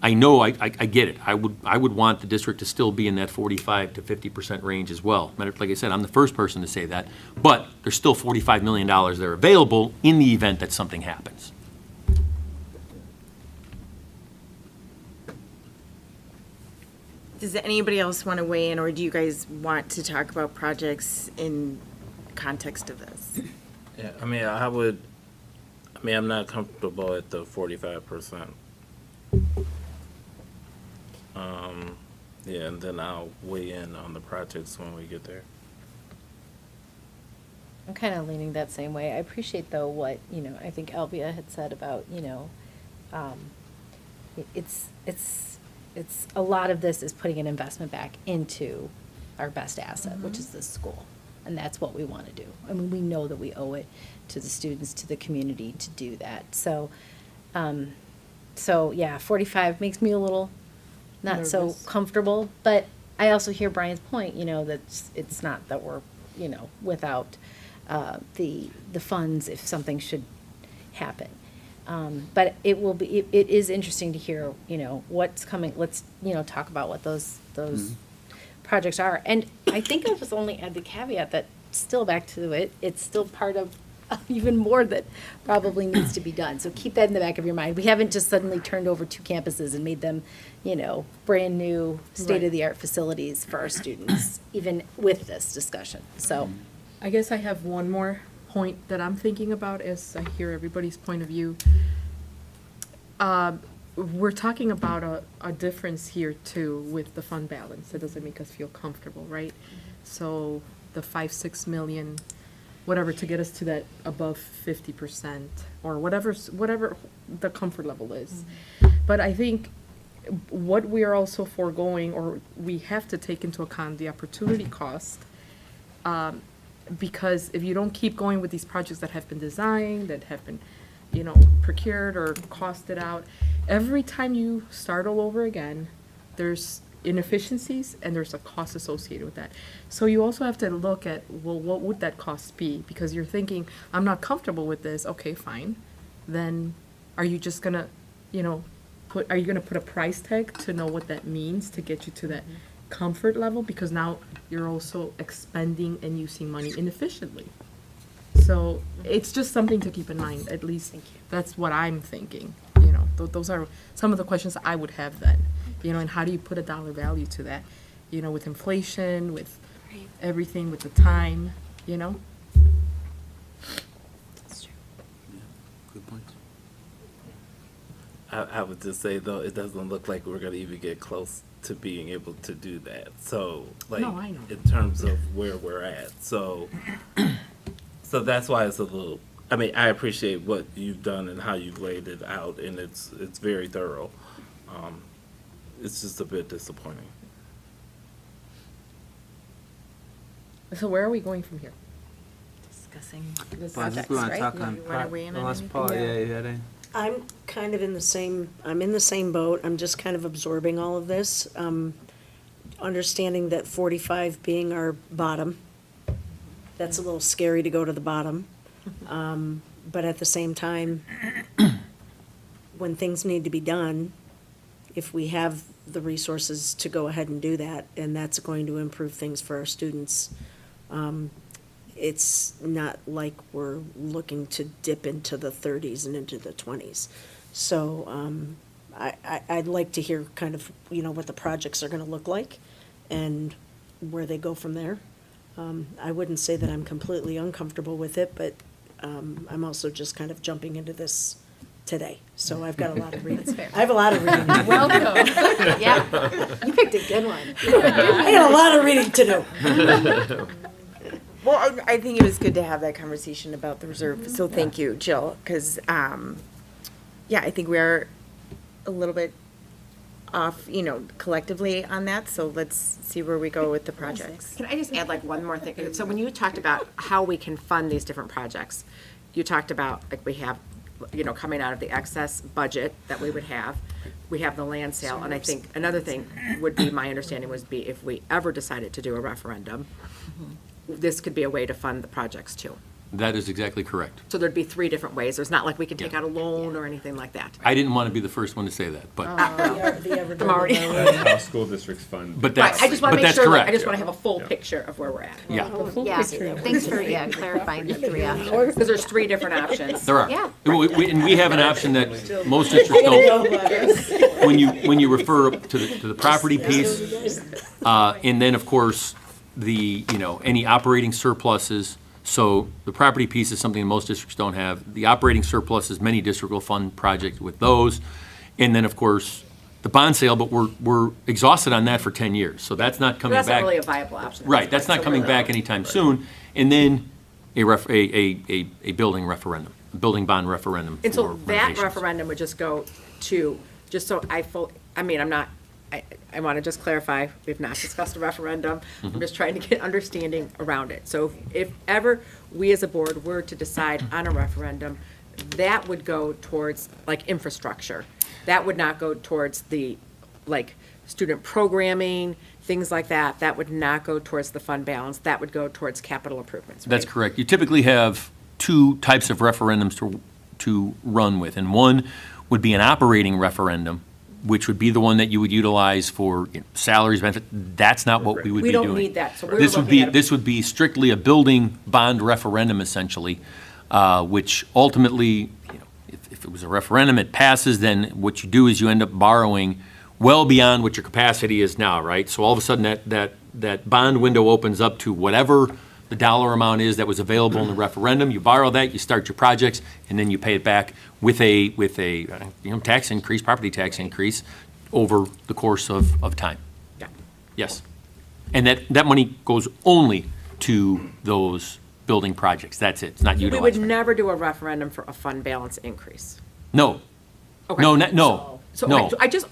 I know I get it. I would want the district to still be in that 45 to 50% range as well. Like I said, I'm the first person to say that, but there's still $45 million there available in the event that something happens. Does anybody else want to weigh in, or do you guys want to talk about projects in context of this? Yeah, I mean, I'm not comfortable at the 45%. Yeah, and then I'll weigh in on the projects when we get there. I'm kind of leaning that same way. I appreciate, though, what, I think Elvia had said about, it's a lot of this is putting an investment back into our best asset, which is this school. And that's what we want to do. I mean, we know that we owe it to the students, to the community to do that. So, yeah, 45 makes me a little not so Nervous. comfortable. But I also hear Brian's point, that it's not that we're, without the funds if something should happen. But it is interesting to hear, what's coming. Let's, talk about what those projects are. And I think I'll just only add the caveat that still back to it, it's still part of even more that probably needs to be done. So keep that in the back of your mind. We haven't just suddenly turned over 2 campuses and made them, brand new state-of-the-art facilities for our students, even with this discussion. So I guess I have one more point that I'm thinking about as I hear everybody's point of view. We're talking about a difference here too with the fund balance. That doesn't make us feel comfortable, right? So the 5-6 million, whatever, to get us to that above 50% or whatever the comfort level is. But I think what we are also foregoing, or we have to take into account the opportunity cost, because if you don't keep going with these projects that have been designed, that have been, procured or costed out, every time you start all over again, there's inefficiencies and there's a cost associated with that. So you also have to look at, well, what would that cost be? Because you're thinking, I'm not comfortable with this. Okay, fine. Then are you just gonna, put a price tag to know what that means to get you to that comfort level? Because now you're also expending and using money inefficiently. So it's just something to keep in mind. At least that's what I'm thinking. Those are some of the questions I would have then. And how do you put a dollar value to that? With inflation, with everything, with the time. that's true. Good points. I would just say, though, it doesn't look like we're going to even get close to being able to do that. So, No, I know. in terms of where we're at. So that's why it's a little, I appreciate what you've done and how you've laid it out, and it's very thorough. It's just a bit disappointing. So where are we going from here? Discussing Well, I projects, think we want to right? talk on, You wanna weigh in on unless anything? Paul, yeah, you had any? I'm kind of in the same boat. I'm just kind of absorbing all of this. Understanding that 45 being our bottom, that's a little scary to go to the bottom. But at the same time, when things need to be done, if we have the resources to go ahead and do that, and that's going to improve things for our students, it's not like we're looking to dip into the 30s and into the 20s. So I'd like to hear kind of, what the projects are going to look like and where they go from there. I wouldn't say that I'm completely uncomfortable with it, but I'm also just kind of jumping into this today. So I've got a lot of reading. That's fair. I have a lot of reading to do. Welcome. Yeah, you picked a good one. I got a lot of reading to do. Well, I think it was good to have that conversation about the reserve, so thank you, Jill, because, yeah, I think we are a little bit off, collectively on that, so let's see where we go with the projects. Can I just add like one more thing? So when you talked about how we can fund these different projects, you talked about, like, we have, coming out of the excess budget that we would have, we have the land sale, and I think another thing would be, my understanding would be, if we ever decided to do a referendum, this could be a way to fund the projects too. That is exactly correct. So there'd be 3 different ways. There's not like we can take out a loan or anything like that. I didn't want to be the first one to say that, but, I'm already. That's how school districts fund. but Right, that's, I just want but to make that's sure, I correct. just want to have a full picture of where we're at. Yeah, Yeah, thanks for, clarifying the 3 options. Because there's 3 different options. there are. Yeah. And we have an option that most districts don't. When you refer to the property piece, and then, of course, any operating surpluses. So the property piece is something most districts don't have. The operating surpluses, many districts will fund projects with those. And then, of course, the bond sale, but we're exhausted on that for 10 years. So that's not coming back. That's not really a viable option. Right, that's not coming back anytime soon. And then a building referendum, a building bond referendum for And so that renovations. referendum would just go to, just so I want to just clarify, we've not discussed a referendum. I'm just trying to get understanding around it. So if ever we as a board were to decide on a referendum, that would go towards like infrastructure. That would not go towards the, like, student programming, things like that. That would not go towards the fund balance. That would go towards capital improvements, right? That's correct. You typically have 2 types of referendums to run with. And one would be an operating referendum, which would be the one that you would utilize for salaries, benefits. That's not what we would be doing. We don't need that, so we're This would looking be, at. this would be strictly a building bond referendum essentially, which ultimately, if it was a referendum, it passes, then what you do is you end up borrowing well beyond what your capacity is now, right? So all of a sudden that bond window opens up to whatever the dollar amount is that was available in the referendum. You borrow that, you start your projects, and then you pay it back with a tax increase, property tax increase over the course of time. Yeah. Yes. And that money goes only to those building projects. That's it. It's not We would utilized. never do a referendum for a fund balance increase. No. Okay. No, no. So No. I just.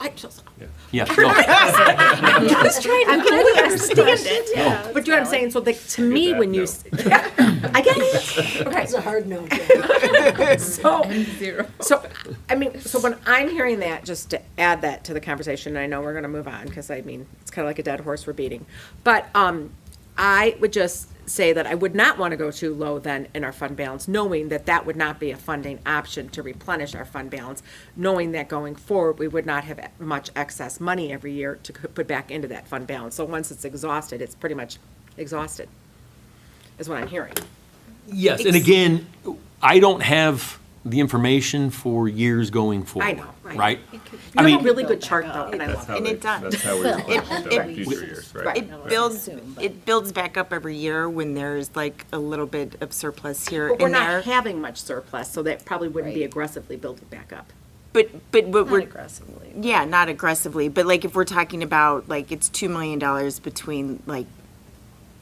Yeah, no. I'm just trying to understand it. No. But do you know what I'm saying? So to me, when you, I get it. Okay. It's a hard no. So when I'm hearing that, just to add that to the conversation, and I know we're going to move on because it's kind of like a dead horse we're beating. But I would just say that I would not want to go too low then in our fund balance, knowing that that would not be a funding option to replenish our fund balance, knowing that going forward, we would not have much excess money every year to put back into that fund balance. So once it's exhausted, it's pretty much exhausted, is what I'm hearing. Yes, and again, I don't have the information for years going forward. I know, right? You I have mean, a really good chart though, and I love it. And it does. That's how we build future years, right? It builds back up every year when there's like a little bit of surplus here But we're and there. not having much surplus, so that probably wouldn't be aggressively building back up. But we're. aggressively. Yeah, not aggressively, but like if we're talking about, like, it's $2 million between, like,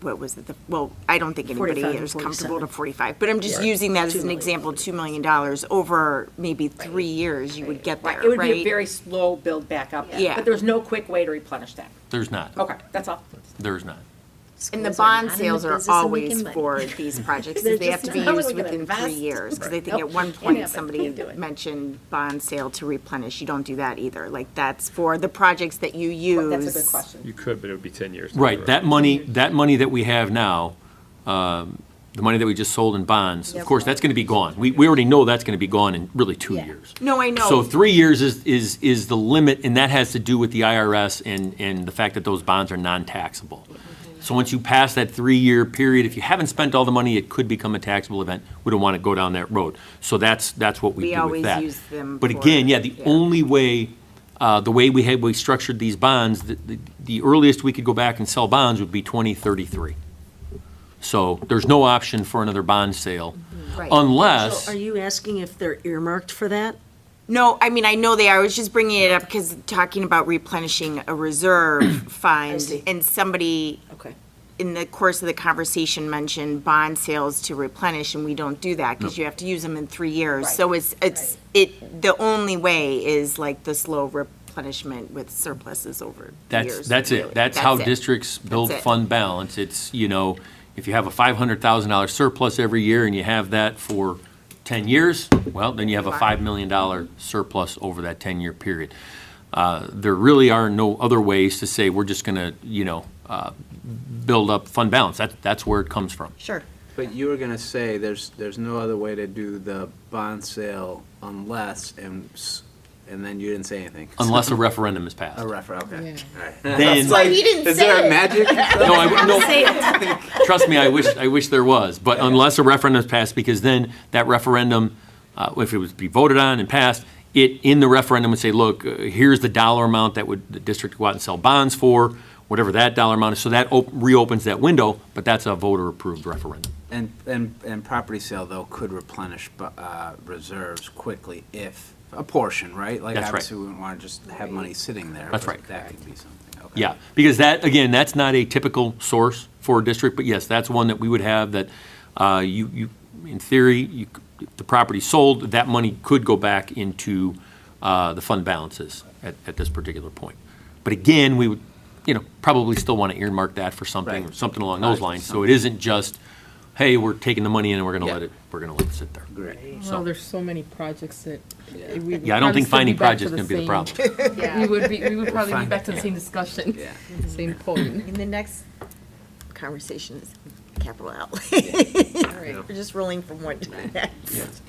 what was it? Well, I don't think anybody 45 and is comfortable to 47. 45, but I'm just using that as an example, $2 million over maybe 3 years, you would get there, Right, it would be a right? very slow build back up. Yeah. But there's no quick way to replenish that. there's not. Okay, that's all. There's not. And the Schools are bond not in the sales are business of always making money. for these projects, They're they have to just be not used really gonna within 3 invest. years. Because I think Nope, at one can't point, happen. somebody Can't do it. mentioned bond sale to replenish, you don't do that either. Like, that's for the projects that you use. That's a good question. You could, but it would be 10 years. down the Right, road. that money that we have now, the money that we just sold in bonds, of course, that's going to be gone. We already know that's going to be gone in really 2 years. No, I know. So 3 years is the limit, and that has to do with the IRS and the fact that those bonds are non-taxable. So once you pass that 3-year period, if you haven't spent all the money, it could become a taxable event. We don't want to go down that road. So that's what we We do with always that. use them But for- again, the yeah. only way, the way we structured these bonds, the earliest we could go back and sell bonds would be 2033. So there's no option for another bond sale unless. Are you asking if they're earmarked for that? No, I mean, I know they are. I was just bringing it up because talking about replenishing a reserve fund, and somebody Okay. in the course of the conversation, mentioned bond sales to replenish, and we don't do that because you have to use them in 3 years. So the only way is like the slow replenishment with surpluses over years. That's really. it. That's how it. districts build That's it. fund balance. It's, if you have a $500,000 surplus every year and you have that for 10 years, well, then you have a $5 million surplus over that 10-year period. There really are no other ways to say we're just going to, build up fund balance. That's where it comes from. Sure. But you were gonna say there's no other way to do the bond sale unless, and then you didn't say anything. Unless a referendum is passed. A referendum, okay. All right. Then- It's like, He didn't is say there a it. magic? No, trust me, I wish there was. But unless a referendum is passed, because then that referendum, if it was to be voted on and passed, it, in the referendum would say, look, here's the dollar amount that would the district go out and sell bonds for, whatever that dollar amount is. So that reopens that window, but that's a voter-approved referendum. And property sale, though, could replenish reserves quickly if, a portion, right? Like, That's right. obviously, we wouldn't want to just have money sitting there. That's but right. That could be something, okay. Yeah, because that, again, that's not a typical source for a district, but yes, that's one that we would have that you in theory, if the property sold, that money could go back into the fund balances at this particular point. But again, we would, probably still want to earmark that for something, or Right. something along those lines. So it isn't just, hey, we're taking the money in and we're going to let it sit there. Great. Well, there's so many projects that we would Yeah, I don't probably think still finding be back projects to is going to be the same- problem. We would probably be Fine. back to the same discussion, Yeah. same point. And the next conversation is capital outlay. We're just rolling from one to the next.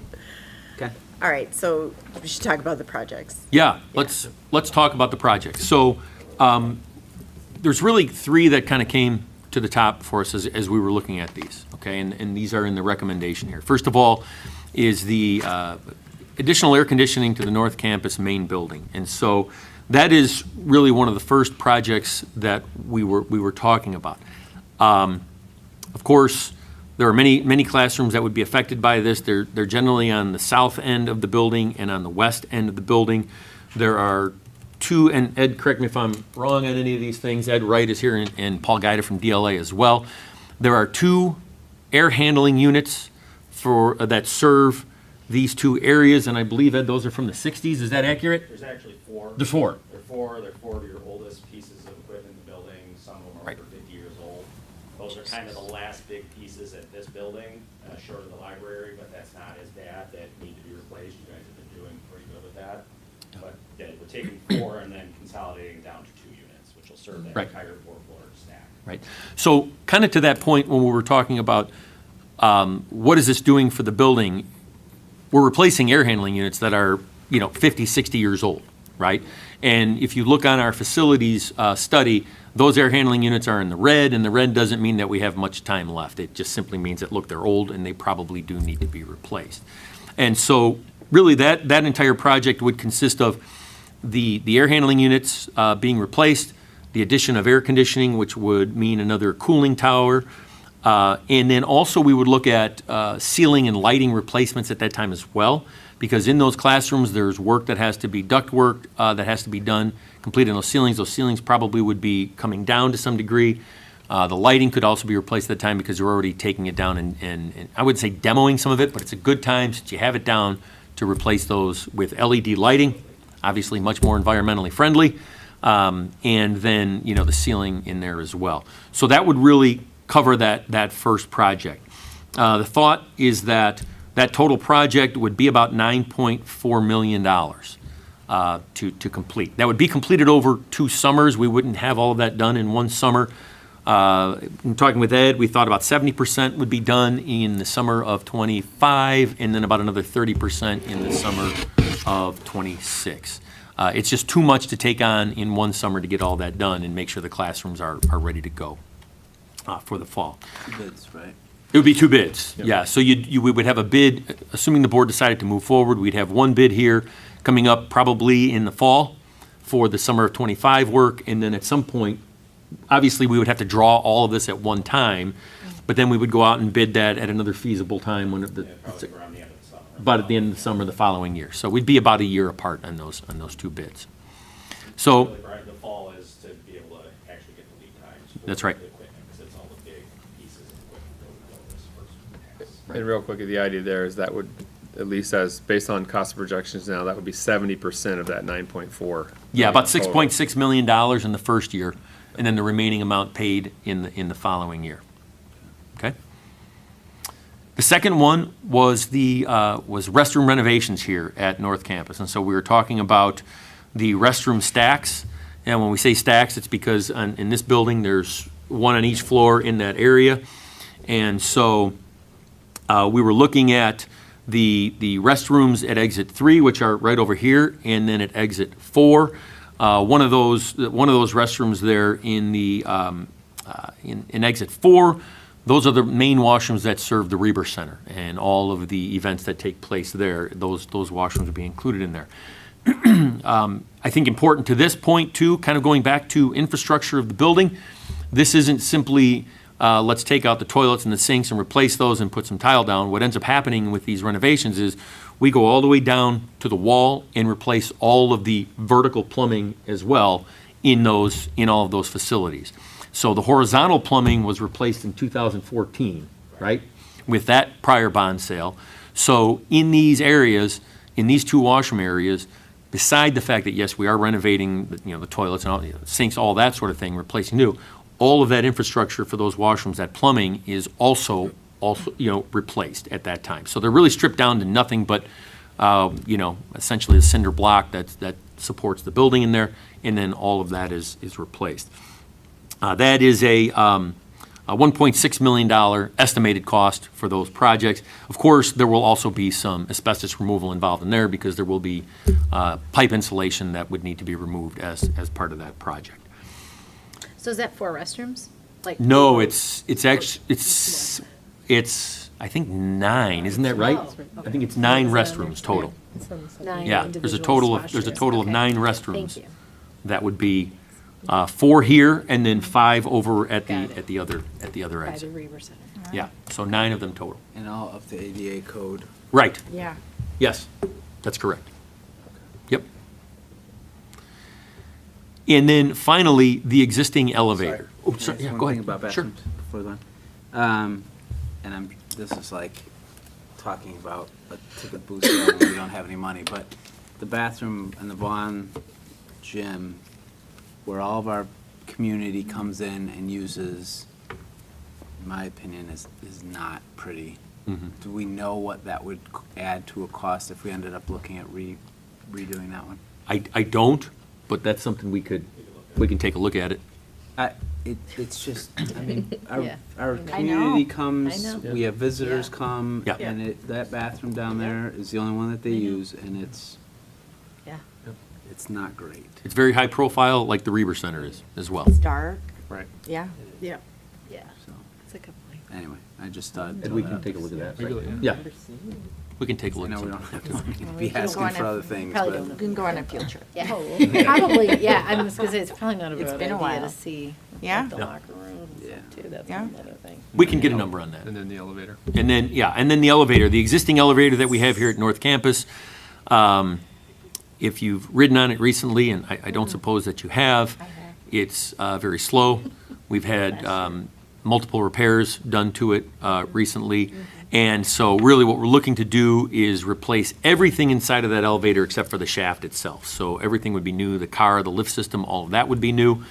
Okay. All right, so we should talk about the projects. Yeah, let's talk about the project. So, there's really three that kind of came to the top for us as we were looking at these, okay? And these are in the recommendation here. First of all is the additional air conditioning to the North Campus main building. And so that is really one of the first projects that we were talking about. Of course, there are many classrooms that would be affected by this. They're generally on the south end of the building and on the west end of the building. There are two, and Ed, correct me if I'm wrong on any of these things, Ed Wright is here and Paul Guida from DLA as well. There are two air handling units that serve these two areas, and I believe, Ed, those are from the 60s. Is that accurate? There's actually four. There's four. They're four of your oldest pieces of equipment in the building. Some of them are Right. over 50 years old. Those are kind of the last big pieces at this building, short of the library, but that's not as bad, that need to be replaced. You guys have been doing pretty good with that. But yeah, we're taking four and then consolidating down to 2 units, which will serve that Right. entire 4-floor stack. Right. So kind of to that point when we were talking about what is this doing for the building, we're replacing air handling units that are, 50, 60 years old, right? And if you look on our facilities study, those air handling units are in the red, and the red doesn't mean that we have much time left. It just simply means that, look, they're old and they probably do need to be replaced. And so really that entire project would consist of the air handling units being replaced, the addition of air conditioning, which would mean another cooling tower, and then also we would look at ceiling and lighting replacements at that time as well, because in those classrooms, there's work that has to be duct work that has to be done, completed on those ceilings. Those ceilings probably would be coming down to some degree. The lighting could also be replaced at that time because you're already taking it down and I wouldn't say demoing some of it, but it's a good time since you have it down to replace those with LED lighting, obviously much more environmentally friendly, and then, the ceiling in there as well. So that would really cover that first project. The thought is that total project would be about $9.4 million to complete. That would be completed over 2 summers. We wouldn't have all of that done in 1 summer. In talking with Ed, we thought about 70% would be done in the summer of '25, and then about another 30% in the summer of '26. It's just too much to take on in 1 summer to get all that done and make sure the classrooms are ready to go for the fall. Bids, right? It would be 2 bids, yeah. So we would have a bid, assuming the board decided to move forward, we'd have 1 bid here coming up probably in the fall for the summer of '25 work, and then at some point, obviously, we would have to draw all of this at one time, but then we would go out and bid that at another feasible time when Probably around the end of the summer. about at the end of the summer the following year. So we'd be about a year apart on those 2 bids. So, Really, Brian, the fall is to be able to actually get the lead times. For That's right. the equipment, 'cause it's all the And real quick, the idea there is that would, at least as, based on cost projections now, that would be 70% of that 9.4. Yeah, about total. $6.6 million in the first year, and then the remaining amount paid in the following year. Okay? The second one was was restroom renovations here at North Campus. And so we were talking about the restroom stacks. And when we say stacks, it's because in this building, there's one on each floor in that area. And so we were looking at the restrooms at exit 3, which are right over here, and then at exit 4. One of those restrooms there in the in exit 4, those are the main washrooms that serve the Reber Center and all of the events that take place there. Those washrooms would be included in there. I think important to this point too, kind of going back to infrastructure of the building, this isn't simply let's take out the toilets and the sinks and replace those and put some tile down. What ends up happening with these renovations is we go all the way down to the wall and replace all of the vertical plumbing as well in all of those facilities. So the horizontal plumbing was replaced in 2014, right, with that prior bond sale. So in these areas, in these two washroom areas, beside the fact that, yes, we are renovating the toilets and all, sinks, all that sort of thing, replacing new, all of that infrastructure for those washrooms, that plumbing is also replaced at that time. So they're really stripped down to nothing but essentially a cinder block that supports the building in there, and then all of that is replaced. That is a $1.6 million estimated cost for those projects. Of course, there will also be some asbestos removal involved in there because there will be pipe insulation that would need to be removed as part of that project. So is that 4 restrooms? Like No, it's I think 9, isn't that right? I think it's 9 restrooms total. 9 Yeah, there's a individual total of washrooms. 9 Okay. restrooms. Thank you. That would be 4 here and then 5 over at Got it. the other By the exit. Reber Center. Yeah, so 9 of them total. And all up to ADA code. Right. Yeah. Yes, that's correct. Yep. And then finally, the existing elevator. Oh, sorry, yeah, One go thing ahead. about Sure. bathrooms before then. And this is like talking about a ticket booth sale when we don't have any money, but the bathroom in the Vaughn gym, where all of our community comes in and uses, in my opinion, is not pretty. Mhm. Do we know what that would add to a cost if we ended up looking at redoing that one? I don't, but that's something we can take a look at it. It's just, I mean, Yeah. our I know. community comes, I know. we have visitors Yeah. come, Yeah. and that bathroom down there is the only one that they use, and Yeah. it's not great. It's very high profile, like the Reber Center is as well. It's dark. Right. Yeah. Yeah. So, That's a good point. anyway, I just thought. And we can take a look at that. Regularly, Yeah. We can take a I look. know at we some- don't have to be We can go asking on for a- other things, probably but. don't You can go on a field trip. Yeah. Probably, yeah, I was gonna say, it's probably not a It's bad been a idea while. to see. Yeah? like, the Yeah. locker rooms Yeah. too, that's Yeah. another thing. We can get a number on that. And then the elevator. And then the elevator, the existing elevator that we have here at North Campus, if you've ridden on it recently, and I don't suppose that you have, it's very slow. We've had multiple repairs done to it recently. And so really what we're looking to do is replace everything inside of that elevator except for the shaft itself. So everything would be new, the car, the lift system, all of that would be new.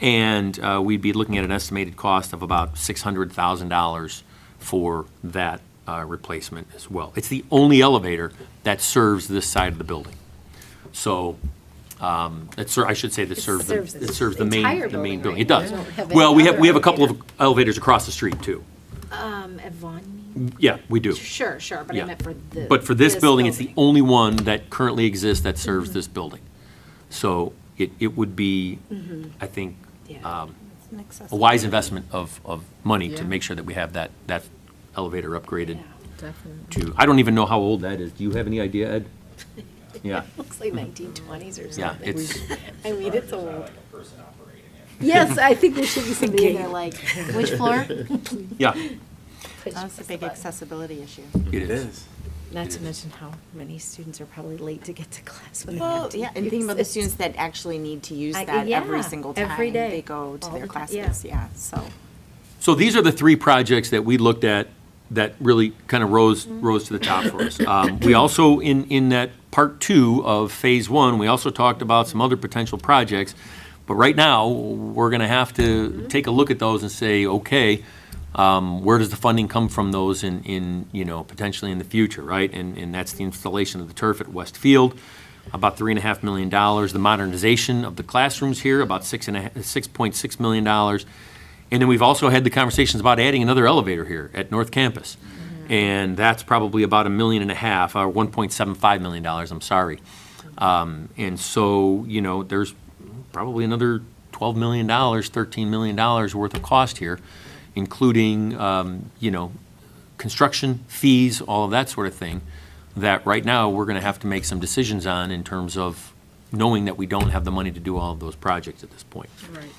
And we'd be looking at an estimated cost of about $600,000 for that replacement as well. It's the only elevator that serves this side of the building. So, I should say that serves the entire main building. building, right? It does. We don't have Well, any we have a other couple of elevators across the street too. At Vaughn? Yeah, we do. Sure, but Yeah. I meant for the. But for this building, it's the only one that currently exists that serves this building. So it would be, I think, a wise investment of money to Yeah. make sure that we have that elevator upgraded Definitely. to, I don't even know how old that is. Do you have any idea, Ed? Yeah. Looks like 1920s or Yeah, something. it's, I mean, it's old. Yes, I think there should be somebody in there like, which floor? yeah, That's a big accessibility issue. it is. Not to mention how many students are probably late to get to class when they Well, have to. yeah, And think about the it's- students that actually need to use I- that every yeah, single time. every day, They go to all their the time, classes, yeah, so. So these are the 3 projects that we looked at that really kind of rose to the top for us. We also, in that part 2 of phase 1, we also talked about some other potential projects. But right now, we're going to have to take a look at those and say, okay, where does the funding come from those in potentially in the future, right? And that's the installation of the turf at West Field, about $3.5 million. The modernization of the classrooms here, about $6.6 million. And then we've also had the conversations about adding another elevator here at North Campus. And that's probably about $1.5 million, or $1.75 million, I'm sorry. And so, there's probably another $12 million, $13 million worth of cost here, including, construction fees, all of that sort of thing, that right now we're going to have to make some decisions on in terms of knowing that we don't have the money to do all of those projects at this point. Right.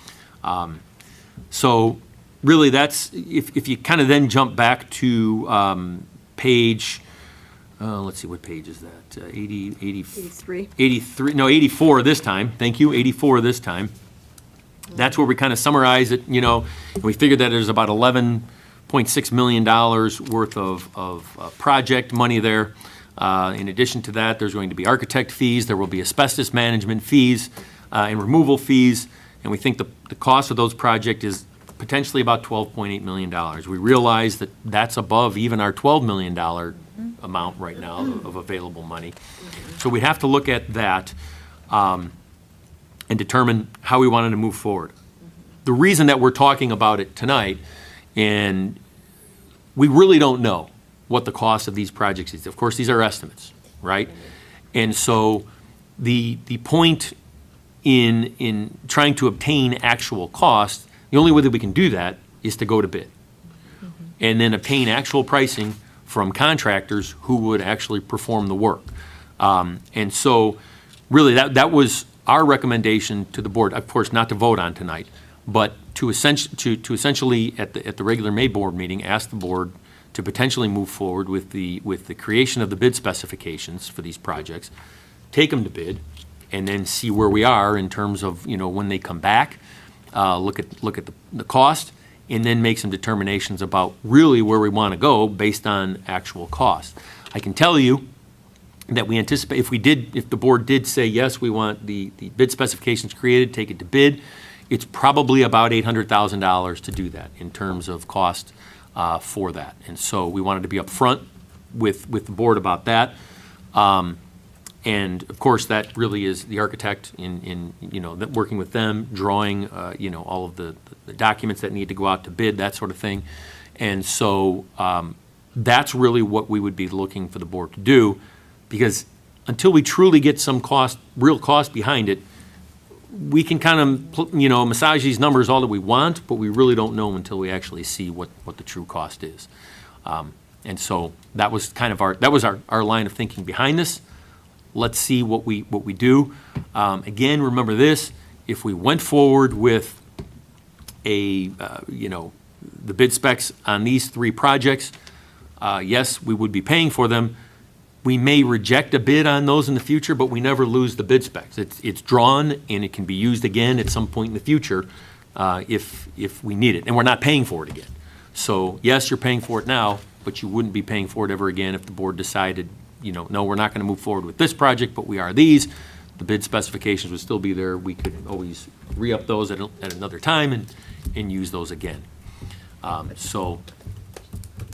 So really that's, if you kind of then jump back to page, let's see, what page is that? 83. 83, no, 84 this time. Thank you, 84 this time. That's where we kind of summarize it, and we figured that there's about $11.6 million worth of project money there. In addition to that, there's going to be architect fees, there will be asbestos management fees and removal fees, and we think the cost of those projects is potentially about $12.8 million. We realize that that's above even our $12 million amount right now of available money. So we have to look at that and determine how we wanted to move forward. The reason that we're talking about it tonight, and we really don't know what the cost of these projects is. Of course, these are estimates, right? And so the point in trying to obtain actual cost, the only way that we can do that is to go to bid. And then obtain actual pricing from contractors who would actually perform the work. And so really that was our recommendation to the board, of course, not to vote on tonight, but to essentially at the regular May board meeting, ask the board to potentially move forward with the creation of the bid specifications for these projects, take them to bid, and then see where we are in terms of, when they come back, look at the cost, and then make some determinations about really where we want to go based on actual cost. I can tell you that we anticipate, if the board did say, yes, we want the bid specifications created, take it to bid, it's probably about $800,000 to do that in terms of cost for that. And so we wanted to be upfront with the board about that. And of course, that really is the architect in working with them, drawing, all of the documents that need to go out to bid, that sort of thing. And so that's really what we would be looking for the board to do, because until we truly get some real cost behind it, we can kind of, massage these numbers all that we want, but we really don't know until we actually see what the true cost is. And so that was kind of our line of thinking behind this. Let's see what we do. Again, remember this: if we went forward with the bid specs on these 3 projects, yes, we would be paying for them. We may reject a bid on those in the future, but we never lose the bid specs. It's drawn and it can be used again at some point in the future if we need it, and we're not paying for it again. So yes, you're paying for it now, but you wouldn't be paying for it ever again if the board decided, no, we're not going to move forward with this project, but we are these. The bid specifications would still be there. We could always re-up those at another time and use those again. But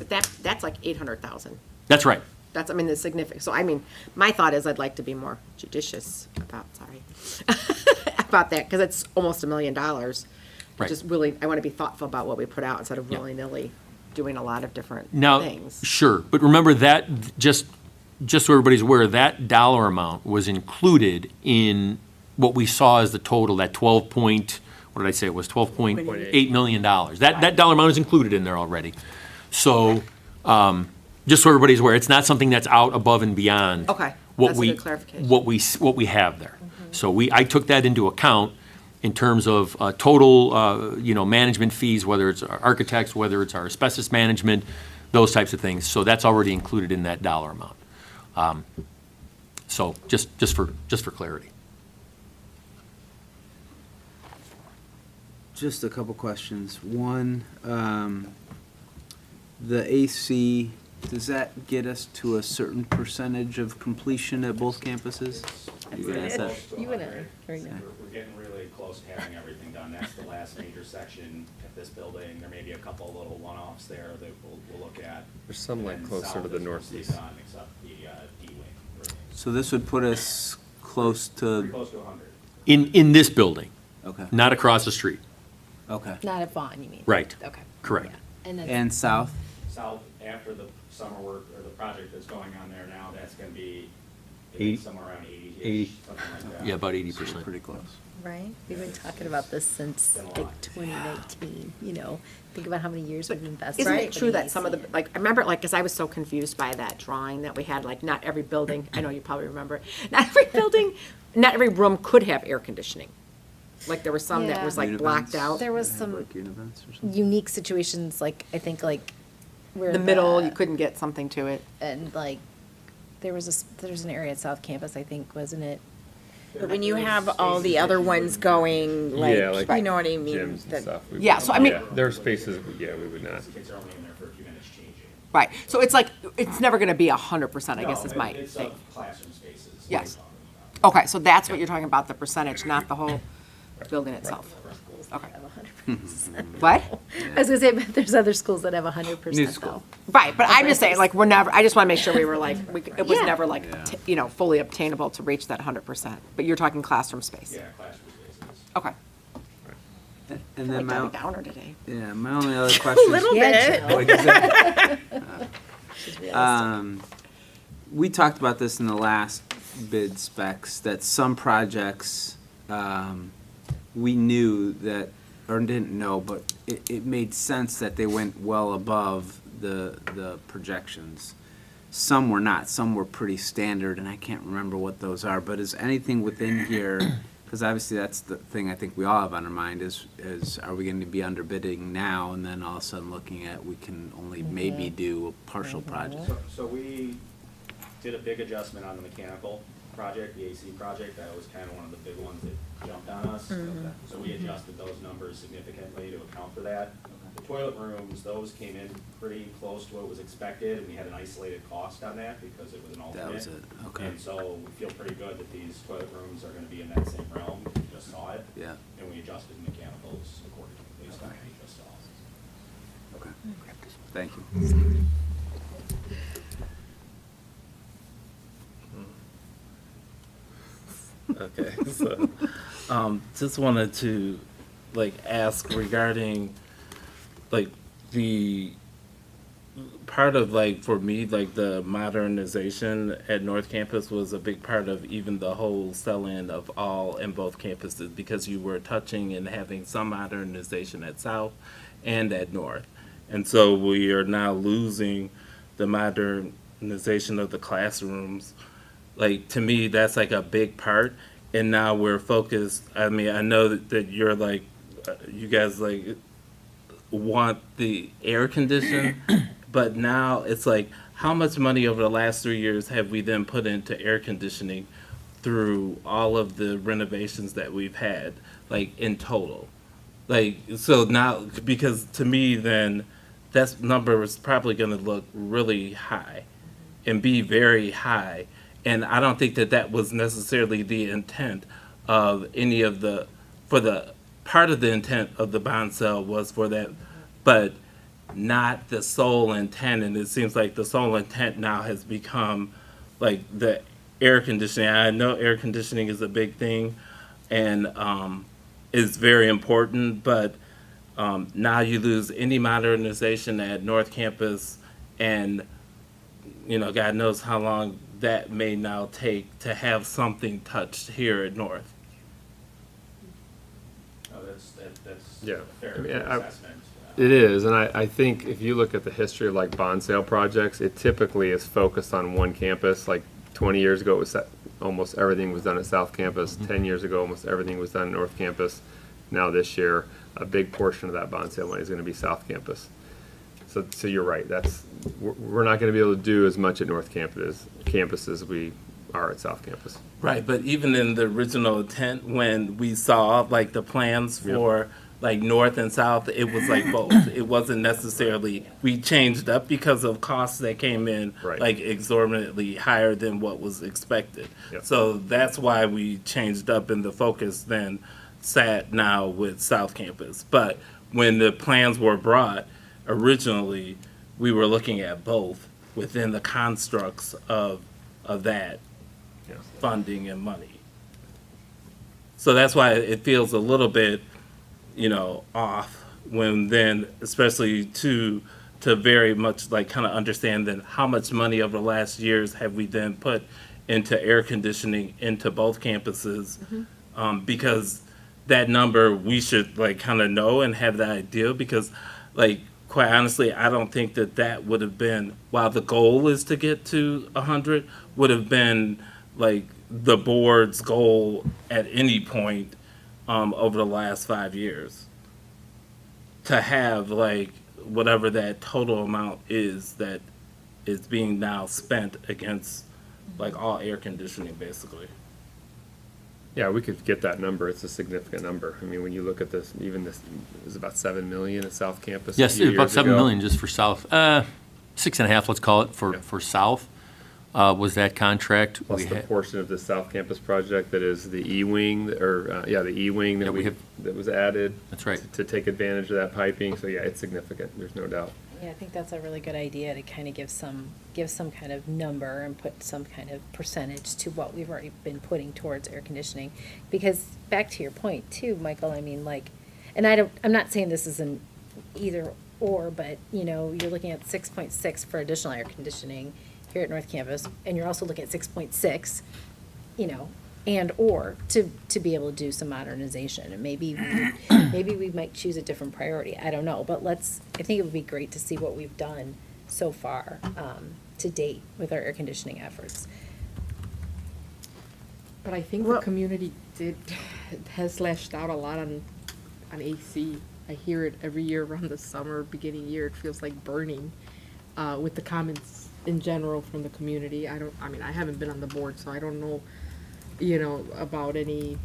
that's like 800,000. That's right. That's, the significant. So, my thought is I'd like to be more judicious about that, because it's almost $1 million. Right. Just really, I want to be thoughtful about what we put out instead of Yeah. willy-nilly doing a lot of different Now, things. sure, but remember that, just so everybody's aware, that dollar amount was included in what we saw as the total, that $12.8 million. That dollar amount is included in there already. So, just so everybody's aware, it's not something that's out above and beyond Okay, what that's a we good clarification. what we have there. So I took that into account in terms of total management fees, whether it's our architects, whether it's our asbestos management, those types of things. So that's already included in that dollar amount. So just for clarity. Just a couple questions. One, The AC, does that get us to a certain percentage of completion at both campuses? You guys have- You and I, right now. We're getting really close to having everything done. That's the last major section at this building. There may be a couple little one-offs there that we'll look at. There's some like And closer south to the is mostly northeast. done, except the D-wing. So this would put us close Pretty to, close to 100. In this building, okay, not across the street. okay. Not at Vaughn, you mean? Right. Okay. Correct. Yeah. And then, And south? South, after the summer work, or the project that's going on there now, that's gonna be I 80? think somewhere around 80-ish, 80. something like that. Yeah, about 80%. Pretty close. right? We've been talking about this since like 2019, you know? Think about how many years we've invested. Isn't in it true putting that some of the, AC in. like, I remember, like, because I was so confused by that drawing that we had, like, not every building, I know you probably remember, not every building, not every room could have air conditioning. Like, there were some that was, like, Unit blocked events? out. There was Have, some like, unit events or something? unique situations, like, I think, like, where The middle, you couldn't get something to it. And like, there's an area at South Campus, I think, wasn't it? But when you have all the other ones going, Yeah, like, like you know what I mean? gyms and that- stuff. we Yeah, would- so I mean- yeah, there are spaces, yeah, we would not. The kids are only in there for a few minutes changing. Right, so it's like, it's never gonna be 100%, I guess is my It's thing. classroom spaces. Yes. Okay, so that's what you're talking about, the percentage, not the whole building itself. Okay. What? I was gonna say, but there's other schools that have 100% New though. school. Right, but I'm just saying, like, we're never, I just wanna make sure we were like, it was Yeah. never like, fully obtainable to reach that 100%. But you're talking classroom space. Yeah, classroom spaces. Okay. And Like then Debbie my, Downer today. yeah, my only other question. Little Yeah, bit. Jill. We talked about this in the last bid specs, that some projects, we knew that, or didn't know, but it made sense that they went well above the projections. Some were not, some were pretty standard, and I can't remember what those are, but is anything within here, because obviously that's the thing I think we all have on our mind is are we going to be underbidding now, and then all of a sudden looking at, we can only maybe do a partial project? So we did a big adjustment on the mechanical project, the AC project. That was kind of one of the big ones that jumped on us. So we adjusted those numbers significantly to account for that. The toilet rooms, those came in pretty close to what was expected, and we had an isolated cost on that because it was an alternate. That was it, okay. And so we feel pretty good that these toilet rooms are gonna be in that same realm. We just saw it. Yeah. And we adjusted mechanicals accordingly based on what we just saw. Okay. Thank you. Okay, so, just wanted to, like, ask regarding, like, the part of, like, for me, like, the modernization at North Campus was a big part of even the whole sell-in of all in both campuses, because you were touching and having some modernization at South and at North. And so we are now losing the modernization of the classrooms. Like, to me, that's like a big part. And now we're focused, I mean, I know that you're like, you guys like want the air condition, but now it's like, how much money over the last 3 years have we then put into air conditioning through all of the renovations that we've had, like, in total? Like, so now, because to me then, that number is probably gonna look really high and be very high. And I don't think that that was necessarily the intent of any of the, for the, part of the intent of the bond sale was for that, but not the sole intent. And it seems like the sole intent now has become like the air conditioning. I know air conditioning is a big thing and is very important, but now you lose any modernization at North Campus, and you know, God knows how long that may now take to have something touched here at North. Oh, that's Yeah. a fair I mean, assessment. It is, and I think if you look at the history of like bond sale projects, it typically is focused on one campus. Like 20 years ago, it was almost everything was done at South Campus. 10 years ago, almost everything was done at North Campus. Now this year, a big portion of that bond sale money is going to be South Campus. So you're right. We're not going to be able to do as much at North Campus as we are at South Campus. Right, but even in the original intent, when we saw like the plans for like north and south, it was like both. It wasn't necessarily, we changed up because of costs that came in Right. like exorbitantly higher than what was expected. Yep. So that's why we changed up in the focus then sat now with South Campus. But when the plans were brought, originally, we were looking at both within the constructs of that Yes. funding and money. So that's why it feels a little bit, off when then, especially to very much like kind of understand then how much money over the last years have we then put into air conditioning into both campuses? Because that number we should like kind of know and have the idea, because like quite honestly, I don't think that would have been, while the goal is to get to 100, would have been like the board's goal at any point over the last 5 years. To have like whatever that total amount is that is being now spent against like all air conditioning basically. Yeah, we could get that number. It's a significant number. I mean, when you look at this, even this is about 7 million at South Campus. Yes, a few about years 7 ago. million just for South. 6.5, let's call it, for South, was that contract. Plus We the had- portion of the South Campus project that is the E-wing, the E-wing that Yeah, we have- that was added. That's right. To take advantage of that piping. So yeah, it's significant. There's no doubt. Yeah, I think that's a really good idea to kind of give some kind of number and put some kind of percentage to what we've already been putting towards air conditioning. Because back to your point too, Michael, I mean, like, and I'm not saying this is an either or, but, you're looking at 6.6 for additional air conditioning here at North Campus, and you're also looking at 6.6, and or to be able to do some modernization, and maybe we might choose a different priority. I don't know, but I think it would be great to see what we've done so far to date with our air conditioning efforts. But I think the community has lashed out a lot on AC. I hear it every year around the summer, beginning of year. It feels like burning with the comments in general from the community. I haven't been on the board, so I don't know, about any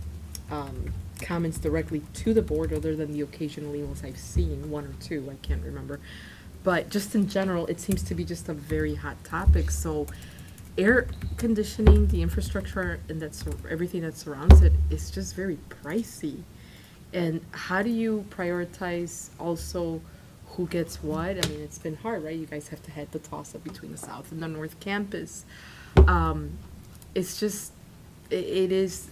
comments directly to the board other than the occasional emails I've seen, one or two, I can't remember. But just in general, it seems to be just a very hot topic. So air conditioning, the infrastructure, and everything that surrounds it is just very pricey. And how do you prioritize also who gets what? I mean, it's been hard, right? You guys have to head the toss-up between the South and the North Campus. It's just, it is,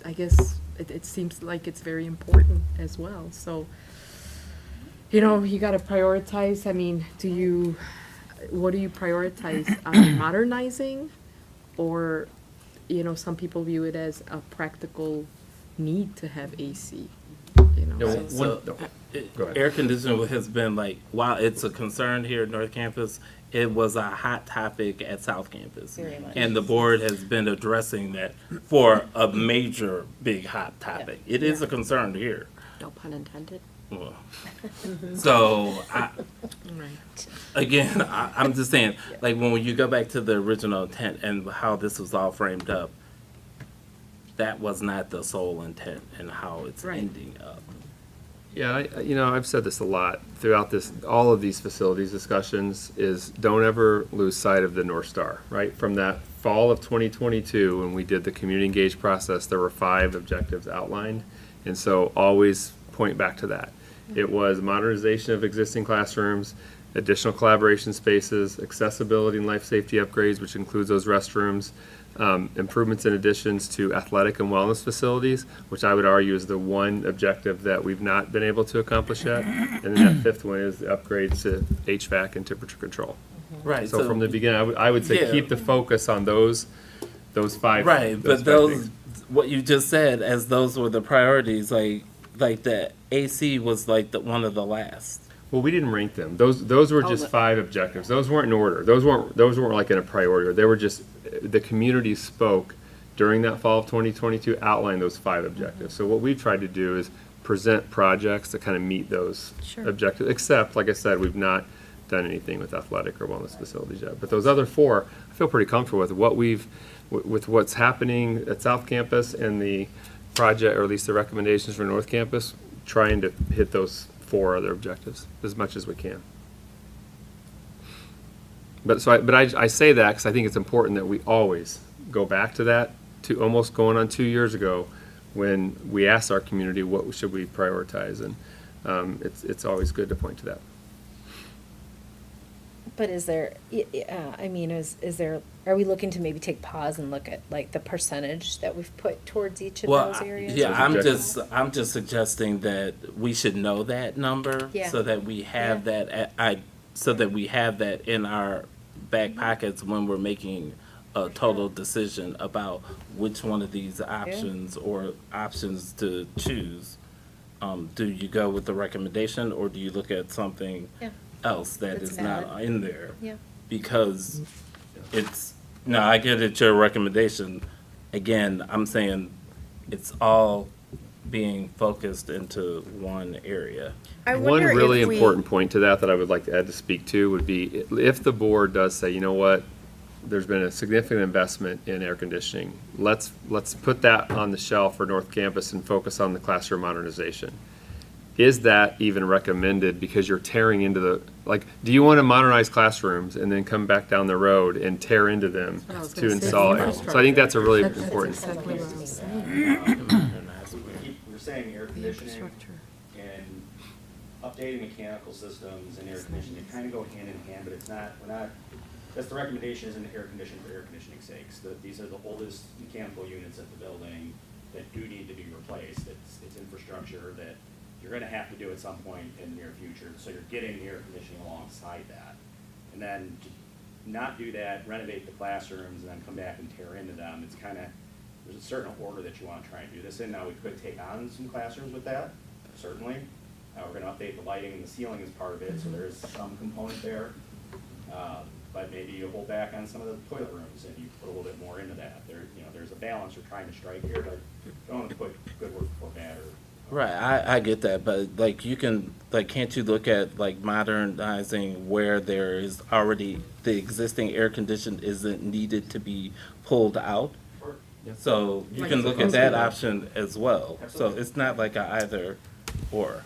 I guess, it seems like it's very important as well. So, you got to prioritize. I mean, what do you prioritize? Modernizing, or, some people view it as a practical need to have AC. Go ahead. Air conditioning has been like, while it's a concern here at North Campus, it was a hot topic at South Campus. Very much. And the board has been addressing that for a major, big, hot topic. It is a concern here. No pun intended. Well, so, again, I'm just saying, like, when you go back to the original intent and how this was all framed up, that was not the sole intent and how it's ending up. Yeah, I've said this a lot throughout all of these facilities discussions is don't ever lose sight of the North Star, right? From that fall of 2022, when we did the community engaged process, there were 5 objectives outlined. And so always point back to that. It was modernization of existing classrooms, additional collaboration spaces, accessibility and life safety upgrades, which includes those restrooms, improvements and additions to athletic and wellness facilities, which I would argue is the one objective that we've not been able to accomplish yet. And then that 5th one is the upgrades to HVAC and temperature control. Right. So from the beginning, I would say keep the focus on those 5. Right, but those, what you just said, as those were the priorities, like the AC was like one of the last. Well, we didn't rank them. Those were just 5 objectives. Those weren't in order. Those weren't like in a priority order. They were just, the community spoke during that fall of 2022, outlined those 5 objectives. So what we've tried to do is present projects that kind of meet those objectives, except, like I said, we've not done anything with athletic or wellness facilities yet. But those other 4, I feel pretty comfortable with with what's happening at South Campus and the project, or at least the recommendations for North Campus. trying to hit those 4 other objectives as much as we can. But I say that because I think it's important that we always go back to that, to almost going on 2 years ago, when we asked our community what should we prioritize, and it's always good to point to that. But is there, I mean, is there, are we looking to maybe take pause and look at like the percentage that we've put towards each of those areas? Yeah, I'm just suggesting that we should know that number so that we have so that we have that in our back pockets when we're making a total decision about which one of these options or options to choose. Do you go with the recommendation, or do you look at something else that is not in there? Yeah. Because it's, no, I get it, your recommendation. Again, I'm saying it's all being focused into one area. One really important point to that I would like to add to speak to would be if the board does say, you know what, there's been a significant investment in air conditioning. Let's put that on the shelf for North Campus and focus on the classroom modernization. Is that even recommended because you're tearing into the, like, do you want to modernize classrooms and then come back down the road and tear into them to install it? So I think that's a really important. We're saying air conditioning and updating mechanical systems and air conditioning, they kind of go hand in hand, but it's not, that's the recommendation isn't air conditioning for air conditioning's sakes. These are the oldest mechanical units at the building that do need to be replaced. It's infrastructure that you're going to have to do at some point in the near future. So you're getting the air conditioning alongside that. And then to not do that, renovate the classrooms, and then come back and tear into them. It's kind of, there's a certain order that you want to try and do this in. Now, we could take on some classrooms with that, certainly. We're going to update the lighting and the ceiling as part of it, so there's some component there. But maybe you hold back on some of the toilet rooms and you put a little bit more into that. There's a balance you're trying to strike here, but you don't want to put good work before bad. Right, I get that, but like you can, like, can't you look at like modernizing where there is already the existing air condition isn't needed to be pulled out? Sure. So you can look at that option as well. So it's not like a either or.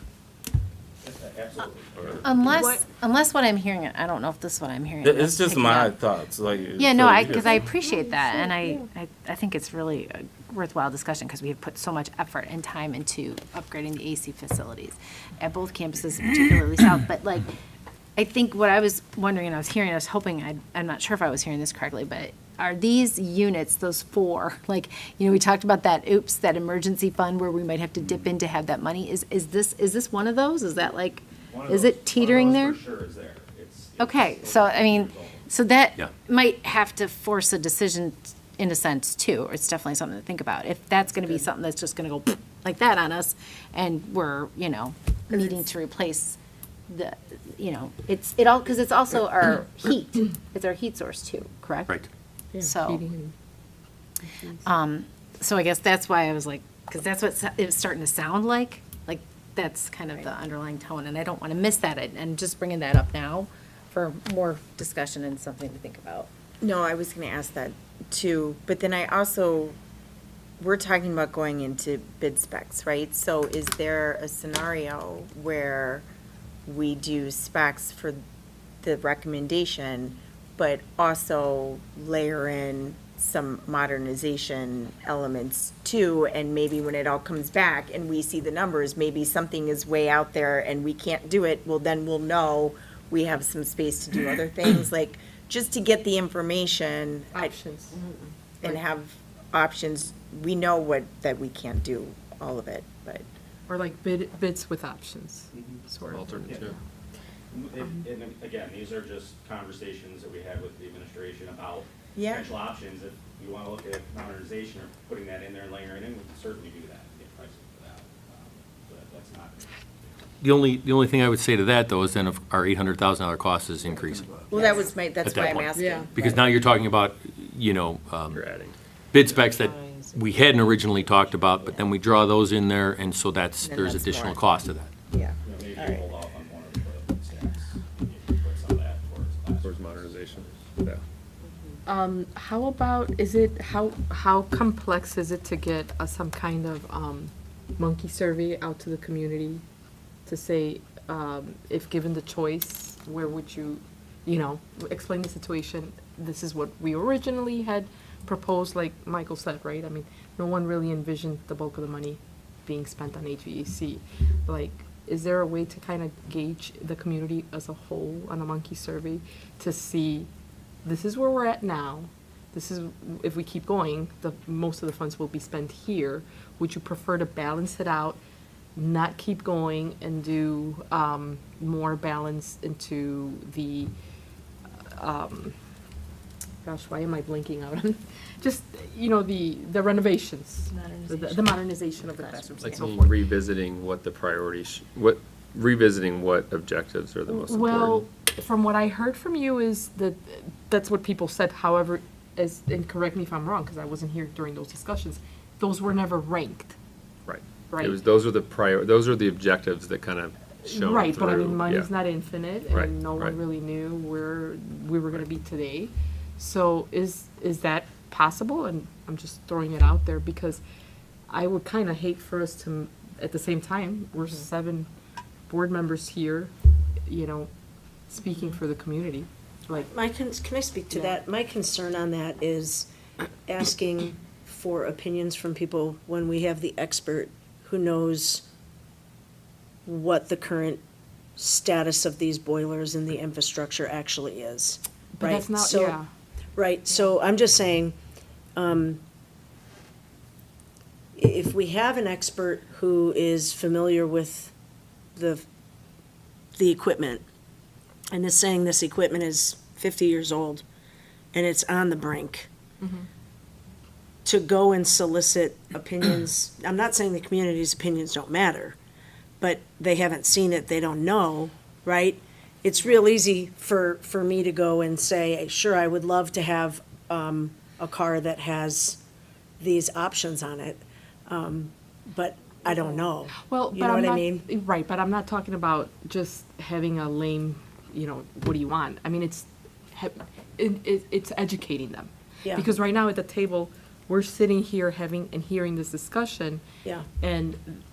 Absolutely. Unless what I'm hearing, I don't know if this is what I'm hearing. It's just my thoughts, like. Yeah, no, so because I appreciate that, and I think it's really a worthwhile discussion, because we have put so much effort and time into upgrading the AC facilities at both campuses, particularly South, but like, I think what I was wondering, and I was hoping, I'm not sure if I was hearing this correctly, but are these units, those 4, like, we talked about that emergency fund where we might have to dip in to have that money, is this one of those? Is that like, is it teetering there? For sure is there. Okay, so I mean, so that might have to force a decision in a sense too, or it's definitely something to think about. If that's gonna be something that's just gonna go like that on us, and we're, needing to replace the, because it's also our heat, it's our heat source too, correct? Right. So, so I guess that's why I was like, because that's what it's starting to sound like that's kind of the underlying tone, and I don't want to miss that, and just bringing that up now for more discussion and something to think about. No, I was going to ask that too, but then we're talking about going into bid specs, right? So is there a scenario where we do specs for the recommendation, but also layer in some modernization elements too, and maybe when it all comes back and we see the numbers, maybe something is way out there and we can't do it, well, then we'll know we have some space to do other things, like, just to get the information. Options. And have options. We know that we can't do all of it, but. Or like bids with options, sort of. Alternative. And again, these are just conversations that we had with the administration about potential options. If you want to look at modernization or putting that in there and layering it in, we can certainly do that and get pricing for that. But that's not. The only thing I would say to that, though, is then if our $800,000 cost is increasing. Well, that's why that I'm point. asking. Because now you're talking about, You're adding. bid specs that we hadn't originally talked about, but then we draw those in there, and so there's additional more. cost to that. Yeah. Maybe All right. hold off on one of the toilet stacks. Put some of that towards Towards modernization, yeah. How about, how complex is it to get some kind of monkey survey out to the community to say, if given the choice, where would you, explain the situation? This is what we originally had proposed, like Michael said, right? I mean, no one really envisioned the bulk of the money being spent on HVAC. Like, is there a way to kind of gauge the community as a whole on a monkey survey to see, this is where we're at now, this is, if we keep going, most of the funds will be spent here. Would you prefer to balance it out, not keep going, and do more balance into the, gosh, why am I blinking out? Just, the renovations, the modernization of the classrooms and Like so forth. revisiting what the priorities, revisiting what objectives are the most Well, important. from what I heard from you is that that's what people said. However, and correct me if I'm wrong, because I wasn't here during those discussions, those were never ranked. Right. Right. Those are the objectives that kind of shone Right, but I through, mean, money's yeah. not infinite, Right, and no right. one really knew where we were gonna be today. So is that possible? And I'm just throwing it out there because I would kind of hate for us to, at the same time, we're 7 board members here, speaking for the community. Like, Can I speak to Yeah. that? My concern on that is asking for opinions from people when we have the expert who knows what the current status of these boilers and the infrastructure actually is. but right? that's not, So- yeah. Right, so I'm just saying, if we have an expert who is familiar with the equipment and is saying this equipment is 50 years old and it's on the brink, to go and solicit opinions, I'm not saying the community's opinions don't matter, but they haven't seen it, they don't know, right? It's real easy for me to go and say, sure, I would love to have a car that has these options on it, but I don't know. Well, You but know I'm what I not, mean? right, but I'm not talking about just having a lame, what do you want? I mean, it's educating them. Yeah. Because right now at the table, we're sitting here hearing this discussion. Yeah. And,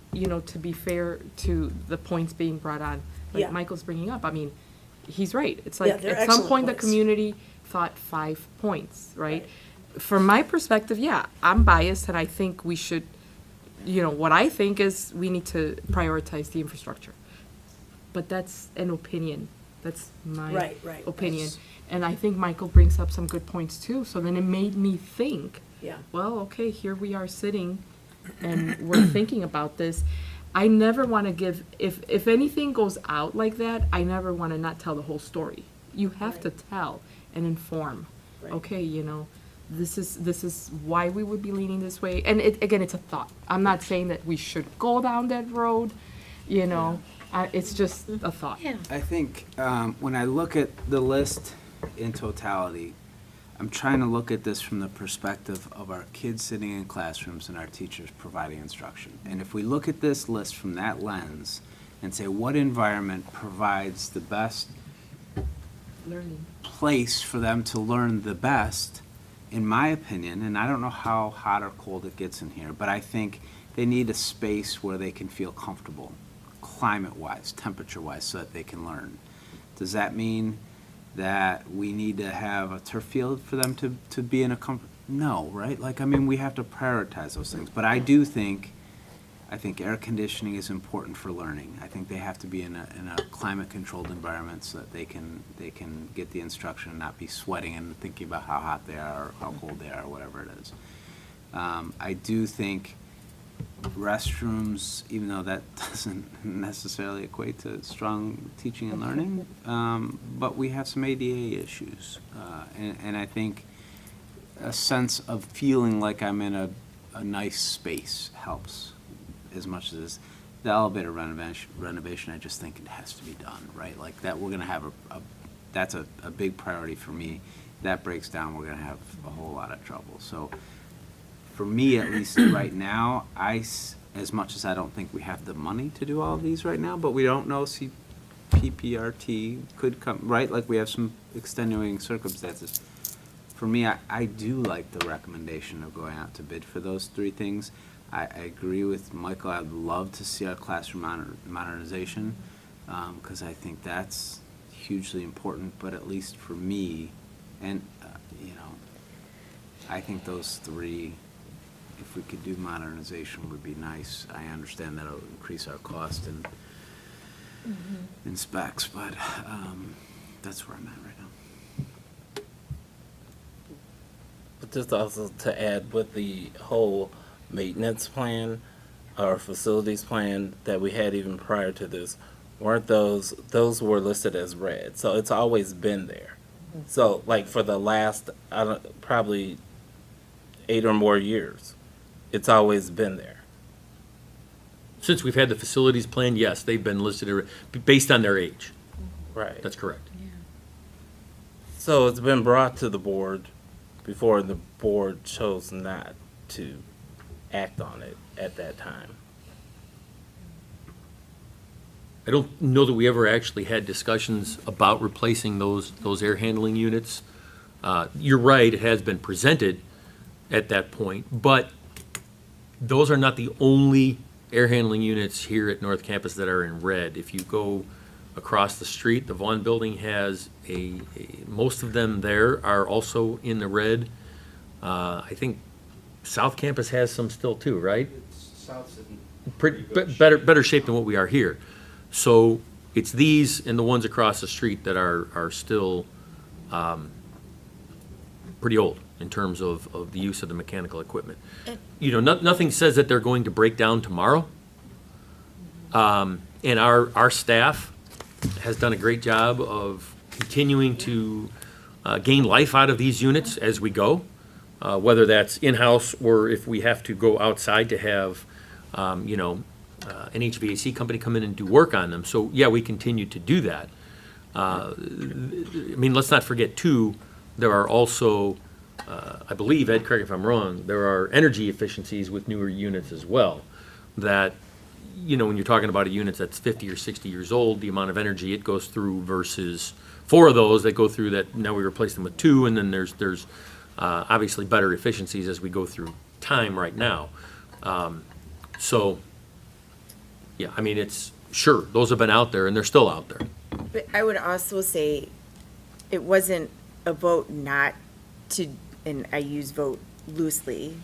to be fair to the points being brought on, like Yeah. Michael's bringing up, I mean, he's right. It's Yeah, like, they're at some excellent point, the points. community thought 5 points, right? From my perspective, yeah, I'm biased, and I think we should, what I think is we need to prioritize the infrastructure. But that's an opinion. That's my Right. opinion. That's- And I think Michael brings up some good points too. So then it made me think, Yeah. well, okay, here we are sitting and we're thinking about this. I never want to give, if anything goes out like that, I never want to not tell the whole story. You have to tell and inform. Right. Okay, this is why we would be leaning this way. And again, it's a thought. I'm not saying that we should go down that road, it's just a thought. I think when I look at the list in totality, I'm trying to look at this from the perspective of our kids sitting in classrooms and our teachers providing instruction. And if we look at this list from that lens and say what environment provides the best Learning. place for them to learn the best, in my opinion, and I don't know how hot or cold it gets in here, but I think they need a space where they can feel comfortable, climate-wise, temperature-wise, so that they can learn. Does that mean that we need to have a turf field for them to be in a comfort? No, right? We have to prioritize those things. But I do think, air conditioning is important for learning. I think they have to be in a climate-controlled environment so that they can get the instruction and not be sweating and thinking about how hot they are, or how cold they are, or whatever it is. I do think restrooms, even though that doesn't necessarily equate to strong teaching and learning, but we have some ADA issues. And I think a sense of feeling like I'm in a nice space helps as much as the elevator renovation. I just think it has to be done, right? Like that, we're gonna have that's a big priority for me. That breaks down, we're gonna have a whole lot of trouble. So for me, at least right now, as much as I don't think we have the money to do all of these right now, but we don't know, PPRT could come, right? Like we have some extenuating circumstances. for me, I do like the recommendation of going out to bid for those three things. I agree with Michael. I'd love to see our classroom modernization, because I think that's hugely important, but at least for me, and, I think those three, if we could do modernization, would be nice. I understand that'll increase our cost and in specs, but that's where I'm at right now. But just also to add with the whole maintenance plan or facilities plan that we had even prior to this, weren't those were listed as red. So it's always been there. So like for the last, probably 8 or more years, it's always been there. Since we've had the facilities plan, yes, they've been listed based on their age. Right. That's correct. So it's been brought to the board before the board chose not to act on it at that time. I don't know that we ever actually had discussions about replacing those air handling units. You're right, it has been presented at that point, but those are not the only air handling units here at North Campus that are in red. If you go across the street, the Vaughn Building has most of them there are also in the red. I think South Campus has some still too, right? South's in Better shape than what we are here. So it's these and the ones across the street that are still pretty old in terms of the use of the mechanical equipment. Nothing says that they're going to break down tomorrow. And our staff has done a great job of continuing to gain life out of these units as we go, whether that's in-house or if we have to go outside to have, an HVAC company come in and do work on them. So, yeah, we continue to do that. Let's not forget, too, there are also, I believe, Ed, correct me if I'm wrong, there are energy efficiencies with newer units as well that, when you're talking about a unit that's 50 or 60 years old, the amount of energy it goes through versus 4 of those that go through that, now we replace them with 2, and then there's obviously better efficiencies as we go through time right now. It's, sure, those have been out there, and they're still out there. But I would also say it wasn't a vote not to, and I use vote loosely,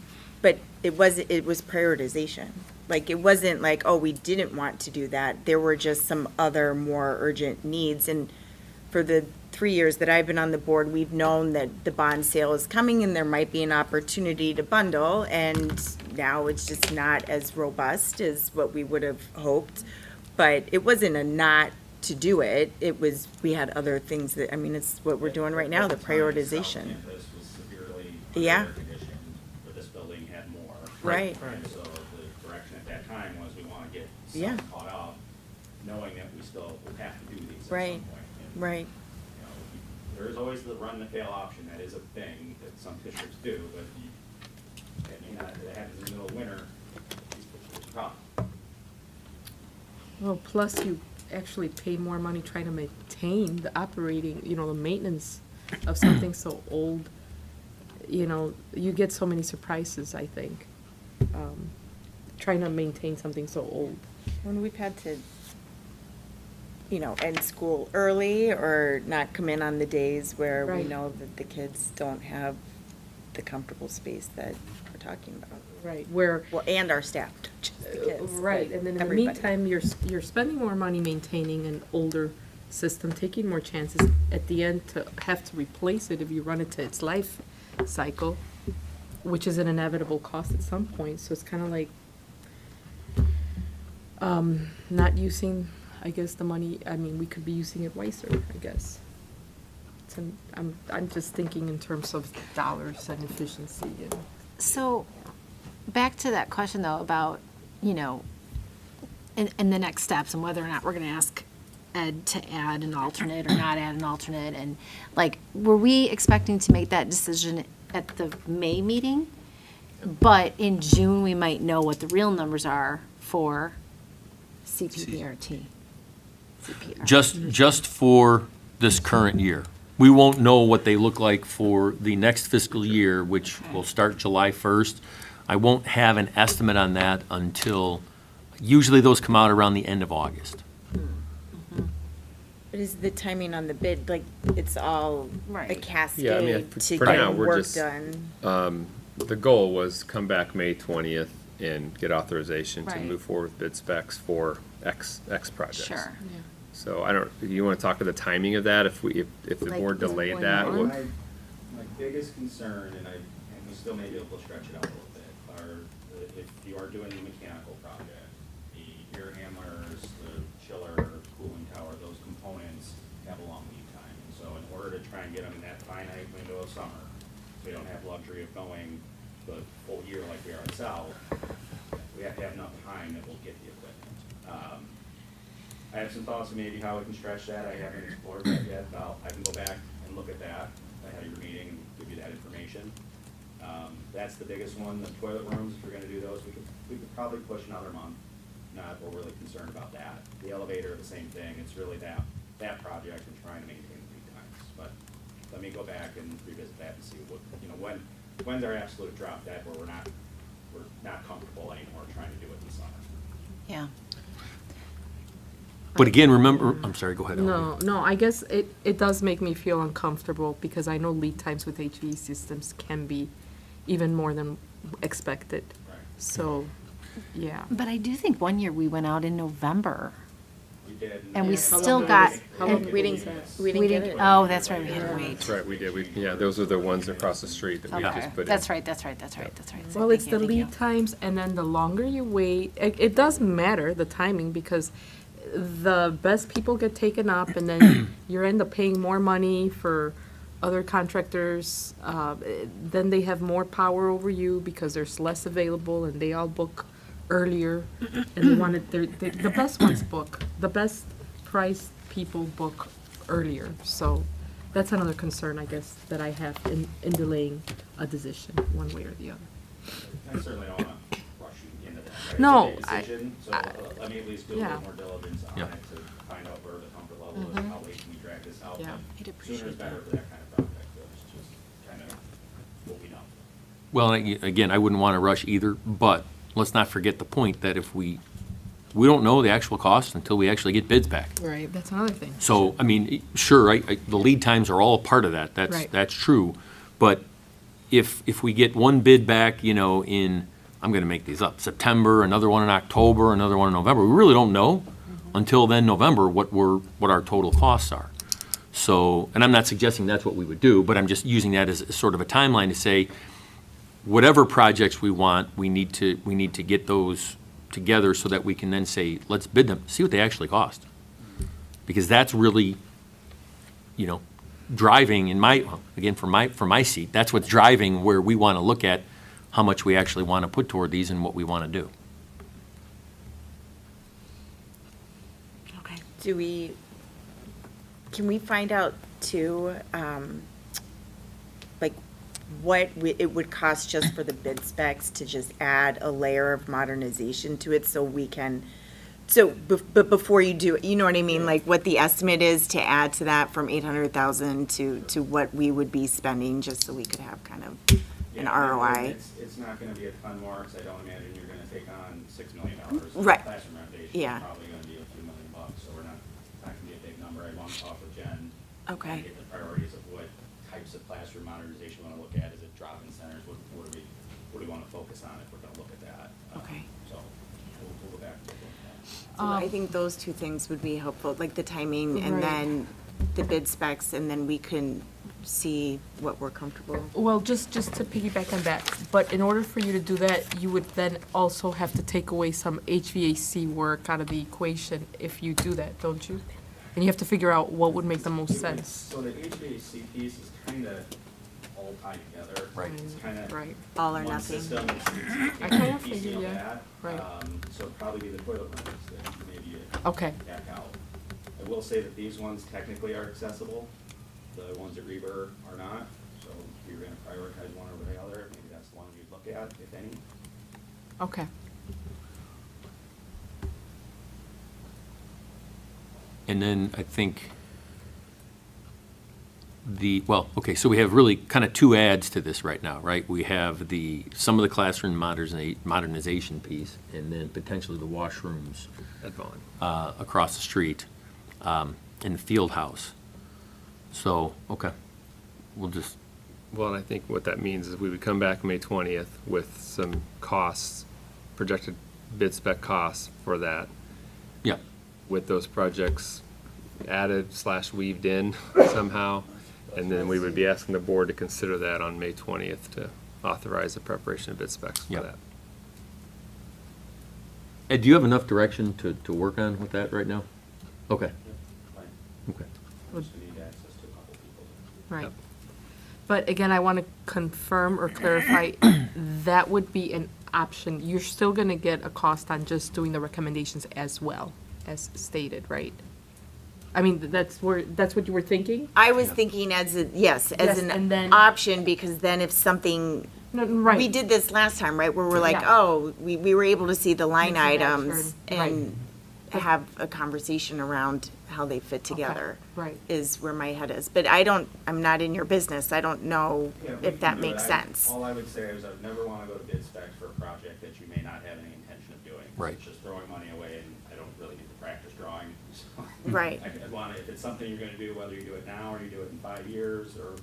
but it was prioritization. Like, it wasn't like, oh, we didn't want to do that. There were just some other more urgent needs. And for the 3 years that I've been on the board, we've known that the bond sale is coming and there might be an opportunity to bundle. And now it's just not as robust as what we would have hoped. But it wasn't a not to do it. It was, we had other things that, it's what we're doing right now, the prioritization. South Campus was severely Yeah. under-conditioned, but this building had more. Right. And so the direction at that time was we want to get Yeah. some caught up, knowing that we still will have to do these at Right. some point. And, Right. There is always the run the fail option. That is a thing that some districts do, but that happens in the middle of winter. It's a problem. Well, plus you actually pay more money trying to maintain the operating, the maintenance of something so old. You get so many surprises, I think, trying to maintain something so old. When we've had to, end school early or not come in on the days where we Right. know that the kids don't have the comfortable space that we're talking about. Right, where. Well, and our staff, not just the kids. Right, but and then in everybody. the meantime, you're spending more money maintaining an older system, taking more chances at the end to have to replace it if you run into its life cycle, which is an inevitable cost at some point. So it's kind of like not using, I guess, the money. We could be using it wiser, I guess. I'm just thinking in terms of dollars and efficiency. So, back to that question though about, in the next steps and whether or not we're gonna ask Ed to add an alternate or not add an alternate, and were we expecting to make that decision at the May meeting? But in June, we might know what the real numbers are for CPR. Just for this current year. We won't know what they look like for the next fiscal year, which will start July 1st. I won't have an estimate on that until, usually those come out around the end of August. But is the timing on the bid, like, it's all a Right. Yeah, I mean, cascade to for now, get we're work just, done? the goal was come back May 20th and get authorization to Right. move forward with bid specs for X projects. Sure. So I don't, you want to talk to the timing of that, if the Like, board delayed when that? more? what- My biggest concern, and we still may be able to stretch it out a little bit, are if you are doing the mechanical project, the air handlers, the chiller, cooling tower, those components have a long lead time. And so in order to try and get them in that finite window of summer, so we don't have luxury of going the full year like we are at South, we have to have enough time that we'll get the equipment. I have some thoughts of maybe how we can stretch that. I haven't explored that yet. I can go back and look at that ahead of your meeting and give you that information. That's the biggest one. The toilet rooms, if we're gonna do those, we could probably push another month. Not overly concerned about that. The elevator, the same thing. It's really that project and trying to maintain the lead times. But let me go back and revisit that and see what, when's our absolute drop dead where we're not comfortable anymore trying to do it in the summer. Yeah. But again, remember, I'm sorry, go ahead. Ellen. No, I guess it does make me feel uncomfortable because I know lead times with HVAC systems can be even more than expected. Right. So, yeah. But I do think one year we went out in November, We did. and we Yeah. still got. We didn't get it. Oh, that's right, we had to wait. That's right, we did, yeah, those are the ones across the street that we Okay, just put in. that's right. So Well, it's thank the you, thank you. lead times, and then the longer you wait, it does matter, the timing, because the best people get taken up, and then you end up paying more money for other contractors. Then they have more power over you because there's less available, and they all book earlier, and they want it, the best ones book, the best priced people book earlier. So that's another concern, I guess, that I have in delaying a decision, one way or the other. I certainly don't want to rush you into that. Right? No, It's a big decision, so let me at least do a yeah. little more diligence on Yeah. it to find out where the comfort level is, how late can we drag this out. Yeah. But sooner is better for that kind of project, so it's just kind of what we know. Well, again, I wouldn't want to rush either, but let's not forget the point that if we don't know the actual cost until we actually get bids back. Right, that's another thing. So, I mean, sure, the lead times are all a part of that. Right. That's true. But if we get one bid back, in, I'm going to make these up, September, another one in October, another one in November, we really don't know until then November what our total costs are. So, and I'm not suggesting that's what we would do, but I'm just using that as sort of a timeline to say, whatever projects we want, we need to get those together so that we can then say, let's bid them, see what they actually cost. Because that's really, driving from my seat, that's what's driving where we want to look at how much we actually want to put toward these and what we want to do. Okay. Can we find out too, like, what it would cost just for the bid specs to just add a layer of modernization to it so we can, but before you do it, you know what I mean? Like what the estimate is to add to that from 800,000 to what we would be spending, just so we could have kind of an Yeah, ROI. It's not gonna be a ton more, because I don't imagine you're gonna take on $6 million. Right. Classroom renovation Yeah. is probably gonna be a few $1 million, so we're not gonna be a big number. I want to talk with Jen. Okay. And get the priorities of what types of classroom modernization we wanna look at. Is it drop-in centers? What do we wanna focus on if we're gonna look at that? Okay. So we'll go back and look at that. So I think those two things would be helpful, like the timing and Right. then the bid specs, and then we can see what we're comfortable. Well, just to piggyback on that, but in order for you to do that, you would then also have to take away some HVAC work out of the equation if you do that, don't you? And you have to figure out what would make the most sense. So the HVAC piece is kinda all tied together. Right. It's kinda Right. All or one nothing. system. I kind of piecemeal figured, yeah. that. Right. So it'd probably be the toilet rooms that maybe you Okay. back out. I will say that these ones technically are accessible. The ones at Reber are not. So if you're gonna prioritize one over the other, maybe that's the one you'd look at, if any. Okay. And then I think so we have really kind of two adds to this right now, right? We have some of the classroom modernization piece, and then potentially the washrooms At Vaughn. across the street in the field house. So, okay, we'll just, Well, and I think what that means is we would come back May 20th with some costs, projected bid spec costs for that, yeah, with those projects added / weaved in somehow. And then we would be asking the board to consider that on May 20th to authorize the preparation of bid specs for Yep. that. Ed, do you have enough direction to work on with that right now? Okay, okay. Just need access to a couple people. Right. But again, I want to confirm or clarify, that would be an option. You're still going to get a cost on just doing the recommendations as well, as stated, right? I mean, that's what you were thinking? I was thinking as an and then- option, because then if something, No, right. we did this last time, right, where we're like, Yeah. oh, we were able to see the line Make some items transfer, right. and have a conversation around how they fit together. right. Is where my head is. But I'm not in your business. I don't know Yeah, we if that can do it. makes I- sense. All I would say is I'd never want to go to bid specs for a project that you may not have any intention of doing. Right. It's just throwing money away, and I don't really get to practice drawing. So Right. I'd want to, if it's something you're going to do, whether you do it now or you do it in 5 years, or,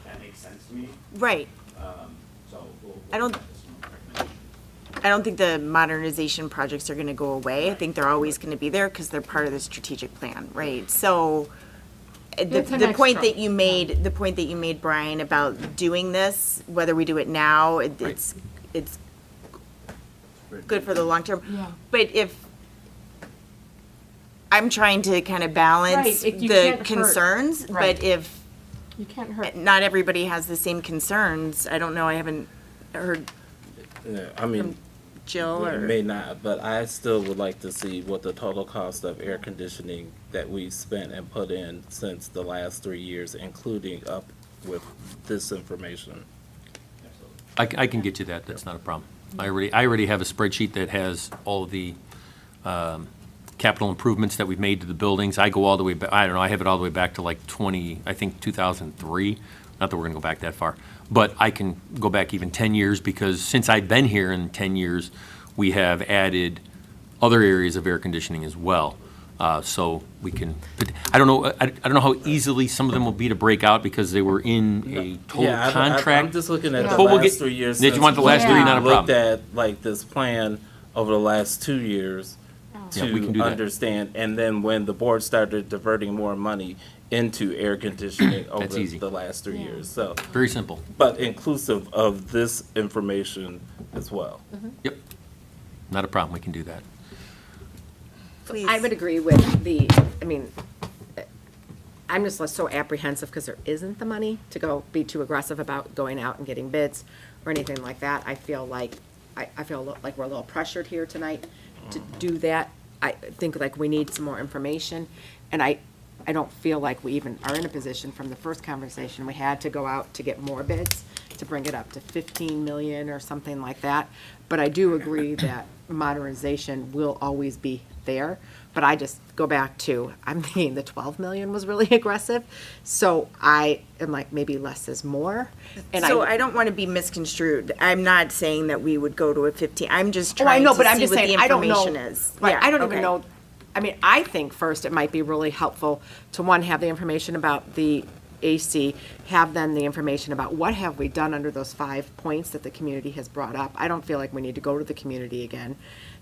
that makes sense to me. Right. So we'll. I don't- come up with some recommendations. I don't think the modernization projects are going to go away. I think they're always going to be there because they're part of the strategic plan, right? So It's an the point extra. that you made, Brian, about doing this, whether we do it now, it's good for the long term. Yeah. But if, I'm trying to kind of balance Right, you the can't hurt. concerns, Right. but if You can't hurt. not everybody has the same concerns, I don't know, I haven't heard Yeah, I mean, Jill it or. may not, but I still would like to see what the total cost of air conditioning that we've spent and put in since the last 3 years, including up with this information. I can get you that, that's not a problem. I already have a spreadsheet that has all of the capital improvements that we've made to the buildings. I go all the way back, I don't know, I have it all the way back to like 2003. Not that we're gonna go back that far, but I can go back even 10 years, because since I've been here in 10 years, we have added other areas of air conditioning as well. So we can, I don't know how easily some of them will be to break out, because they were in a total Yeah, contract. I'm just looking at the But we'll last get- 3 years. Did you want the last three? Not a Looked problem. at like this plan over the last 2 years Yeah, we can do to that. understand, and then when the board started diverting more money into air conditioning over easy. the last 3 years, so. Very simple. But inclusive of this information as well. Yep, not a problem, we can do that. Please. I would agree with I'm just so apprehensive because there isn't the money to be too aggressive about going out and getting bids or anything like that. I feel like, like we're a little pressured here tonight to do that. I think like we need some more information, and I don't feel like we even are in a position from the first conversation we had to go out to get more bids, to bring it up to 15 million or something like that. But I do agree that modernization will always be there. But I just go back to, I'm thinking the 12 million was really aggressive. So I am like, maybe less is more. And So I don't want to be misconstrued. I'm not saying that we would go to a 15. I'm just Oh, I trying know, to but I'm see just what saying, the I don't know. information is. Right, Yeah, I don't okay. even know. I mean, I think first it might be really helpful to, one, have the information about the AC, have then the information about what have we done under those 5 points that the community has brought up. I don't feel like we need to go to the community again,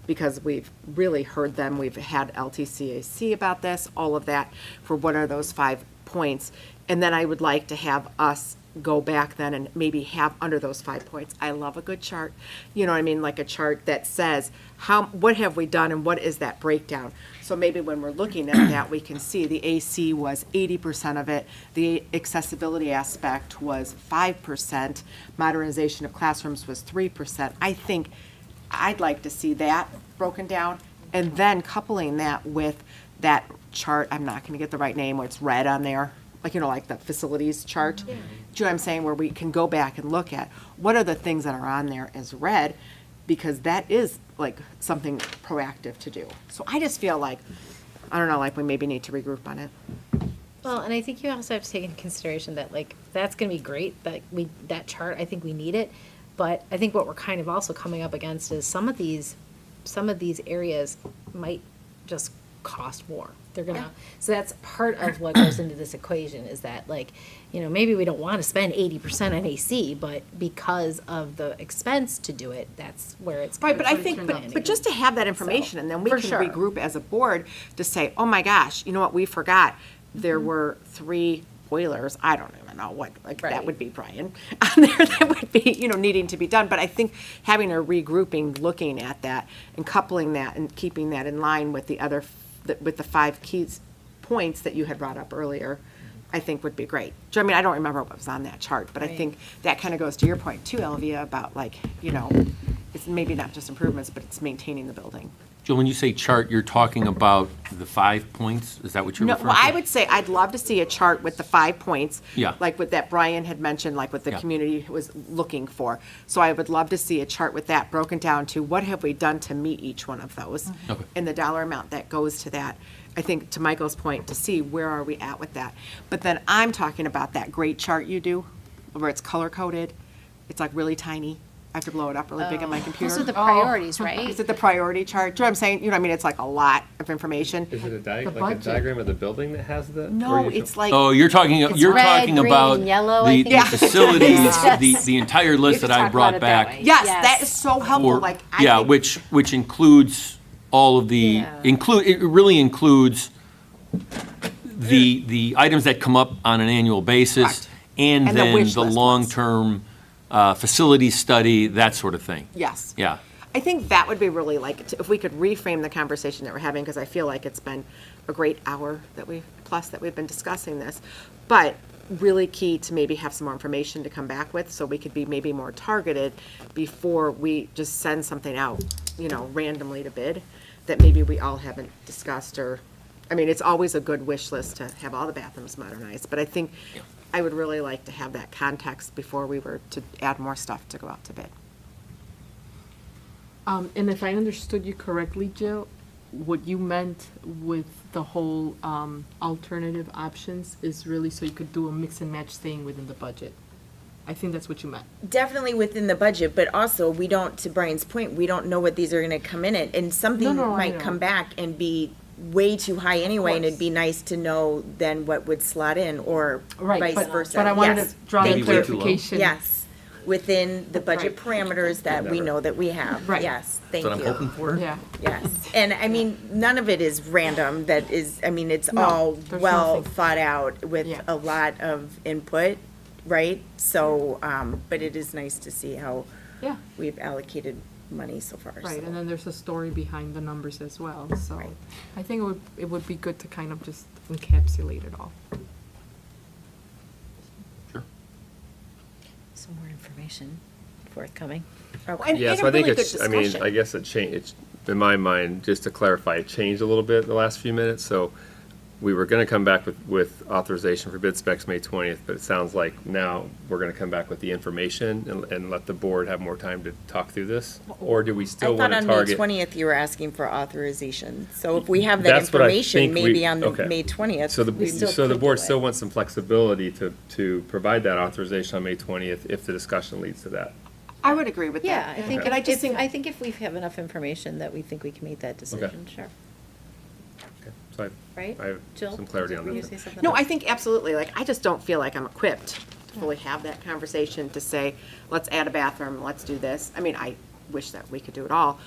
because we've really heard them. We've had LTCAC about this, all of that, for what are those 5 points. And then I would like to have us go back then and maybe have under those 5 points. I love a good chart, you know what I mean, like a chart that says what have we done and what is that breakdown. So maybe when we're looking at that, we can see the AC was 80% of it, the accessibility aspect was 5%, modernization of classrooms was 3%. I think I'd like to see that broken down, and then coupling that with that chart, I'm not gonna get the right name, where it's red on there, like, like the facilities chart. Do you know what I'm saying, where we can go back and look at what are the things that are on there as red, because that is like something proactive to do. So I just feel like, I don't know, like we maybe need to regroup on it. Well, and I think you also have to take into consideration that, like, that's gonna be great, that chart, I think we need it. But I think what we're kind of also coming up against is some of these areas might just cost more. They're gonna, so that's part of what goes into this equation, is that, like, maybe we don't wanna spend 80% on AC, but because of the expense to do it, that's where it's. Right, but I it's think, landing. but just to have that information, and then we For can sure. regroup as a board to say, oh my gosh, you know what, we forgot, there were 3 boilers, I don't even know what, like, that Right. would be, Brian, on there that would be, needing to be done, but I think having a regrouping, looking at that, and coupling that, and keeping that in line with the other, with the 5 keys, points that you had brought up earlier, I think would be great. I mean, I don't remember what was on that chart, but I Right. think that kind of goes to your point too, Elvia, about, like, it's maybe not just improvements, but it's maintaining the building. Jill, when you say chart, you're talking about the 5 points? Is that what you're No, referring to? well, I would say I'd love to see a chart with the 5 points. Yeah. Like what that Brian had mentioned, like what the Yeah. community was looking for. So I would love to see a chart with that broken down to what have we done to meet each one of those? Okay. And the dollar amount that goes to that. I think, to Michael's point, to see where are we at with that. But then I'm talking about that great chart you do, where it's color-coded, it's like really tiny. I have to blow it up really big on my computer. Those are the priorities, right? Is it the priority chart? Do you know what I'm saying? You know what I mean? It's like a lot of information. Is it a The like a budget. diagram of the building that has the? No, it's like. Oh, you're talking red, green, about yellow, I the think. facilities, Yes. the entire list We that could I talk brought about it that back. way. Yes, Yes. that is so helpful, for- like, I Yeah, think. which includes all of the, Yeah. it really includes the items that come up on an annual basis, Correct. and And the then wish the list ones. long-term facility study, that sort of thing. Yes. Yeah. I think that would be really if we could reframe the conversation that we're having, because I feel like it's been a great hour that we've been discussing this. But really key to maybe have some more information to come back with, so we could be maybe more targeted before we just send something out, randomly to bid, that maybe we all haven't discussed, or, I mean, it's always a good wish list to have all the bathrooms modernized, but I think I would really like to have that context before we were to add more stuff to go out to bid. And if I understood you correctly, Jill, what you meant with the whole alternative options is really so you could do a mix and match thing within the budget. I think that's what you meant. Definitely within the budget, but also we don't, to Brian's point, we don't know what these are gonna come in at, and something No, I might know. come back and be way too high anyway, and it'd course. be nice to know then what would slot in, or Right, vice versa. but I wanted Yes. to draw the Thank you. clarification. Yes, within the budget parameters that we know that we have. Right. Yes, thank That's you. what I'm hoping for. Yeah. Yes, and I mean, none of it is random, it's No, all there's well nothing. thought out with Yeah. a lot of input, right? So, but it is nice to see how Yeah. we've allocated money so far. Right, so. and then there's a story behind the numbers as well, so Right. I think it would be good to kind of just encapsulate it all. Some more information forthcoming. Okay. Yeah, And so a I think really it's, good I mean, discussion. I guess it changed, in my mind, just to clarify, it changed a little bit the last few minutes. So we were gonna come back with authorization for bid specs May 20th, but it sounds like now we're gonna come back with the information and let the board have more time to talk through this? Or do we I still thought wanna on May target? 20th you were asking for authorization, so if we have that That's what I information, think we- maybe on the okay. May 20th. So we still so the could board do it. still wants some flexibility to provide that authorization on May 20th if the discussion leads to that. I would agree with that. Yeah, I think, And I just think, I think if we have enough information that we think we can make that decision, sure. Okay, so Right? I have Jill, some clarity on were you that. say something? no, I think absolutely, like, I just don't feel like I'm equipped to fully have that conversation to say, let's add a bathroom, let's do this. I mean, I wish that we could do it all,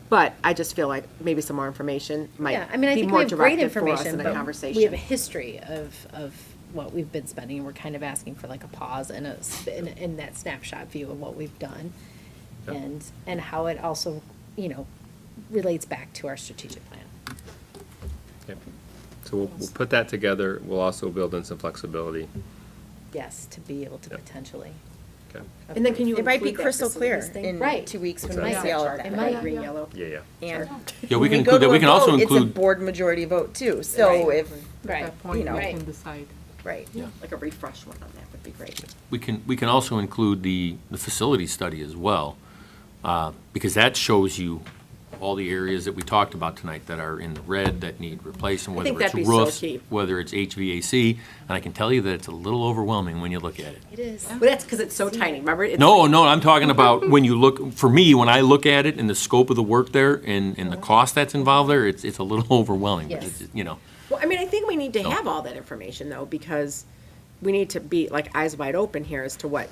but I just feel like maybe some more information might Yeah, I mean, I be think we more have great directive for us information, in a but conversation. we have a history of what we've been spending, and we're kind of asking for like a pause and in that snapshot view of what we've done. Yeah. And how it also, relates back to our strategic plan. Okay. So we'll put that together. We'll also build in some flexibility. Yes, to be able to Yeah. potentially. Okay. And then can you It might be include that crystal clear facilities thing? in Right. 2 weeks when we Exactly. see all of that. It might. Green, yellow. Yeah, yeah. And Yeah, we when can go include that. to We a can also vote, include. It's a board majority vote too, so Right. if, At Right. that point, we Right. can decide. right. Like a refresh one on that would be great. We can also include the facility study as well, because that shows you all the areas that we talked about tonight that are in the red that need replacing, I whether think it's that'd be so roofs, key. whether it's HVAC, and I can tell you that it's a little overwhelming when you look at it. It is. But that's because it's so tiny, remember? It's No, like- no, I'm talking about when you look, for me, when I look at it and the scope of the work there and the cost that's involved there, it's a little overwhelming, but Yes. it's, you know. Well, I mean, I think we need to So- have all that information though, because we need to be like eyes wide open here as to what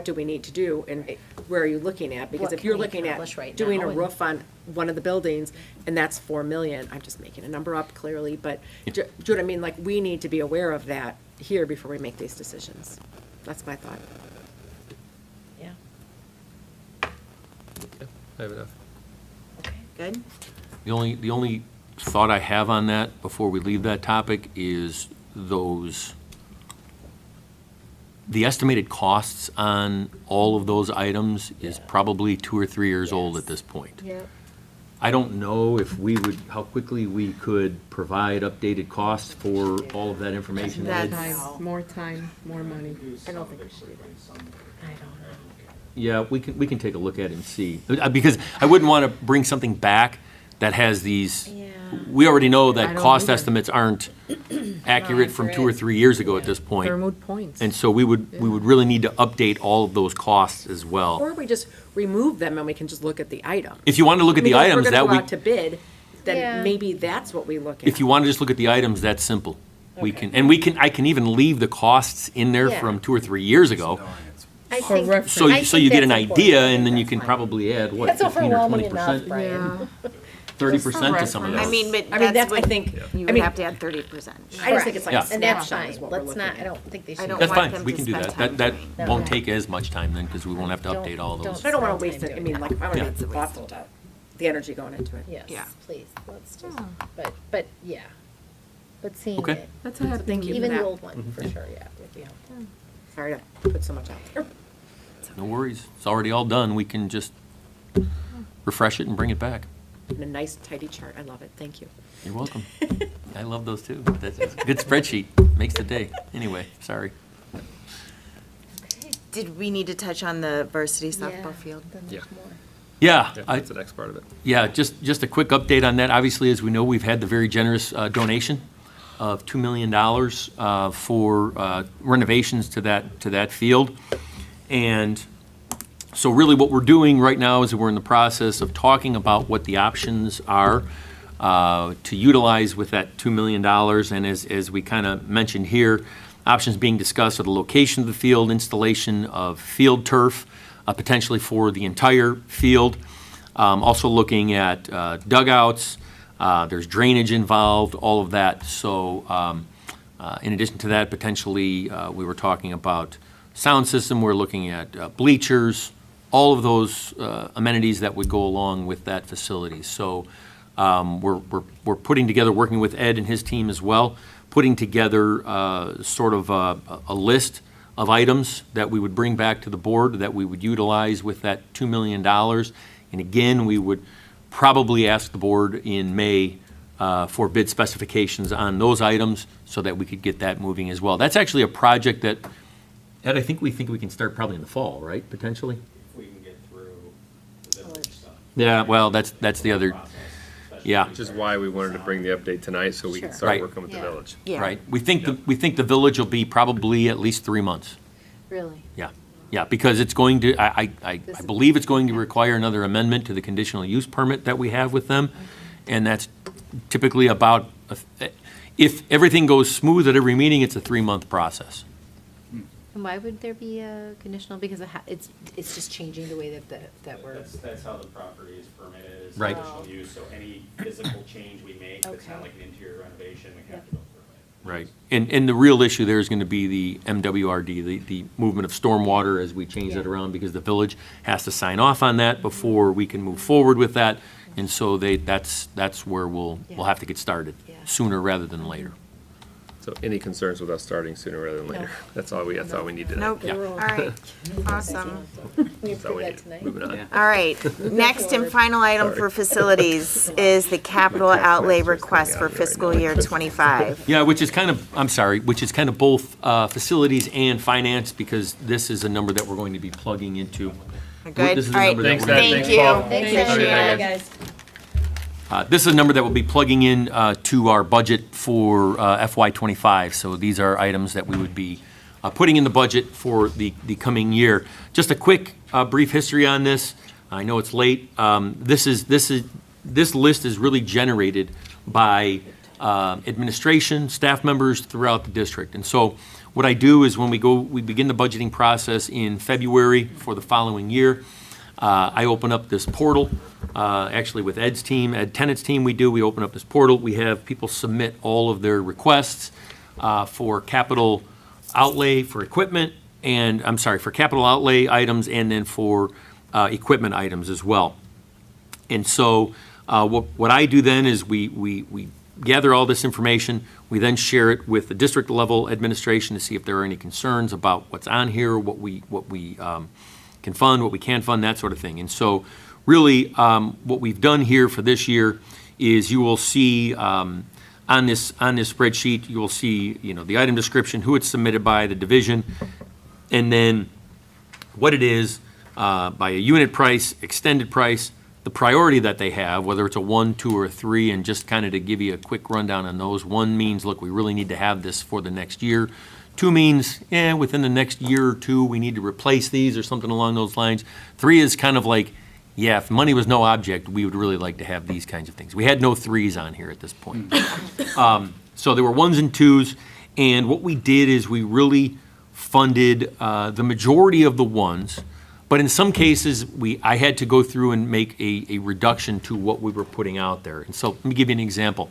do we need to do and where are you looking at? Because What if can you're we looking at accomplish right doing now a and- roof on one of the buildings and that's 4 million, I'm just making a number up clearly, but do you know what I mean? Like, we need to be aware of that here before we make these decisions. That's my thought. Yeah. I have enough. Okay. Good? The only thought I have on that before we leave that topic is the estimated costs on all of those items is probably 2 or 3 years old at this point. Yeah. I don't know if how quickly we could provide updated costs for all of that information. More time, more money. I don't think we should either. Yeah, we can take a look at it and see. Because I wouldn't want to bring something back that has these, we already know I that don't cost either. estimates aren't accurate from 2 or 3 years ago at this point. They're moot points. And so we would really need to update all of those costs as well. Or we just remove them and we can just look at the item. If you want to look at the items, If that we're we, gonna go out to bid, Yeah. then maybe that's what we look at. if you want to just look at the items, that's simple. We can, and I can even leave the costs in there Yeah. from 2 or 3 years ago. I For think, reference. So I you think get an that's idea, important. and then you can probably add, what, That's 15 or overwhelming 20%? enough, Brian. 30% to some of those. I mean, but I mean, that's I what, think, you I would mean, have to add 30%. I just think it's like a Yeah. And that's snapshot is fine. what we're Let's looking not, I at. don't think they should. don't That's want fine, them we to can do spend that. time That doing it. won't No. take as much time then, because we won't have to Don't- update all those. don't- I don't want to waste Time it, I doing mean, that. like, I want Yeah. to be thoughtful about the energy going into it. Yes, Yeah. please, let's just, but, yeah. But seeing Okay. it, That's a happy thank you. medium. even the that. old one, for sure, yeah, would be helpful. Sorry to put so much out there. No worries, it's already all done, we can just refresh it and bring it back. And a nice tidy chart, I love it, thank you. You're welcome. I love those too. That's a good spreadsheet, makes the day. Anyway, sorry. Did we need to touch on the varsity Yeah, softball field? then Yeah. there's more. Yeah, Yeah, I, that's the next part of it. yeah, just a quick update on that. Obviously, as we know, we've had the very generous donation of $2 million for renovations to that field. And so really what we're doing right now is we're in the process of talking about what the options are to utilize with that $2 million. And as we kind of mentioned here, options being discussed are the location of the field, installation of field turf, potentially for the entire field. Also looking at dugouts, there's drainage involved, all of that. So in addition to that, potentially, we were talking about sound system, we're looking at bleachers, all of those amenities that would go along with that facility. So we're putting together, working with Ed and his team as well, putting together sort of a list of items that we would bring back to the board that we would utilize with that $2 million. And again, we would probably ask the board in May for bid specifications on those items so that we could get that moving as well. That's actually a project that, Ed, I think we can start probably in the fall, right, potentially? If we can get through the village stuff. Yeah, well, that's the other, yeah. Which is why we wanted to bring the update tonight, so we can Sure. start Right. working with the Yeah. village. Yeah. Right. We think the village will be probably at least 3 months. Really? Yeah, yeah, because it's going to, I This is- believe it's going to require another amendment to the conditional use permit that we have with them. And that's typically about, if everything goes smooth at every meeting, it's a 3-month process. And why would there be a conditional, because it's just changing the way that we're. That's how the property is permitted, is Right. conditional use, so any physical change we make, that's Okay. not like an interior renovation, we have to go through it. Right. And the real issue there is going to be the MWRD, the movement of stormwater as we change that Yeah. around, because the village has to sign off on that before we can move forward with that. And so that's where we'll have to get started, Yeah. sooner rather than later. So any concerns with us starting sooner rather than No. later? That's all we need to know. Nope. Yeah. All right. Awesome. We That's all approve we that need. tonight. Moving on. All right. Next and final item for facilities is the capital outlay request for fiscal year '25. Yeah, which is kind of both facilities and finance, because this is a number that we're going to be plugging into. Good? This is All a right. number that Thanks, we're Ed. gonna- Thank Thanks, you. Paul. Thanks, Appreciate everybody. it. Guys. This is a number that will be plugging in to our budget for FY25. So these are items that we would be putting in the budget for the coming year. Just a quick brief history on this. I know it's late. This list is really generated by administration, staff members throughout the district. And so what I do is when we begin the budgeting process in February for the following year, I open up this portal, actually with Ed Tennett's team, we open up this portal. We have people submit all of their requests for capital outlay for equipment, and, for capital outlay items, and then for equipment items as well. And so what I do then is we gather all this information. We then share it with the district level administration to see if there are any concerns about what's on here, what we can fund, what we can't fund, that sort of thing. And so really what we've done here for this year is you will see on this spreadsheet, you will see the item description, who it's submitted by, the division, and then what it is by a unit price, extended price, the priority that they have, whether it's a 1, 2, or 3, and just kind of to give you a quick rundown on those. 1 means, look, we really need to have this for the next year. 2 means, within the next year or 2, we need to replace these or something along those lines. 3 is kind of like, if money was no object, we would really like to have these kinds of things. We had no 3s on here at this point. So there were 1s and 2s, and what we did is we really funded the majority of the 1s, but in some cases, I had to go through and make a reduction to what we were putting out there. And so let me give you an example.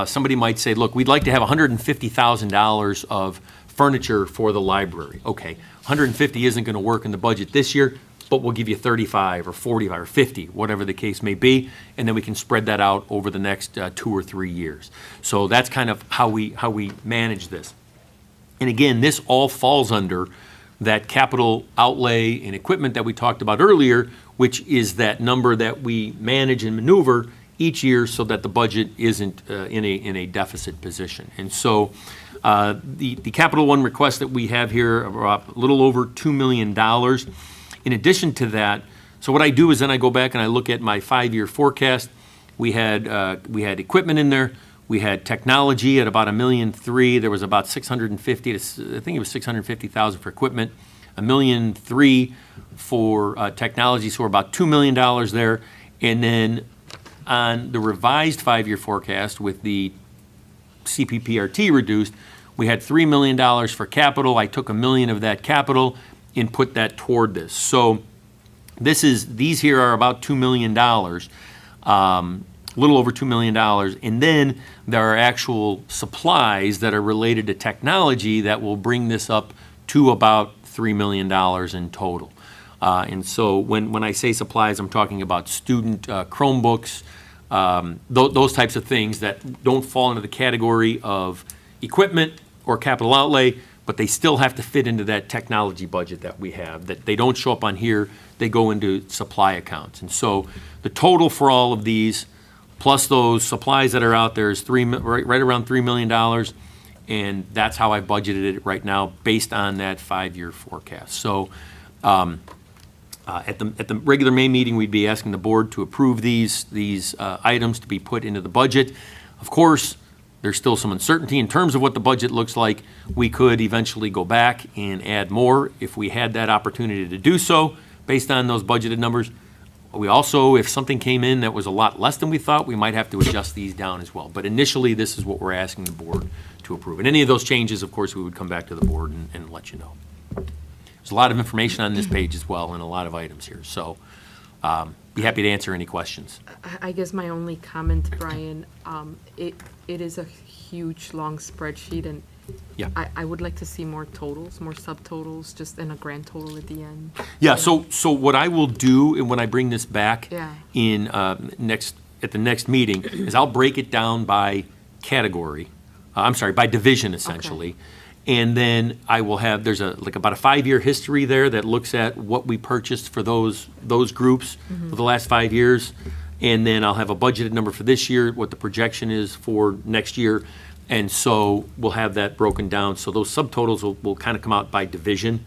Somebody might say, look, we'd like to have $150,000 of furniture for the library. Okay, 150 isn't going to work in the budget this year, but we'll give you 35 or 45 or 50, whatever the case may be, and then we can spread that out over the next 2 or 3 years. So that's kind of how we manage this. And again, this all falls under that capital outlay and equipment that we talked about earlier, which is that number that we manage and maneuver each year so that the budget isn't in a deficit position. And so the Capital One request that we have here are a little over $2 million. In addition to that, so what I do is then I go back and I look at my 5-year forecast. We had equipment in there. We had technology at about $1.3 million. There was about $650,000 for equipment, $1.3 million for technology, so we're about $2 million there. And then on the revised 5-year forecast with the CPPRT reduced, we had $3 million for capital. I took $1 million of that capital and put that toward this. So these here are about $2 million. A little over $2 million, and then there are actual supplies that are related to technology that will bring this up to about $3 million in total. And so when I say supplies, I'm talking about student Chromebooks, those types of things that don't fall into the category of equipment or capital outlay, but they still have to fit into that technology budget that we have, that they don't show up on here, they go into supply accounts. And so the total for all of these, plus those supplies that are out there, is right around $3 million, and that's how I budgeted it right now based on that 5-year forecast. So at the regular May meeting, we'd be asking the board to approve these items to be put into the budget. Of course, there's still some uncertainty in terms of what the budget looks like. We could eventually go back and add more if we had that opportunity to do so based on those budgeted numbers. We also, if something came in that was a lot less than we thought, we might have to adjust these down as well. But initially, this is what we're asking the board to approve. And any of those changes, of course, we would come back to the board and let you know. There's a lot of information on this page as well and a lot of items here. So be happy to answer any questions. I guess my only comment, Brian, it is a huge, long spreadsheet, and yeah, I would like to see more totals, more subtotals, just in a grand total at the end. Yeah, so what I will do when I bring this back in at the next meeting is I'll break it down by category, by division essentially. Okay. And then I will have, there's about a 5-year history there that looks at what we purchased for those groups for the last 5 years. And then I'll have a budgeted number for this year, what the projection is for next year. And so we'll have that broken down. So those subtotals will kind of come out by division.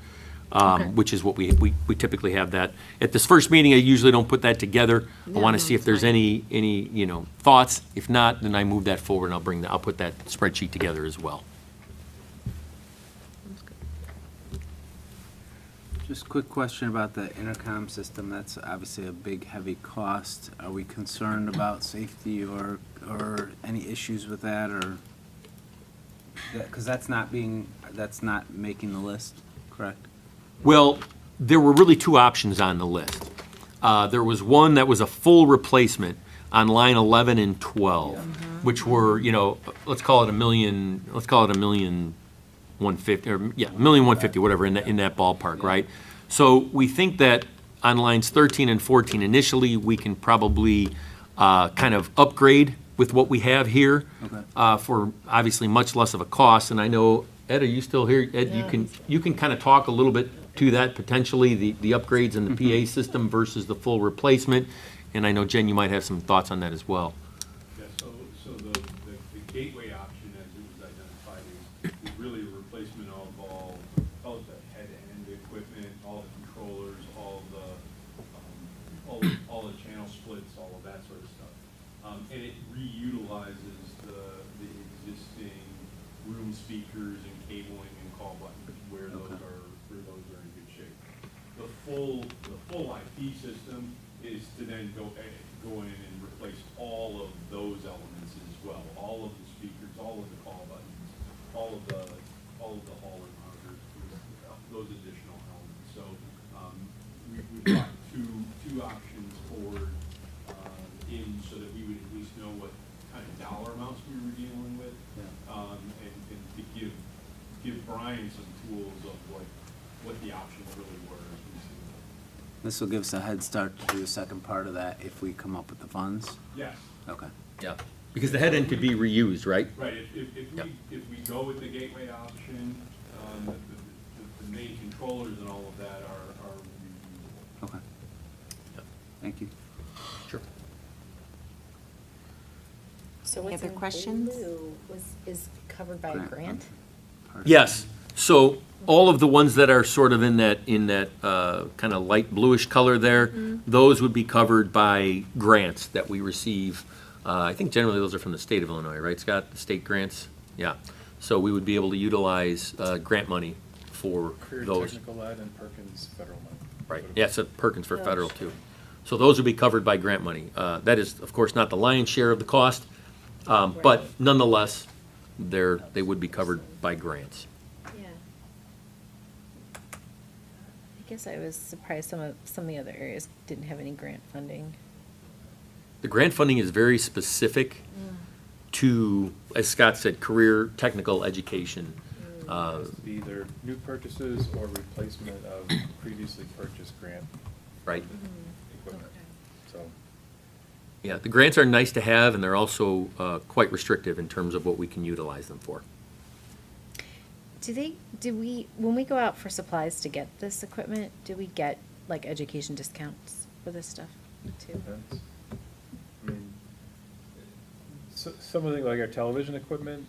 which is what we typically have that. At this first meeting, I usually don't put that together. I want to see if there's any, thoughts. If not, then I move that forward and I'll put that spreadsheet together as well. Just a quick question about the intercom system. That's obviously a big, heavy cost. Are we concerned about safety or any issues with that, or? Because that's not making the list, correct? Well, there were really two options on the list. There was one that was a full replacement on line 11 and 12, which were, let's call it $1,150,000, whatever, in that ballpark, right? So we think that on lines 13 and 14, initially, we can probably kind of upgrade with what we have here for obviously much less of a cost. And I know, Ed, are you still here? Ed, you can kind of talk a little bit to that, potentially, the upgrades in the PA system versus the full replacement. And I know, Jen, you might have some thoughts on that as well. Yeah, so the gateway option, as it was identified, is really a replacement of all the head-end equipment, all the controllers, all the channel splits, all of that sort of stuff. And it reutilizes the existing room speakers and cabling and call buttons where those are in good shape. The full IP system is to then go in and replace all of those elements as well. All of the speakers, all of the call buttons, all of the hallway monitors, those additional elements. So we've got two options forward in so that we would at least know what kind of dollar amounts we were dealing with, and to give Brian some tools of what the options really were as we see them. This will give us a head start to do the second part of that if we come up with the funds? Yes. Okay. Yeah. Because the head end could be reused, right? Right, if we go with the gateway option, the main controllers and all of that are reusable. Okay. Thank you. Sure. So Any what's other in questions? blue is covered by a grant? Yes. So all of the ones that are sort of in that kind of light bluish color there, those would be covered by grants that we receive. I think generally those are from the state of Illinois, right, Scott? The state grants? Yeah. So we would be able to utilize grant money for Career those. technical ed and Perkins federal money. Right. Yeah, it's a Perkins for federal too. So those would be covered by grant money. That is, of course, not the lion's share of the cost, but nonetheless, they would be covered by grants. Yeah. I guess I was surprised some of the other areas didn't have any grant funding. The grant funding is very specific to, as Scott said, career technical education. It has to be either new purchases or replacement of previously purchased grant Right. equipment. So, Yeah, the grants are nice to have, and they're also quite restrictive in terms of what we can utilize them for. When we go out for supplies to get this equipment, do we get like education discounts for this stuff too? depends. I mean, some of the, like our television equipment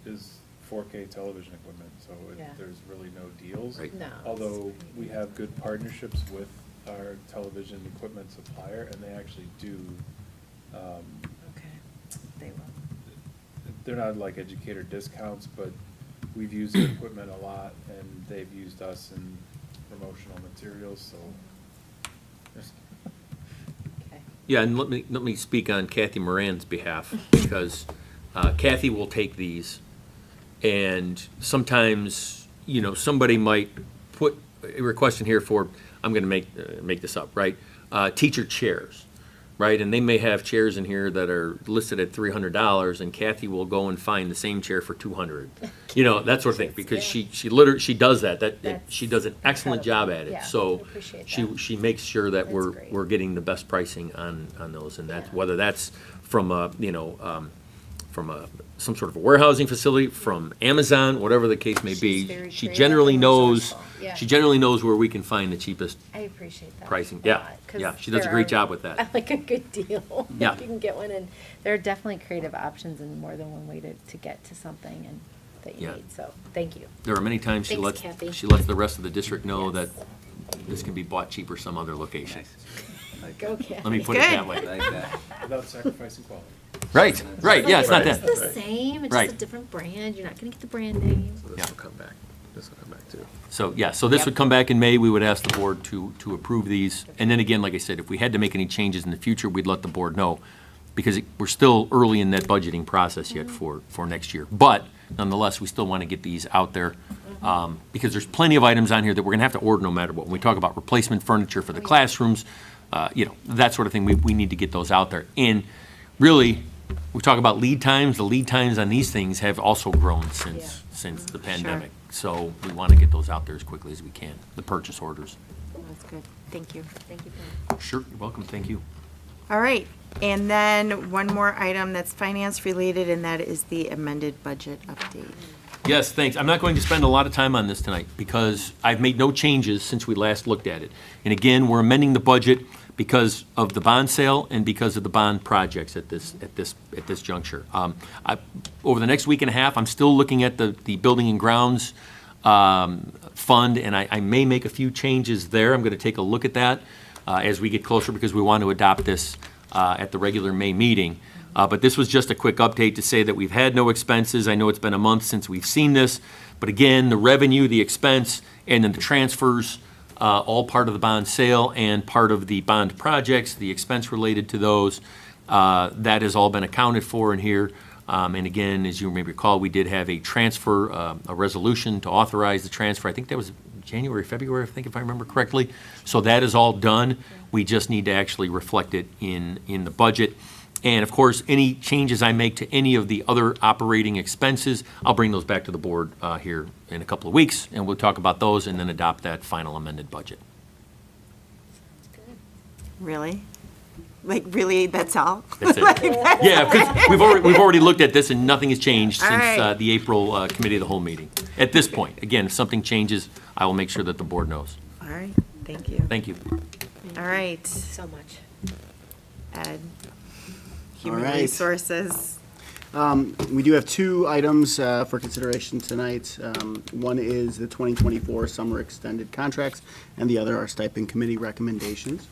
is 4K television equipment, so Yeah. there's really no deals. Right. No. Although we have good partnerships with our television equipment supplier, and they actually do, Okay, they will. they're not like educator discounts, but we've used their equipment a lot, and they've used us in promotional materials, so. there's- Okay. Yeah, and let me speak on Kathy Moran's behalf, because Kathy will take these, and sometimes, somebody might put a request in here for, I'm gonna make this up, right? Teacher chairs, right? And they may have chairs in here that are listed at $300, and Kathy will go and find the same chair for $200. That sort of thing, because she does that. She does an excellent job at it. Yeah, I So appreciate she that. she makes sure that That's great. we're getting the best pricing on those, and that's Yeah. whether that's from some sort of a warehousing facility, from Amazon, whatever the case may She's be. very She creative generally and knows. resourceful. Yeah. She generally knows where we can find the cheapest I appreciate that. pricing. a Yeah, lot, 'cause yeah, she does a there great are- job with that. I like a good deal. Yeah. You can get one, and there are definitely creative options and more than one way to get to something, and that you Yeah. need, so, thank you. There are many times Thanks, Kathy. she lets the rest of the district know Yes. that this can be bought cheaper some other location. Go, Kathy. Let me put it that way. Without sacrificing quality. Right, yeah, it's not that. It's the same, it's Right. just a different brand, you're not gonna get the brand name. So Yeah. this will come back. This will come back too. So, yeah, so this would come back in May. We would ask the board to approve these. And then again, like I said, if we had to make any changes in the future, we'd let the board know, because we're still early in that budgeting process yet for next year. But nonetheless, we still want to get these out there, because there's plenty of items on here that we're going to have to order no matter what. When we talk about replacement furniture for the classrooms, that sort of thing, we need to get those out there. And really, we talk about lead times. The lead times on these things have also grown since the pandemic. So we want to get those out there as quickly as we can, the purchase orders. That's good. Thank you. Thank you, Pam. Sure, you're welcome, thank you. All right, and then one more item that's finance-related, and that is the amended budget update. Yes, thanks. I'm not going to spend a lot of time on this tonight because I've made no changes since we last looked at it. And again, we're amending the budget because of the bond sale and because of the bond projects at this juncture. Over the next week and a half, I'm still looking at the building and grounds fund, and I may make a few changes there. I'm going to take a look at that as we get closer, because we want to adopt this at the regular May meeting. But this was just a quick update to say that we've had no expenses. I know it's been a month since we've seen this, but again, the revenue, the expense, and then the transfers, all part of the bond sale and part of the bond projects, the expense related to those, that has all been accounted for in here. And again, as you may recall, we did have a transfer, a resolution to authorize the transfer. I think that was January, February, I think, if I remember correctly. So that is all done. We just need to actually reflect it in the budget. And of course, any changes I make to any of the other operating expenses, I'll bring those back to the board here in a couple of weeks, and we'll talk about those and then adopt that final amended budget. Really? Like, really, that's all? That's it. Like that? Yeah, because we've already looked at this and nothing has changed All since right. the April committee of the whole meeting. At this point, again, if something changes, I will make sure that the board knows. All right, thank you. Thank you. All right, So much. Ed, Human right. Resources. We do have two items for consideration tonight. One is the 2024 summer extended contracts, and the other are stipend committee recommendations.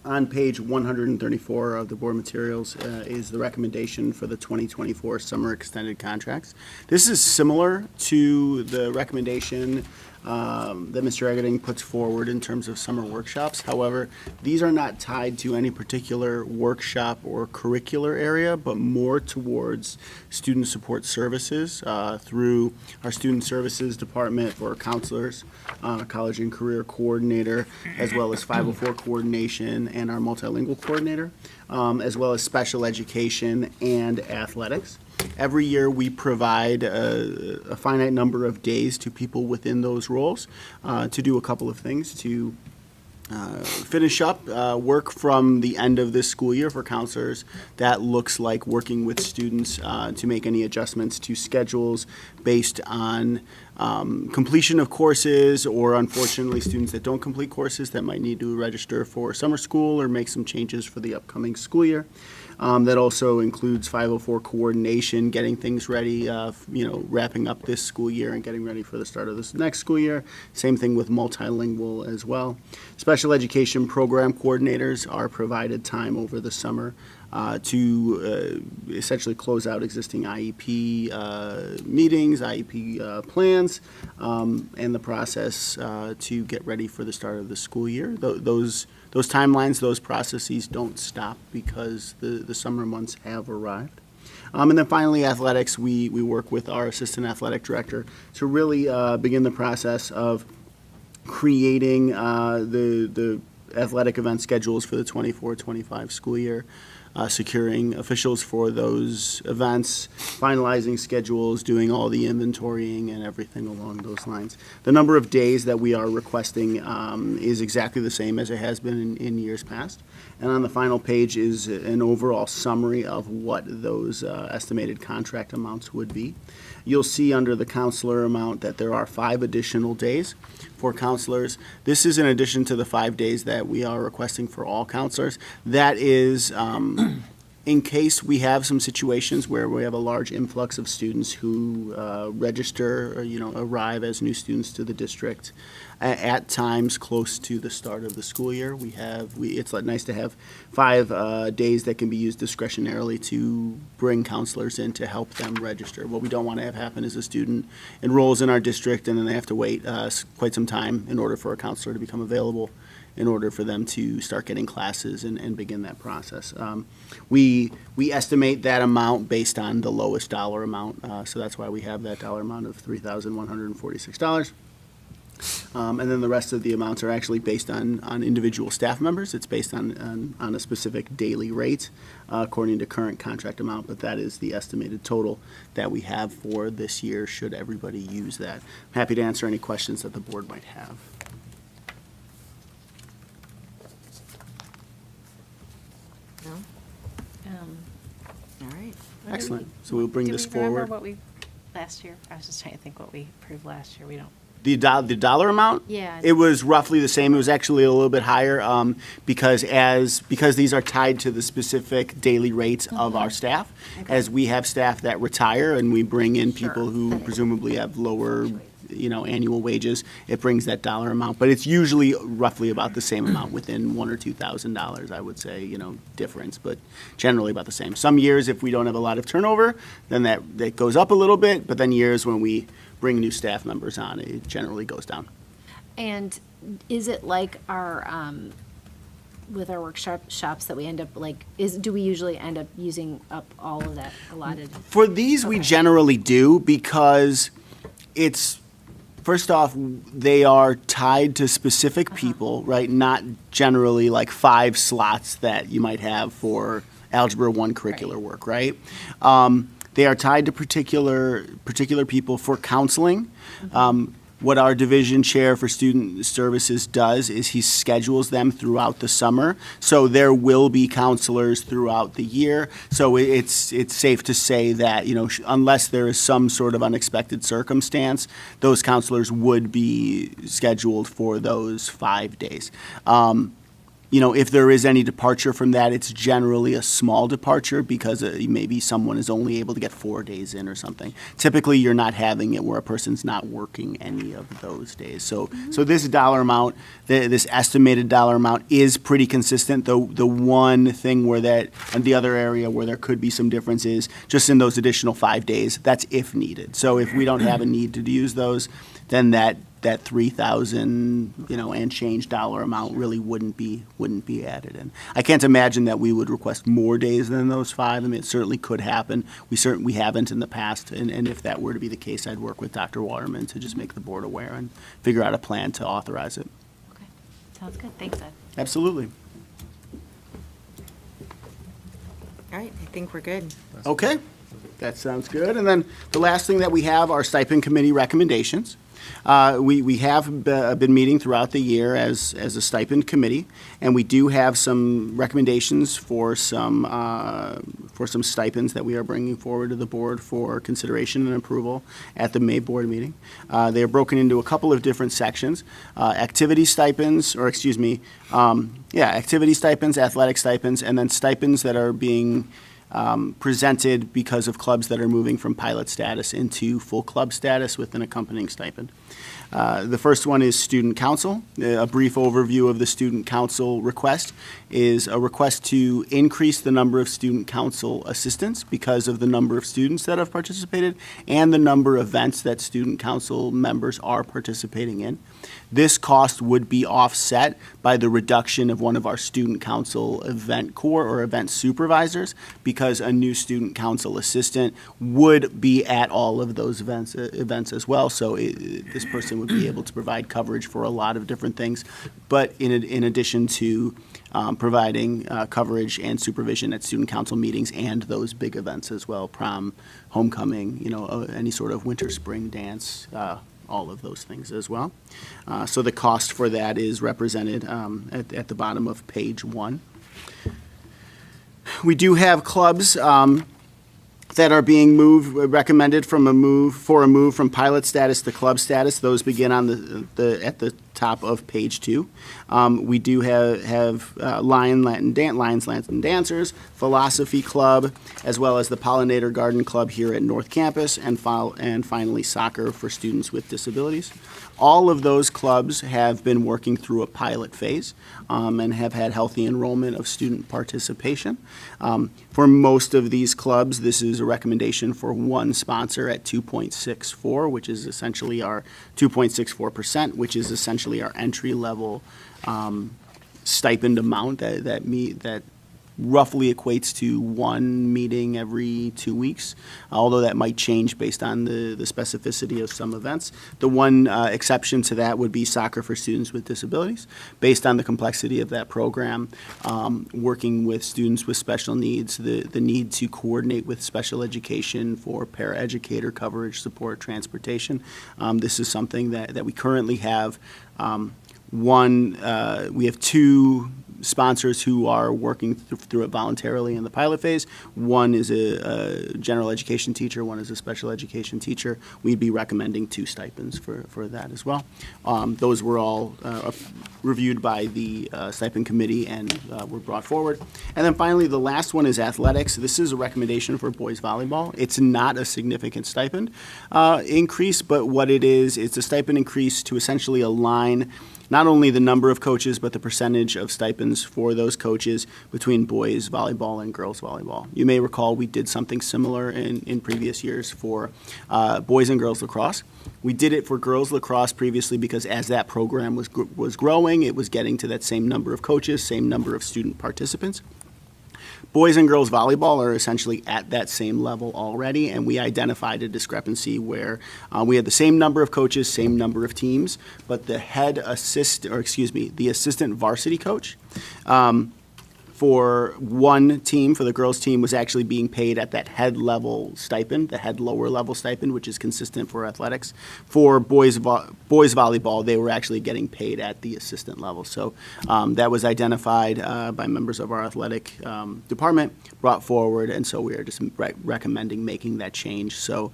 On page 134 of the board materials is the recommendation for the 2024 summer extended contracts. This is similar to the recommendation that Mr. Eggerding puts forward in terms of summer workshops. However, these are not tied to any particular workshop or curricular area, but more towards student support services through our student services department for counselors, college and career coordinator, as well as 504 coordination and our multilingual coordinator, as well as special education and athletics. Every year, we provide a finite number of days to people within those roles to do a couple of things, to finish up work from the end of this school year for counselors. That looks like working with students to make any adjustments to schedules based on completion of courses, or unfortunately, students that don't complete courses that might need to register for summer school or make some changes for the upcoming school year. That also includes 504 coordination, getting things ready, wrapping up this school year and getting ready for the start of this next school year. Same thing with multilingual as well. Special education program coordinators are provided time over the summer to essentially close out existing IEP meetings, IEP plans, and the process to get ready for the start of the school year. Those timelines, those processes don't stop because the summer months have arrived. And then finally, athletics, we work with our assistant athletic director to really begin the process of creating the athletic event schedules for the 24-25 school year, securing officials for those events, finalizing schedules, doing all the inventorying and everything along those lines. The number of days that we are requesting is exactly the same as it has been in years past. And on the final page is an overall summary of what those estimated contract amounts would be. You'll see under the counselor amount that there are 5 additional days for counselors. This is in addition to the 5 days that we are requesting for all counselors. That is In case we have some situations where we have a large influx of students who register or, arrive as new students to the district at times close to the start of the school year, it's nice to have 5 days that can be used discretionarily to bring counselors in to help them register. What we don't want to have happen is a student enrolls in our district and then they have to wait quite some time in order for a counselor to become available, in order for them to start getting classes and begin that process. We estimate that amount based on the lowest dollar amount, so that's why we have that dollar amount of $3,146. And then the rest of the amounts are actually based on individual staff members. It's based on a specific daily rate according to current contract amount, but that is the estimated total that we have for this year should everybody use that. I'm happy to answer any questions that the board might have. No? All right. Excellent. So we'll bring this Do we remember forward. what we, last year? I was just trying to think what we approved last year. We don't. The dollar amount? Yeah. It was roughly the same. It was actually a little bit higher because these are tied to the specific daily rates of our staff. As we have staff that retire and we bring in people who presumably have lower, annual wages, it brings that dollar amount. But it's usually roughly about the same amount, within $1,000 or $2,000, I would say, difference, but generally about the same. Some years, if we don't have a lot of turnover, then that goes up a little bit, but then years when we bring new staff members on, it generally goes down. And is it like our, with our workshops that we end up do we usually end up using up all of that allotted? For these, we generally do, because first off, they are tied to specific people, right? Not generally like 5 slots that you might have for Algebra 1 curricular work, right? They are tied to particular people for counseling. What our division chair for student services does is he schedules them throughout the summer. So there will be counselors throughout the year. So it's safe to say that, unless there is some sort of unexpected circumstance, those counselors would be scheduled for those 5 days. If there is any departure from that, it's generally a small departure because maybe someone is only able to get 4 days in or something. Typically, you're not having it where a person's not working any of those days. So this dollar amount, this estimated dollar amount is pretty consistent. The one thing and the other area where there could be some difference is just in those additional 5 days. That's if needed. So if we don't have a need to use those, then that $3,000, and change dollar amount really wouldn't be added in. I can't imagine that we would request more days than those 5. I mean, it certainly could happen. We haven't in the past, and if that were to be the case, I'd work with Dr. Waterman to just make the board aware and figure out a plan to authorize it. Okay, sounds good. Thanks, Ed. Absolutely. All right, I think we're good. Okay, that sounds good. And then the last thing that we have are stipend committee recommendations. We have been meeting throughout the year as a stipend committee, and we do have some recommendations for some stipends that we are bringing forward to the board for consideration and approval at the May board meeting. They are broken into a couple of different sections: activity stipends, activity stipends, athletic stipends, and then stipends that are being presented because of clubs that are moving from pilot status into full club status with an accompanying stipend. The first one is student council. A brief overview of the student council request is a request to increase the number of student council assistants because of the number of students that have participated and the number of events that student council members are participating in. This cost would be offset by the reduction of one of our student council event core or event supervisors, because a new student council assistant would be at all of those events as well. So this person would be able to provide coverage for a lot of different things, but in addition to providing coverage and supervision at student council meetings and those big events as well: prom, homecoming, any sort of winter, spring dance, all of those things as well. So the cost for that is represented at the bottom of page 1. We do have clubs that are being recommended for a move from pilot status to club status. Those begin on at the top of page 2. We do have Lions Latin Dancers, Philosophy Club, as well as the Pollinator Garden Club here at North Campus, and finally soccer for students with disabilities. All of those clubs have been working through a pilot phase and have had healthy enrollment of student participation. For most of these clubs, this is a recommendation for one sponsor at 2.64, which is essentially our 2.64%, which is essentially our entry-level stipend amount that roughly equates to one meeting every 2 weeks, although that might change based on the specificity of some events. The one exception to that would be soccer for students with disabilities, based on the complexity of that program, working with students with special needs, the need to coordinate with special education for paraeducator coverage, support, transportation. This is something that we currently have. We have 2 sponsors who are working through it voluntarily in the pilot phase. One is a general education teacher, one is a special education teacher. We'd be recommending 2 stipends for that as well. Those were all reviewed by the stipend committee and were brought forward. And then finally, the last one is athletics. This is a recommendation for boys volleyball. It's not a significant stipend increase, but what it is, it's a stipend increase to essentially align not only the number of coaches, but the percentage of stipends for those coaches between boys volleyball and girls volleyball. You may recall we did something similar in previous years for boys and girls lacrosse. We did it for girls lacrosse previously because as that program was growing, it was getting to that same number of coaches, same number of student participants. Boys and girls volleyball are essentially at that same level already, and we identified a discrepancy where we had the same number of coaches, same number of teams, but the the assistant varsity coach for one team, for the girls team, was actually being paid at that head level stipend, the head lower level stipend, which is consistent for athletics. For boys volleyball, they were actually getting paid at the assistant level. So that was identified by members of our athletic department, brought forward, and so we are just recommending making that change. So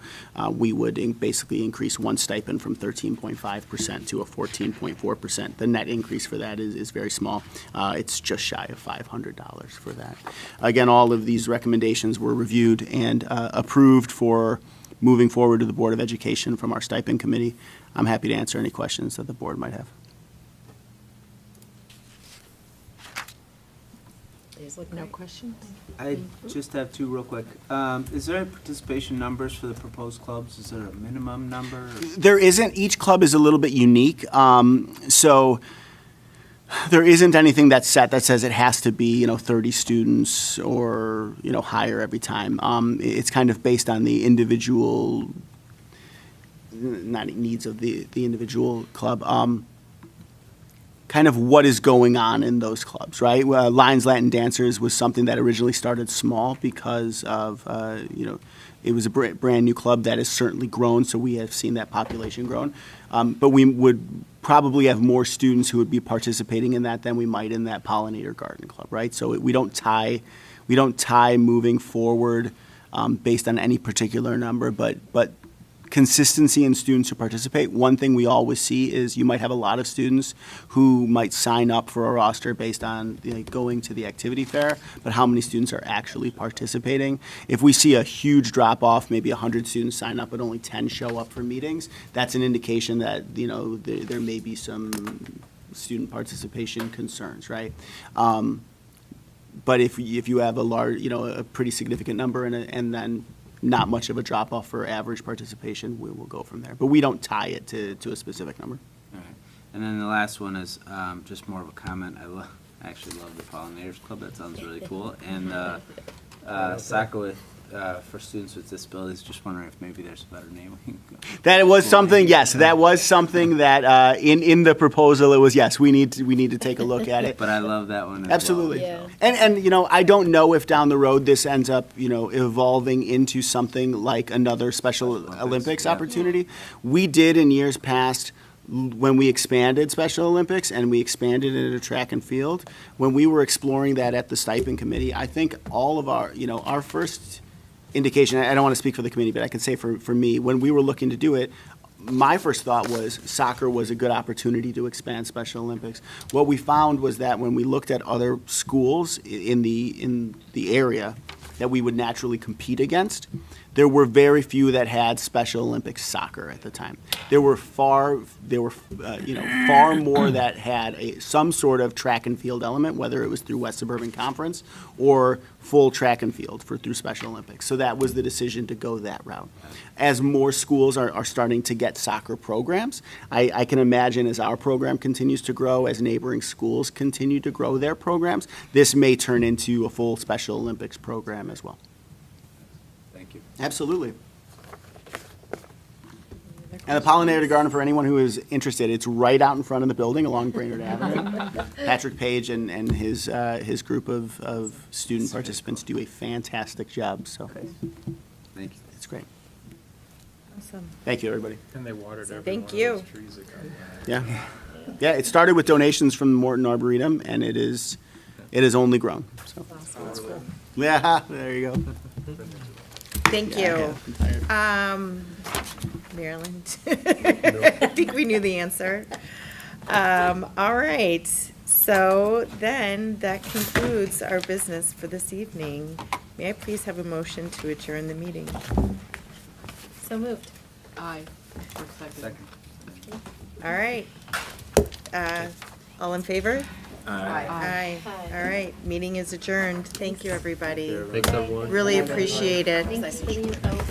we would basically increase one stipend from 13.5% to a 14.4%. The net increase for that is very small. It's just shy of $500 for that. Again, all of these recommendations were reviewed and approved for moving forward to the Board of Education from our stipend committee. I'm happy to answer any questions that the board might have. No questions? I just have 2 real quick. Is there participation numbers for the proposed clubs? Is there a minimum number? There isn't. Each club is a little bit unique. So there isn't anything that's set that says it has to be, 30 students or, higher every time. It's kind of based on the individual, not needs of the individual club. Kind of what is going on in those clubs, right? Lyons Latin Dancers was something that originally started small because of, it was a brand new club that has certainly grown, so we have seen that population grown. But we would probably have more students who would be participating in that than we might in that Pollinator Garden Club, right? So we don't tie moving forward based on any particular number, but consistency in students who participate. One thing we always see is you might have a lot of students who might sign up for a roster based on going to the activity fair, but how many students are actually participating? If we see a huge drop-off, maybe 100 students sign up but only 10 show up for meetings, that's an indication that there may be some student participation concerns, right? But if you have a large, a pretty significant number and then not much of a drop-off for average participation, we will go from there. But we don't tie it to a specific number. All right. And then the last one is just more of a comment. I actually love the Pollinators Club. That sounds really cool. And soccer for students with disabilities, just wondering if maybe there's a better name. That was something, yes, that was something that in the proposal, it was, yes, we need to take a look at it. But I love that one as Absolutely. well. Yeah. And I don't know if down the road this ends up, evolving into something like another Special Olympics opportunity. We did in years past, when we expanded Special Olympics and we expanded it at track and field, when we were exploring that at the stipend committee, I think all of our, our first indication, I don't want to speak for the committee, but I can say for me, when we were looking to do it, my first thought was soccer was a good opportunity to expand Special Olympics. What we found was that when we looked at other schools in the area that we would naturally compete against, there were very few that had Special Olympics soccer at the time. There were far more that had some sort of track and field element, whether it was through West Suburban Conference or full track and field through Special Olympics. So that was the decision to go that route. As more schools are starting to get soccer programs, I can imagine as our program continues to grow, as neighboring schools continue to grow their programs, this may turn into a full Special Olympics program as well. Thank you. Absolutely. And the pollinator garden, for anyone who is interested, it's right out in front of the building along Brainerd Avenue. Patrick Page and his group of student participants do a fantastic job, so Thank you. it's great. Awesome. Thank you, everybody. And they watered every Thank one you. of those trees that got planted. Yeah. Yeah, it started with donations from the Morton Arboretum, and it has only grown, so. Yeah, there you go. Thank you. Maryland? I think we knew the answer. All right, so then that concludes our business for this evening. May I please have a motion to adjourn the meeting? So moved. Aye. Second. All right. All in favor? Aye. Aye. All right, meeting is adjourned. Thank you, everybody. Thanks, everyone. Really appreciate it. Thanks for your vote.